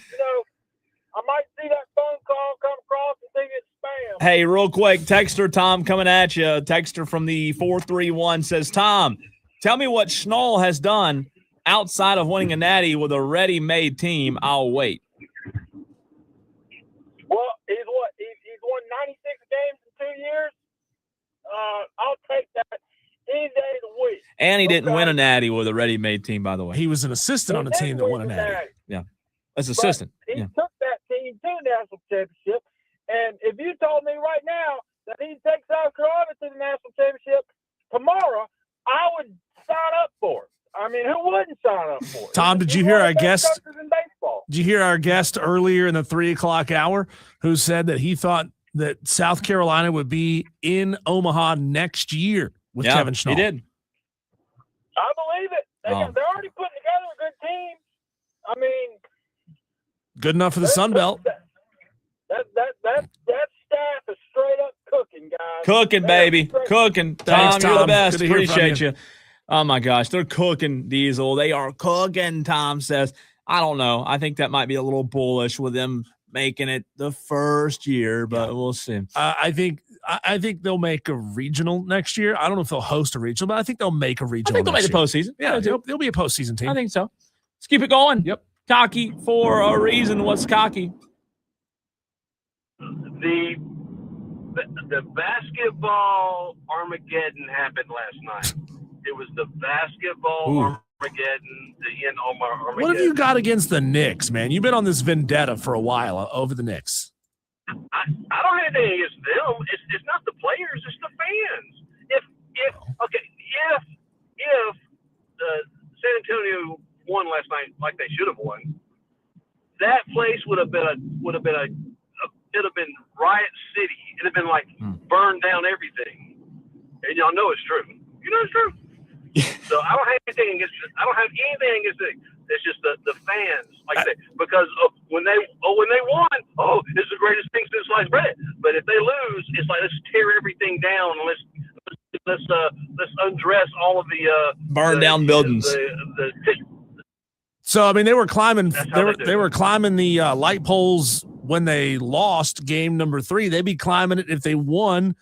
I might see that phone call come across and think it's spam. Hey, real quick, Texter Tom coming at you. Texter from the 431 says, Tom, tell me what Schnall has done outside of winning a natty with a ready-made team. I'll wait. Well, he's won 96 games in years, I'll take that any day of the week. And he didn't win a natty with a ready-made team, by the way. He was an assistant on a team that won a natty. Yeah, as assistant. He took that team to the national championship. And if you told me right now that he takes South Carolina to the national championship tomorrow, I would sign up for it. I mean, who wouldn't sign up for it? Tom, did you hear our guest? Did you hear our guest earlier in the 3 o'clock hour who said that he thought that South Carolina would be in Omaha next year with Kevin Schnall? He did. I believe it. They're already putting together a good team. I mean, good enough for the Sun Belt. That staff is straight up cooking, guys. Cooking, baby. Cooking. Thanks, Tom, you're the Tom. best. Good to hear from Appreciate you. you. Oh, my gosh. They're cooking, Diesel. They are cooking, Tom says. I don't know. I think that might be a little bullish with them making it the first year, but we'll see. I think they'll make a regional next year. I don't know if they'll host a regional, but I think they'll make a regional. I think they'll make next the year. postseason. Yeah, they'll be a postseason team. I think so. Let's keep it going. Yep. Cocky for a reason. What's cocky? The basketball Armageddon happened last night. It was the basketball Armageddon, the end Armageddon. What have you got against the Knicks, man? You've been on this vendetta for a while over the Knicks. I don't have anything against them. It's not the players, it's the fans. If San Antonio won last night like they should have won, that place would have been riot city. It'd have been like burn down everything. And y'all know it's true. You know it's true. So I don't have anything against it. It's just the fans, like I say, because when they won, it's the greatest thing since sliced bread. But if they lose, it's like let's tear everything down and let's undress all of the burn down buildings. So I mean, they were climbing. They were climbing the light poles when they lost game number 3. They'd be climbing it if they won.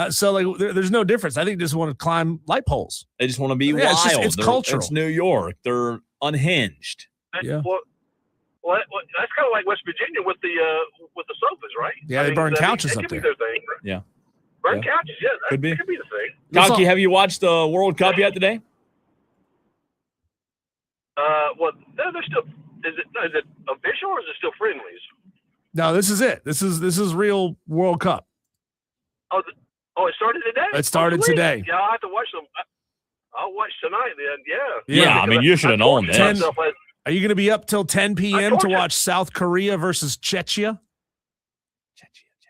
So like, there's no difference. I think they just want to climb light poles. They just want to be wild. It's cultural. It's New York. They're unhinged. Yeah. Well, that's kind of like West Virginia with the sofas, right? Yeah, they burn couches up there. there. Their thing, right? Yeah. Burn couches, yeah. That Could be. Could be the thing. Cocky, have you watched the World Cup yet today? Well, they're still. Is it official or is it still friendlies? No, this is it. This is real World Cup. Oh, it started today? It started today. Yeah, I'll have to watch them. I'll watch tonight then, yeah. Yeah, I mean, you should have known that. Are you going to be up till 10 p.m. to watch South Korea versus Czechia?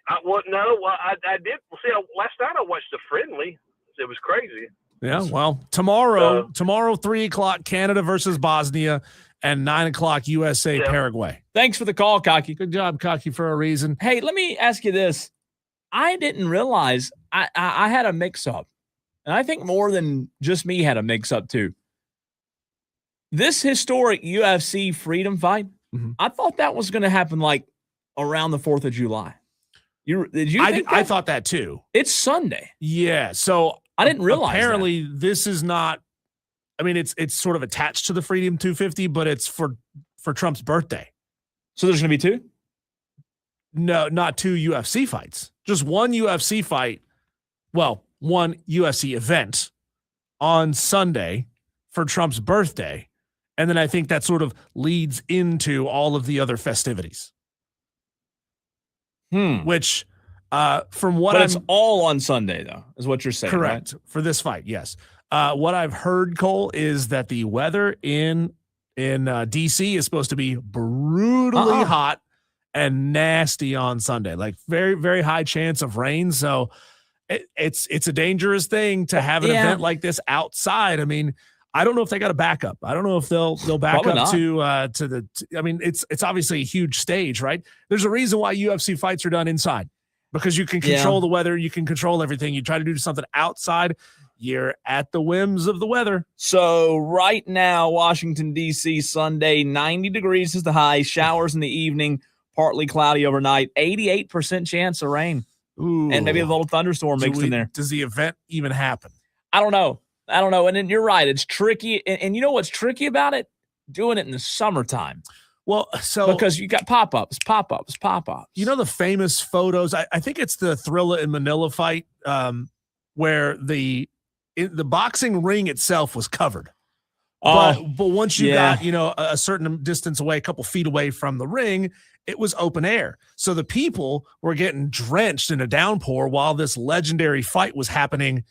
I did. See, last night I watched the friendly. It was crazy. Yeah, well, tomorrow, 3 o'clock, Canada versus Bosnia, and 9 o'clock, USA, Paraguay. Thanks for the call, Cocky. Good job, Cocky, for a reason. Hey, let me ask you this. I didn't realize I had a mix-up, and I think more than just me had a mix-up too. This historic UFC freedom fight, I thought that was going to happen like around the 4th of July. Did you think I thought that too. It's Sunday. Yeah, so I didn't realize apparently this is not, I mean, it's sort of attached to the Freedom 250, but it's for Trump's birthday. So there's going to be 2? No, not 2 UFC fights. Just one UFC fight. Well, one UFC event on Sunday for Trump's birthday. And then I think that sort of leads into all of the other festivities. Which, from what it's all on Sunday, though, is what you're saying. Correct. Right? For this fight, yes. What I've heard, Cole, is that the weather in DC is supposed to be brutally hot and nasty on Sunday. Like very, very high chance of rain. So it's a dangerous thing to have an event like this outside. I mean, I don't know if they got a backup. I don't know if they'll back Probably up not. to the. I mean, it's obviously a huge stage, right? There's a reason why UFC fights are done inside, because you can control the weather, you can control everything. You try to do something outside, you're at the whims of the weather. So right now, Washington D.C. Sunday, 90 degrees is the high. Showers in the evening, partly cloudy overnight. 88% chance of rain, and maybe a little thunderstorm mixed in there. Does the event even happen? I don't know. And then you're right. It's tricky. And you know what's tricky about it? Doing it in the summertime. Well, so because you got pop-ups. You know the famous photos? I think it's the Thrilla and Manila fight where the boxing ring itself was covered. But once you got, a certain distance away, a couple feet away from the ring, it was open air. So the people were getting drenched in a downpour while this legendary fight was happening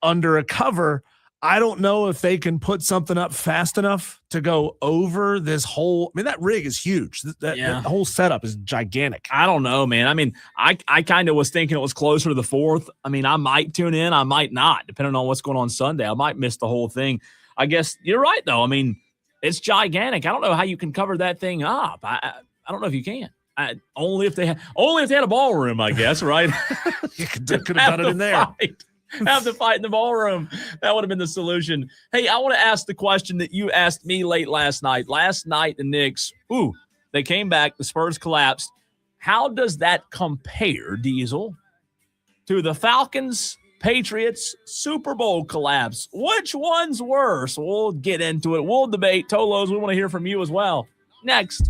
under a cover. I don't know if they can put something up fast enough to go over this whole. I mean, that rig is huge. That whole setup is gigantic. I don't know, man. I mean, I kind of was thinking it was closer to the 4th. I mean, I might tune in, I might not, depending on what's going on Sunday. I might miss the whole thing. I guess you're right, though. I mean, it's gigantic. I don't know how you can cover that thing up. I don't know if you can. Only if they had a ballroom, I guess, right? You could have done it in there. Have the fight in the ballroom. That would have been the solution. Hey, I want to ask the question that you asked me late last night. Last night, the Knicks, they came back. The Spurs collapsed. How does that compare, Diesel, to the Falcons, Patriots, Super Bowl collapse? Which one's worse? We'll get into it. We'll debate. Tolos, we want to hear from you as well. Next.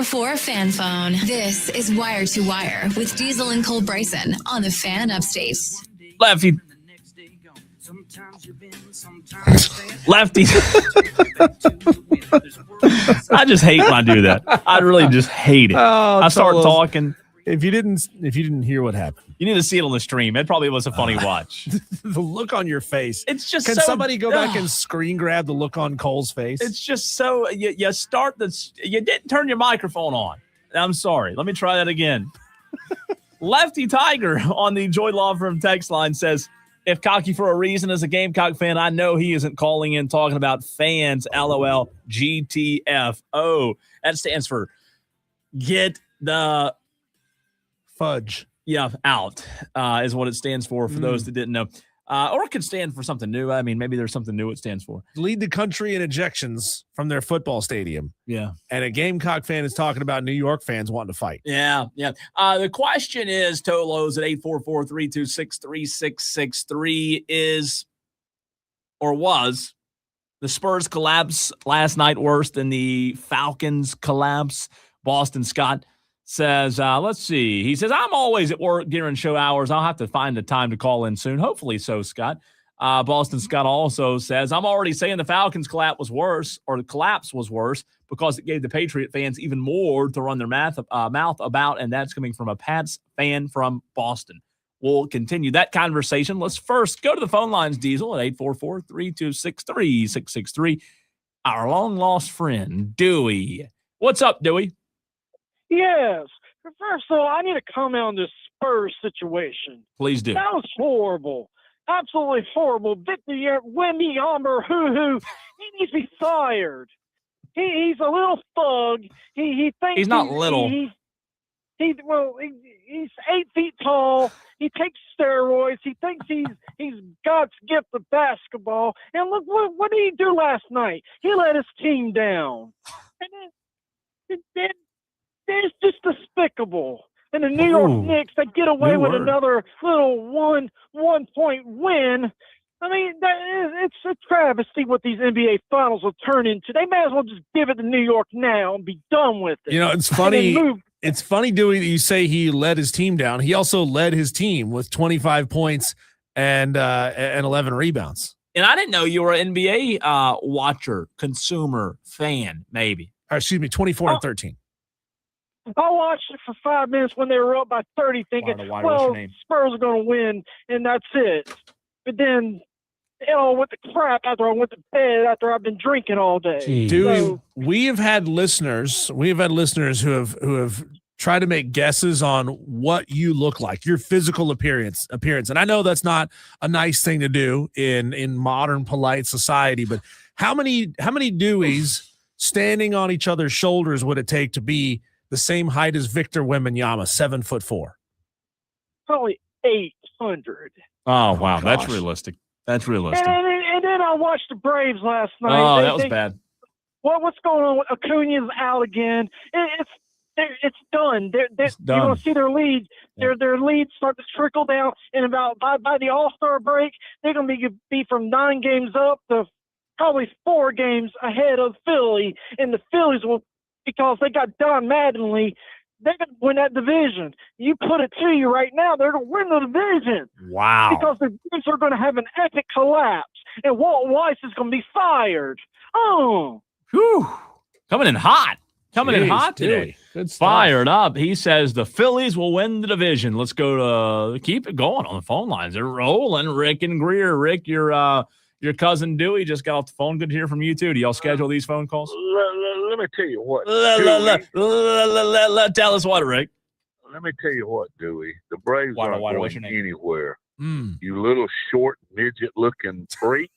844 Fan Phone. This is Wire to Wire with Diesel and Cole Bryson on the Fan Upstate. Lefty. I just hate when I do that. I really just hate it. I start talking. If you didn't hear what happened, you need to see it on the stream. It probably was a funny watch. The look on your face. It's just Can so, somebody go back and screen grab the look on Cole's face? It's just so you start this. You didn't turn your microphone on. I'm sorry. Let me try that again. Lefty Tiger on the Joy Law Firm text line says, if cocky for a reason as a Gamecock fan, I know he isn't calling in talking about fans. LOL GTFO. That stands for get the fudge. Yeah, out is what it stands for those that didn't know. Or it could stand for something new. I mean, maybe there's something new it stands for. Lead the country in ejections from their football stadium. Yeah. And a Gamecock fan is talking about New York fans wanting to fight. Yeah. The question is, Tolos at 844-326-3663 is or was the Spurs collapse last night worse than the Falcons collapse? Boston Scott says, let's see. He says, I'm always at work during show hours. I'll have to find the time to call in soon. Hopefully so, Scott. Boston Scott also says, I'm already saying the Falcons collapse was worse because it gave the Patriot fans even more to run their mouth about, and that's coming from a Pats fan from Boston. We'll continue that conversation. Let's first go to the phone lines, Diesel, at 844-326-3663. Our long-lost friend, Dewey. What's up, Dewey? Yes. First of all, I need to comment on this Spurs situation. Please do. That was horrible. Absolutely horrible. Victor Wembanyama, he needs to be fired. He's a little thug. He thinks he's not little. He's 8 feet tall. He takes steroids. He thinks he's God's gift of basketball. And look, what did he do last night? He let his team down. And then it's just despicable. And the New York Knicks, they get away with another little one-point win. I mean, it's a travesty what these NBA finals will turn into. They may as well just give it to New York now and be done with it. You know, it's funny. It's funny, Dewey, that you say he led his team down. He also led his team with 25 points and 11 rebounds. And I didn't know you were an NBA watcher, consumer, fan, maybe. Or, excuse me, 24 and 13. I watched it for 5 minutes when they were up by 30 thinking, Spurs are going to win, and that's it. But then, with the crap after I went to bed after I've been drinking all day. Dude, we have had listeners who have tried to make guesses on what you look like, your physical appearance. And I know that's not a nice thing to do in modern polite society, but how many Deweys standing on each other's shoulders would it take to be the same height as Victor Wembanyama, 7'4"? Probably 800. Oh, wow. That's realistic. That's realistic. And then I watched the Braves last night. Oh, that was bad. What's going on with Acuna's out again? It's done. You're going to see their lead. Their leads start to trickle down. And by the All-Star break, they're going to be from 9 games up to probably 4 games ahead of Philly. And the Phillies will, because they got Don Mattingly, they're going to win that division. You put it to you right now, they're going to win the division. Wow. Because the Braves are going to have an epic collapse, and Walt Weiss is going to be fired. Oh. Whew. Coming in hot today. Good stuff. Fired up. He says the Phillies will win the division. Let's go to keep it going on the phone lines. They're rolling. Rick and Greer. Rick, your cousin Dewey just got off the phone. Good to hear from you too. Do y'all schedule these phone calls? Let me tell you what. Tell us what, Rick. Let me tell you what, Dewey. The Braves aren't going anywhere. Mm. You little short midget-looking freak.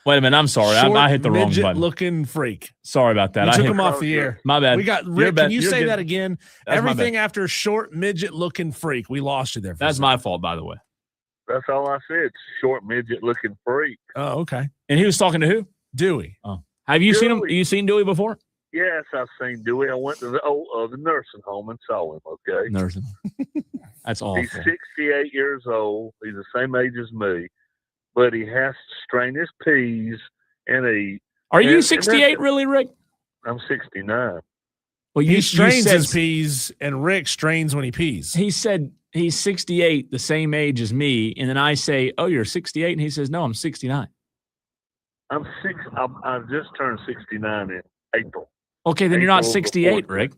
Wait a minute. I'm sorry. I hit the wrong button. Midget-looking freak. Sorry about that. We took him off the air. My bad. We got Rick. Can you say that again? That's Everything after short midget-looking freak. We lost you there. That's my fault, by the way. That's all I said. Short midget-looking freak. Oh, okay. And he was talking to who? Dewey. Oh, have you seen him? You seen Dewey before? Yes, I've seen Dewey. I went to the nursing home and saw him. Okay. Nursing. That's awful. He's 68 years old. He's the same age as me, but he has to strain his P's and eat. Are you 68 really, Rick? I'm 69. Well, He you strains said, his peas, and Rick strains when he pees. He said he's 68, the same age as me, and then I say, "Oh, you're 68," and he says, "No, I'm 69." I've just turned 69 in April. Okay, then you're not April 68, the 14th. Rick.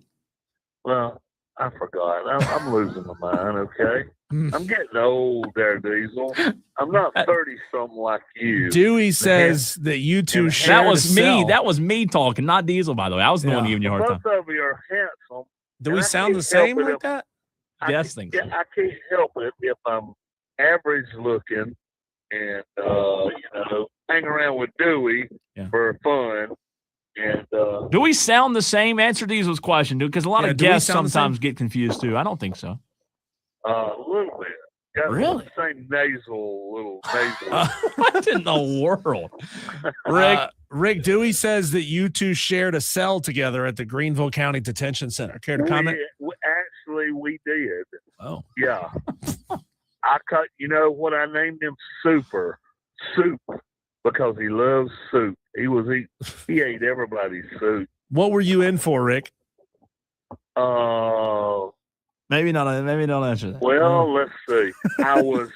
Well, I forgot. I'm losing my mind. Okay, I'm getting old there, Diesel. I'm not 30-something like you. Dewey says that you two share That was a me. cell. That was me talking, not Diesel, by the way. I was the one Yeah. giving you a hard time. Both of you are handsome. Do and we I sound can't the same help it like if- that? Yes, think so. I can't help it if I'm average looking and hang around with Dewey for fun. And Do we sound the same? Answer Diesel's question, dude, because a lot of do we guests sound the sometimes get confused too. I don't think so. a little bit. Got Really? the same little nasal. What in the world? Rick, Rick, Dewey says that you two shared a cell together at the Greenville County Detention Center. Care to comment? Actually, we did. Oh. Yeah. I cut. You know what? I named him Soup because he loves soup. He ate everybody's soup. What were you in for, Rick? Maybe not answer that. Well, let's see. I was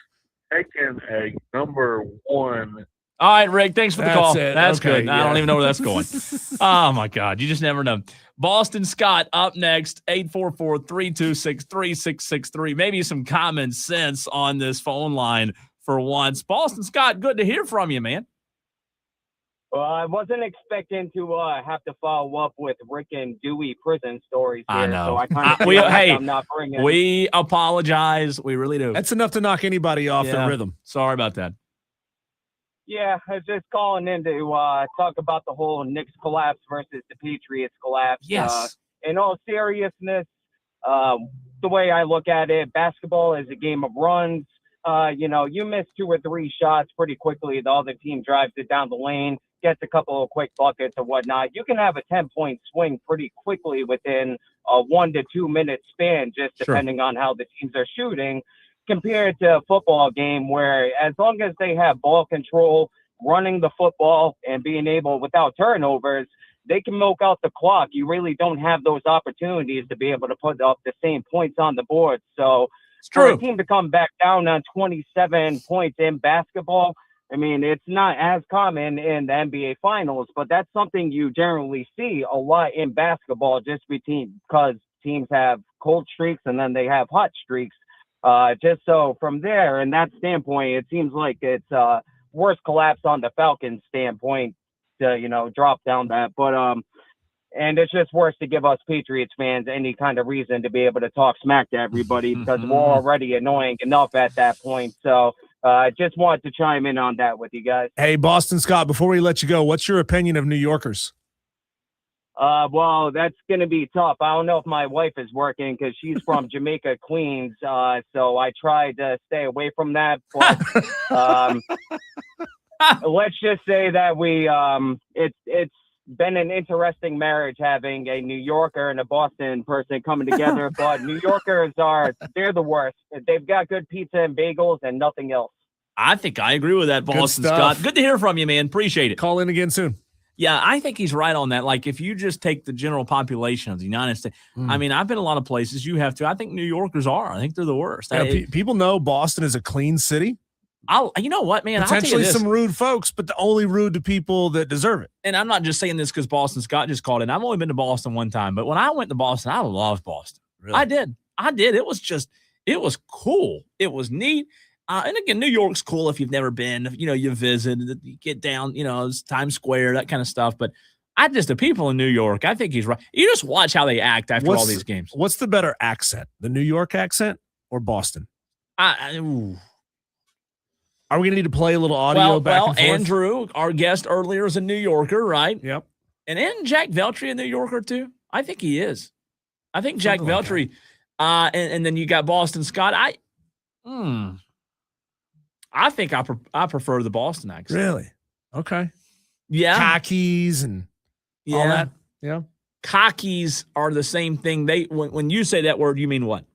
taking a number 1. All right, Rick, thanks for the That's call. it. That's Okay, good. I don't yeah. even know where that's going. Oh, my God. You just never know. Boston Scott up next, 844-326-3663. Maybe some common sense on this phone line for once. Boston Scott, good to hear from you, man. Well, I wasn't expecting to have to follow up with Rick and Dewey prison stories here. I know. So I kind of feel We- like hey, I'm not bringing. We apologize. We really do. That's enough to knock anybody off their rhythm. Sorry about that. Yeah, I was just calling in to talk about the whole Knicks collapse versus the Patriots collapse. Yes. In all seriousness, the way I look at it, basketball is a game of runs. You miss 2 or 3 shots pretty quickly. The other team drives it down the lane, gets a couple of quick buckets and whatnot. You can have a 10-point swing pretty quickly within a 1 to 2 minute span, just depending on how the teams are shooting, compared to a football game where as long as they have ball control, running the football and being able without turnovers, they can milk out the clock. You really don't have those opportunities to be able to put up the same points on the board. So for a team to come back down on 27 points in basketball, I mean, it's not as common in the NBA Finals, but that's something you generally see a lot in basketball just because teams have cold streaks and then they have hot streaks. Just so from there, and that standpoint, it seems like it's worse collapse on the Falcons standpoint to, drop down that. But and it's just worse to give us Patriots fans any kind of reason to be able to talk smack to everybody because we're already annoying enough at that point. So just wanted to chime in on that with you guys. Hey, Boston Scott, before we let you go, what's your opinion of New Yorkers? Well, that's going to be tough. I don't know if my wife is working because she's from Jamaica, Queens. So I tried to stay away from that. But let's just say that it's been an interesting marriage having a New Yorker and a Boston person coming together. But New Yorkers they're the worst. They've got good pizza and bagels and nothing else. I think I agree with that, Boston stuff. Scott. Good to hear from you, man. Appreciate it. Call in again soon. Yeah, I think he's right on that. Like, if you just take the general population of the United States, I mean, I've been a lot of places. You have to. I think New Yorkers are. I think they're the worst. Yeah, people know Boston is a clean city. You know what, man? Potentially I'll tell you this. some rude folks, but only rude to people that deserve it. And I'm not just saying this because Boston Scott just called in. I've only been to Boston one time, but when I went to Boston, I loved Boston. Really? I did. It was cool. It was neat. And again, New York's cool if you've never been. You visit, you get down, it's Times Square, that kind of stuff. But the people in New York, I think he's right. You just watch how they act after all these games. What's the better accent, the New York accent or Boston? Are we going to need to play a little audio back and forth? Andrew, our guest earlier, is a New Yorker, right? Yep. And isn't Jack Veltri a New Yorker too? I think he is. I think Jack Veltri. And then you got Boston Scott. I think I prefer the Boston accent. Really? Okay. Yeah. Khakis and all that. Yeah. Khakis are the same thing. When you say that word, you mean what?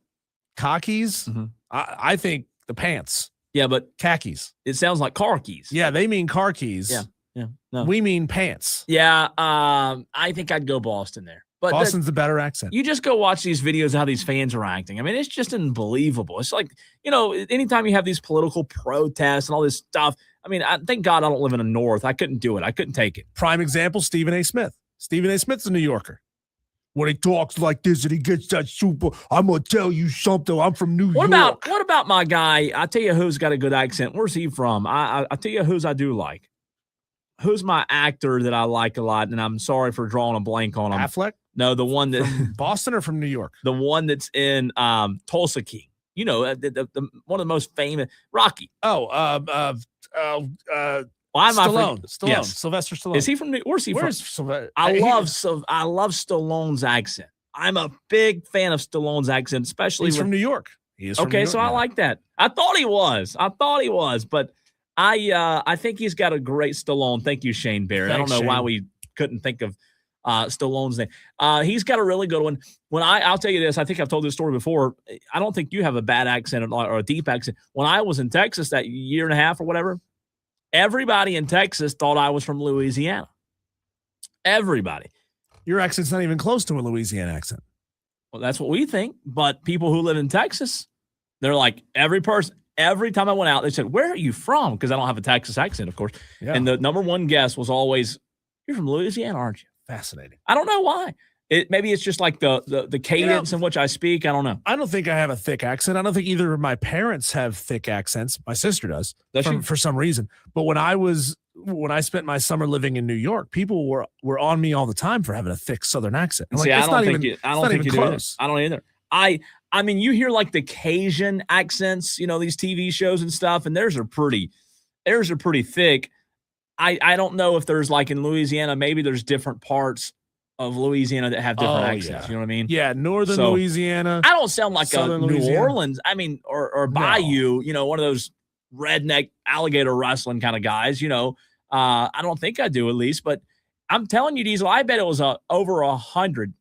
Khakis? Mm-hmm. I think the pants. Yeah, but khakis. It sounds like car keys. Yeah, they mean car keys. Yeah. Yeah. No. We mean pants. Yeah. I think I'd go Boston there. But Boston's the better accent. You just go watch these videos of how these fans are acting. I mean, it's just unbelievable. It's like, anytime you have these political protests and all this stuff, I mean, thank God I don't live in the North. I couldn't do it. I couldn't take it. Prime example, Stephen A. Smith. Stephen A. Smith's a New Yorker. When he talks like this and he gets that super, I'm going to tell you something. I'm from New York. What about my guy? I tell you who's got a good accent. Where's he from? I tell you who's I do like. Who's my actor that I like a lot? And I'm sorry for drawing a blank on him. Affleck? No, the one that from Boston or from New York? The one that's in Tulsa King. The one of the most famous Rocky. Stallone. Yes. Sylvester Stallone. Is he from New York? Where's he from? Sylvester? I love Stallone's accent. I'm a big fan of Stallone's accent, especially He's from New York. He is from New York, so I like that. I thought he was, but I think he's got a great Stallone. Thank you, Shane Barrett. Thanks, I don't know why Shane. we couldn't think of Stallone's name. He's got a really good one. I'll tell you this, I think I've told this story before. I don't think you have a bad accent or a deep accent. When I was in Texas that year and a half or whatever, everybody in Texas thought I was from Louisiana. Everybody. Your accent's not even close to a Louisiana accent. Well, that's what we think. But people who live in Texas, they're like, every time I went out, they said, where are you from? Because I don't have a Texas accent, of course. Yeah. And the number one guess was always, you're from Louisiana, aren't you? Fascinating. I don't know why. Maybe it's just like the cadence in which I speak. I don't know. I don't think I have a thick accent. I don't think either of my parents have thick accents. My sister does for some reason. But when I spent my summer living in New York, people were on me all the time for having a thick Southern accent. See, I don't think you do. Close. I don't either. I mean, you hear like the Cajun accents, these TV shows and stuff, and theirs are pretty thick. I don't know if there's like in Louisiana, maybe there's different parts of Louisiana that have different accents. Yeah. You know what I mean? Yeah, northern Louisiana. I don't sound like Southern a New Louisiana. Orleans. I mean, or Bayou. One of those redneck alligator wrestling kind of guys. I don't think I do at least, but I'm telling you, Diesel, I bet it was over 100,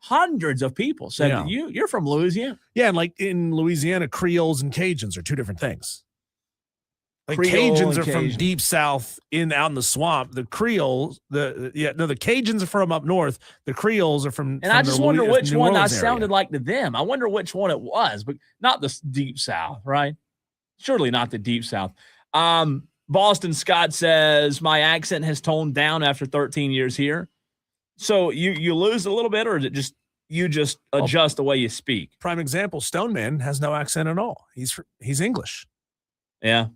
hundreds of people said you're from Louisiana. Yeah, and like in Louisiana, Creoles and Cajuns are two different things. Like Creole Cajuns and are from Cajun. deep south out in the swamp. The Creoles, the Cajuns are from up north. The Creoles are from. And I just wonder which New one I Orleans area. sounded like to them. I wonder which one it was, but not the deep south, right? Surely not the deep south. Boston Scott says my accent has toned down after 13 years here. So you lose a little bit, or is it just you adjust the way you speak? Prime example: Stoneman has no accent at all. He's English. Yeah.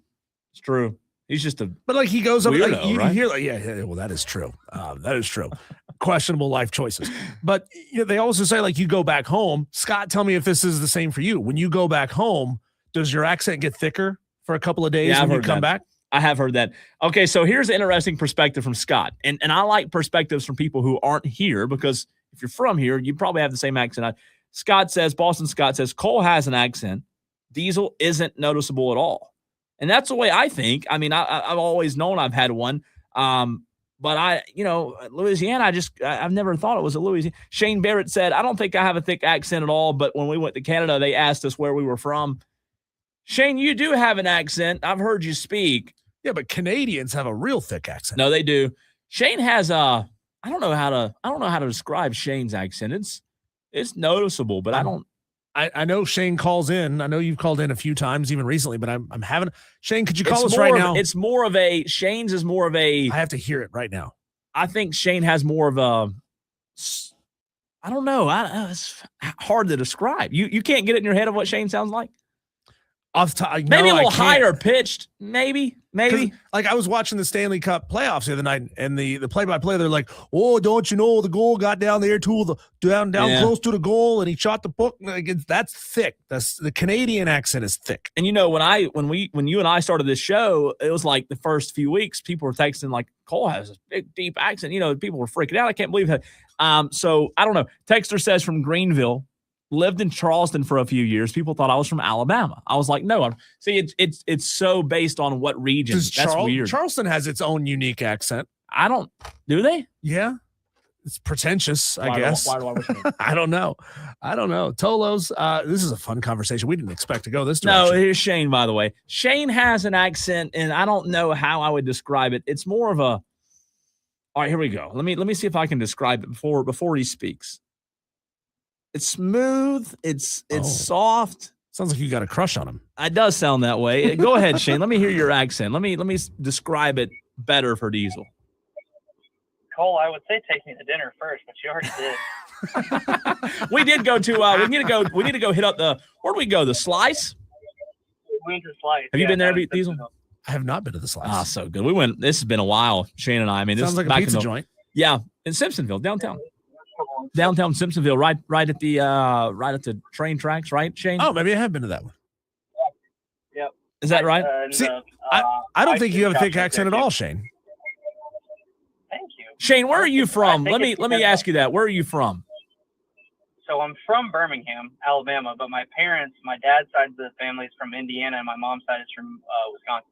It's true. He's just but like he goes up, weirdo, like, you right? hear like, yeah, well, that is true. That is true. Questionable life choices. But they also say like you go back home. Scott, tell me if this is the same for you. When you go back home, does your accent get thicker for a couple of days when you come back? I have heard that. Okay, so here's an interesting perspective from Scott. And I like perspectives from people who aren't here, because if you're from here, you probably have the same accent. Boston Scott says, Cole has an accent. Diesel isn't noticeable at all. And that's the way I think. I mean, I've always known I've had one. But Louisiana, I've never thought it was a Louisiana. Shane Barrett said, I don't think I have a thick accent at all, but when we went to Canada, they asked us where we were from. Shane, you do have an accent. I've heard you speak. Yeah, but Canadians have a real thick accent. No, they do. Shane has I don't know how to describe Shane's accent. It's noticeable, but I know Shane calls in. I know you've called in a few times, even recently, but I'm having Shane. Could you call us right now? It's more of a Shane's is more of a. I have to hear it right now. I think Shane has more of a. I don't know. It's hard to describe. You can't get it in your head of what Shane sounds like. Maybe a little higher pitched. Maybe. Like I was watching the Stanley Cup playoffs the other night, and the play-by-play, they're like, "Oh, don't you know the goal got down there to down close to the goal, and he shot the puck." Like that's thick. That's the Canadian accent is thick. And when you and I started this show, it was like the first few weeks, people were texting like, "Cole has a big deep accent." People were freaking out. I can't believe it. So I don't know. Texter says from Greenville. Lived in Charleston for a few years. People thought I was from Alabama. I was like, no. It's so based on what region. That's weird. Charleston has its own unique accent. Do they? Yeah. It's pretentious, I Why guess. do I wish me? I don't know. Tolos, this is a fun conversation. We didn't expect to go this No, direction. here's Shane, by the way. Shane has an accent, and I don't know how I would describe it. It's more of a. All right, here we go. Let me see if I can describe it before he speaks. It's smooth. It's soft. Sounds like you got a crush on him. It does sound that way. Go ahead, Shane. Let me hear your accent. Let me describe it better for Diesel. Cole, I would say take me to dinner first, but you already did. We did go to. We need to go hit up the. Where do we go? The Slice. We went to Slice. Have you been there, Diesel? I have not been to the Slice. Ah, so good. We went. This has been a while, Shane and I. I mean, this Sounds like back a pizza in the, joint. Yeah, in Simpsonville, downtown Simpsonville, right at the train tracks, right, Shane? Oh, maybe I have been to that one. Yep. Is that right? See, I don't think you have a thick accent at all, Shane. Thank you. Shane, where are you from? Let me ask you that. Where are you from? So I'm from Birmingham, Alabama, but my dad's side of the family is from Indiana, and my mom's side is from Wisconsin.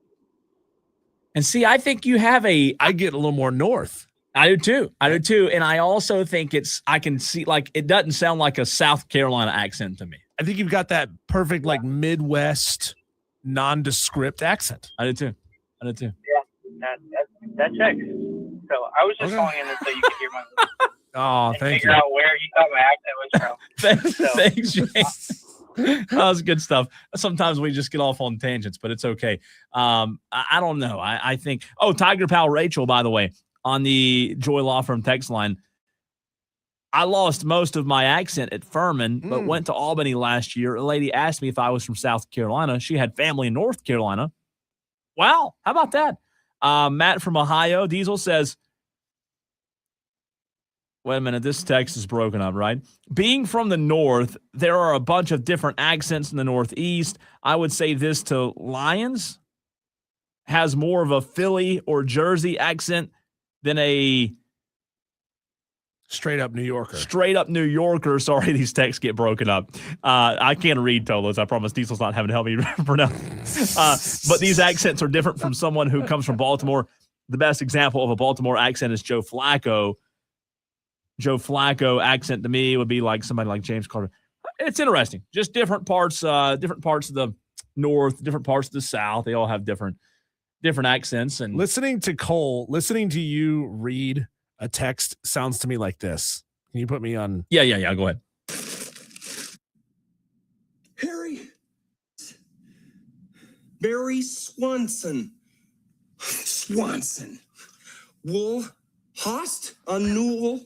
And see, I think you have I get a little more north. I do too. And I also think I can see, like, it doesn't sound like a South Carolina accent to me. I think you've got that perfect, like, Midwest, nondescript accent. I do too. Yeah, that checks. So I was just calling in so you could hear my voice. Oh, thank figure you. out where you thought my accent was from. Thanks, Shane. That was good stuff. Sometimes we just get off on tangents, but it's okay. I don't know. I think, Tiger Pal Rachel, by the way, on the Joy Law Firm text line, I lost most of my accent at Furman, but went to Albany last year. A lady asked me if I was from South Carolina. She had family in North Carolina. Wow. How about that? Matt from Ohio, Diesel says, wait a minute, this text is broken up, right? Being from the North, there are a bunch of different accents in the Northeast. I would say this to Lions has more of a Philly or Jersey accent than a straight up New Yorker. Sorry, these texts get broken up. I can't read Tolos. I promise Diesel's not having to help me pronounce. But these accents are different from someone who comes from Baltimore. The best example of a Baltimore accent is Joe Flacco. Joe Flacco accent to me would be like somebody like James Carter. It's interesting. Just different parts of the North, different parts of the South. They all have different accents. And listening to you read a text sounds to me like this. Can you put me on? Yeah. Go ahead. Barry Swanson. Wool host annual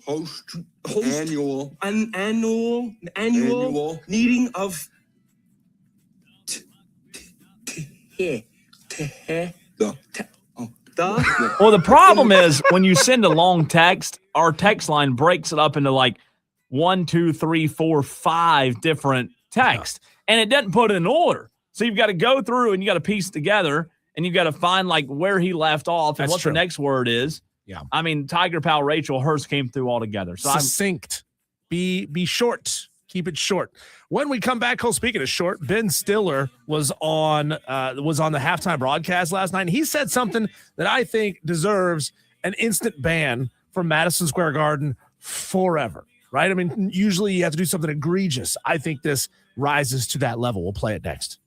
meeting of Well, the problem is when you send a long text, our text line breaks it up into like 1, 2, 3, 4, 5 different texts, and it doesn't put it in order. So you've got to go through and you got to piece together, and you've got to find like where he left off and what the next word is. Yeah. I mean, Tiger Pal Rachel, hers came through all together. So succinct. Be short. Keep it short. When we come back, Cole, speaking of short, Ben Stiller was on the halftime broadcast last night, and he said something that I think deserves an instant ban from Madison Square Garden forever, right? I mean, usually you have to do something egregious. I think this rises to that level. We'll play it next.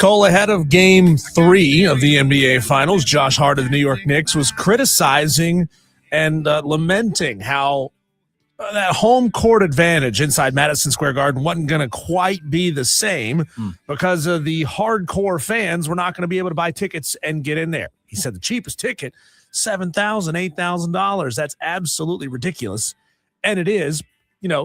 Cole, ahead of Game 3 of the NBA Finals, Josh Hart of the New York Knicks was criticizing and lamenting how that home court advantage inside Madison Square Garden wasn't going to quite be the same because of the hardcore fans were not going to be able to buy tickets and get in there. He said the cheapest ticket, $7,000, $8,000. That's absolutely ridiculous. And it is,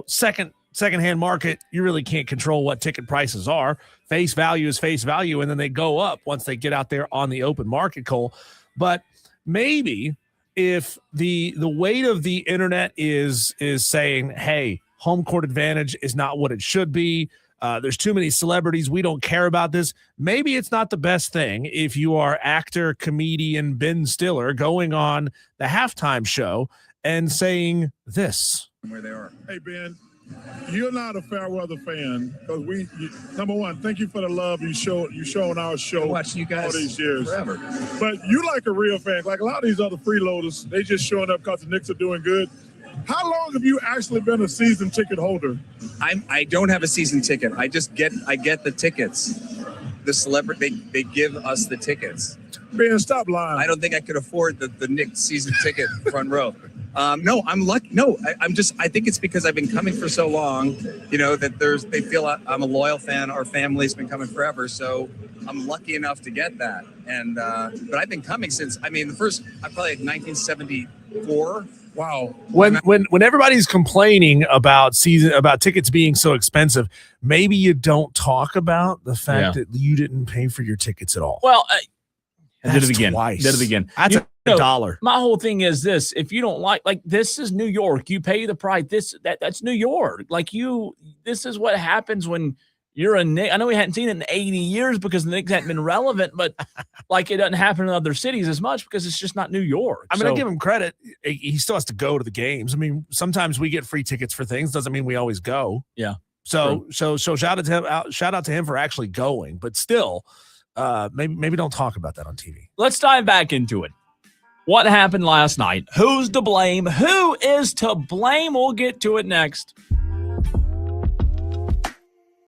secondhand market, you really can't control what ticket prices are. Face value is face value, and then they go up once they get out there on the open market, Cole. But maybe if the weight of the internet is saying, hey, home court advantage is not what it should be, there's too many celebrities, we don't care about this, maybe it's not the best thing if you are actor, comedian Ben Stiller going on the halftime show and saying this. Where they are. Hey, Ben, you're not a fair weather fan because number one, thank you for the love you shown our show watching you guys all these years. Forever. But you like a real fan. Like a lot of these other freeloaders, they just showing up because the Knicks are doing good. How long have you actually been a season ticket holder? I don't have a season ticket. I get the tickets. The celebrity, they give us the tickets. Ben, stop lying. I don't think I could afford the Knicks season ticket front row. No, I'm lucky. No, I think it's because I've been coming for so long, that they feel I'm a loyal fan. Our family's been coming forever. So I'm lucky enough to get that. And, but I've been coming since, I'm probably like 1974. Wow. When everybody's complaining about tickets being so expensive, maybe you don't talk about the fact that you didn't pay for your tickets at all. Well, Did it again. That's $1. My whole thing is this: if you don't like this is New York, you pay the price. That's New York. This is what happens when you're a Knicks. I know we hadn't seen it in 80 years because the Knicks hadn't been relevant, but it doesn't happen in other cities as much because it's just not New York. I give him credit. He still has to go to the games. Sometimes we get free tickets for things. Doesn't mean we always go. Yeah. So shout out to him for actually going, but still. Maybe don't talk about that on TV. Let's dive back into it. What happened last night? Who's to blame? Who is to blame? We'll get to it next.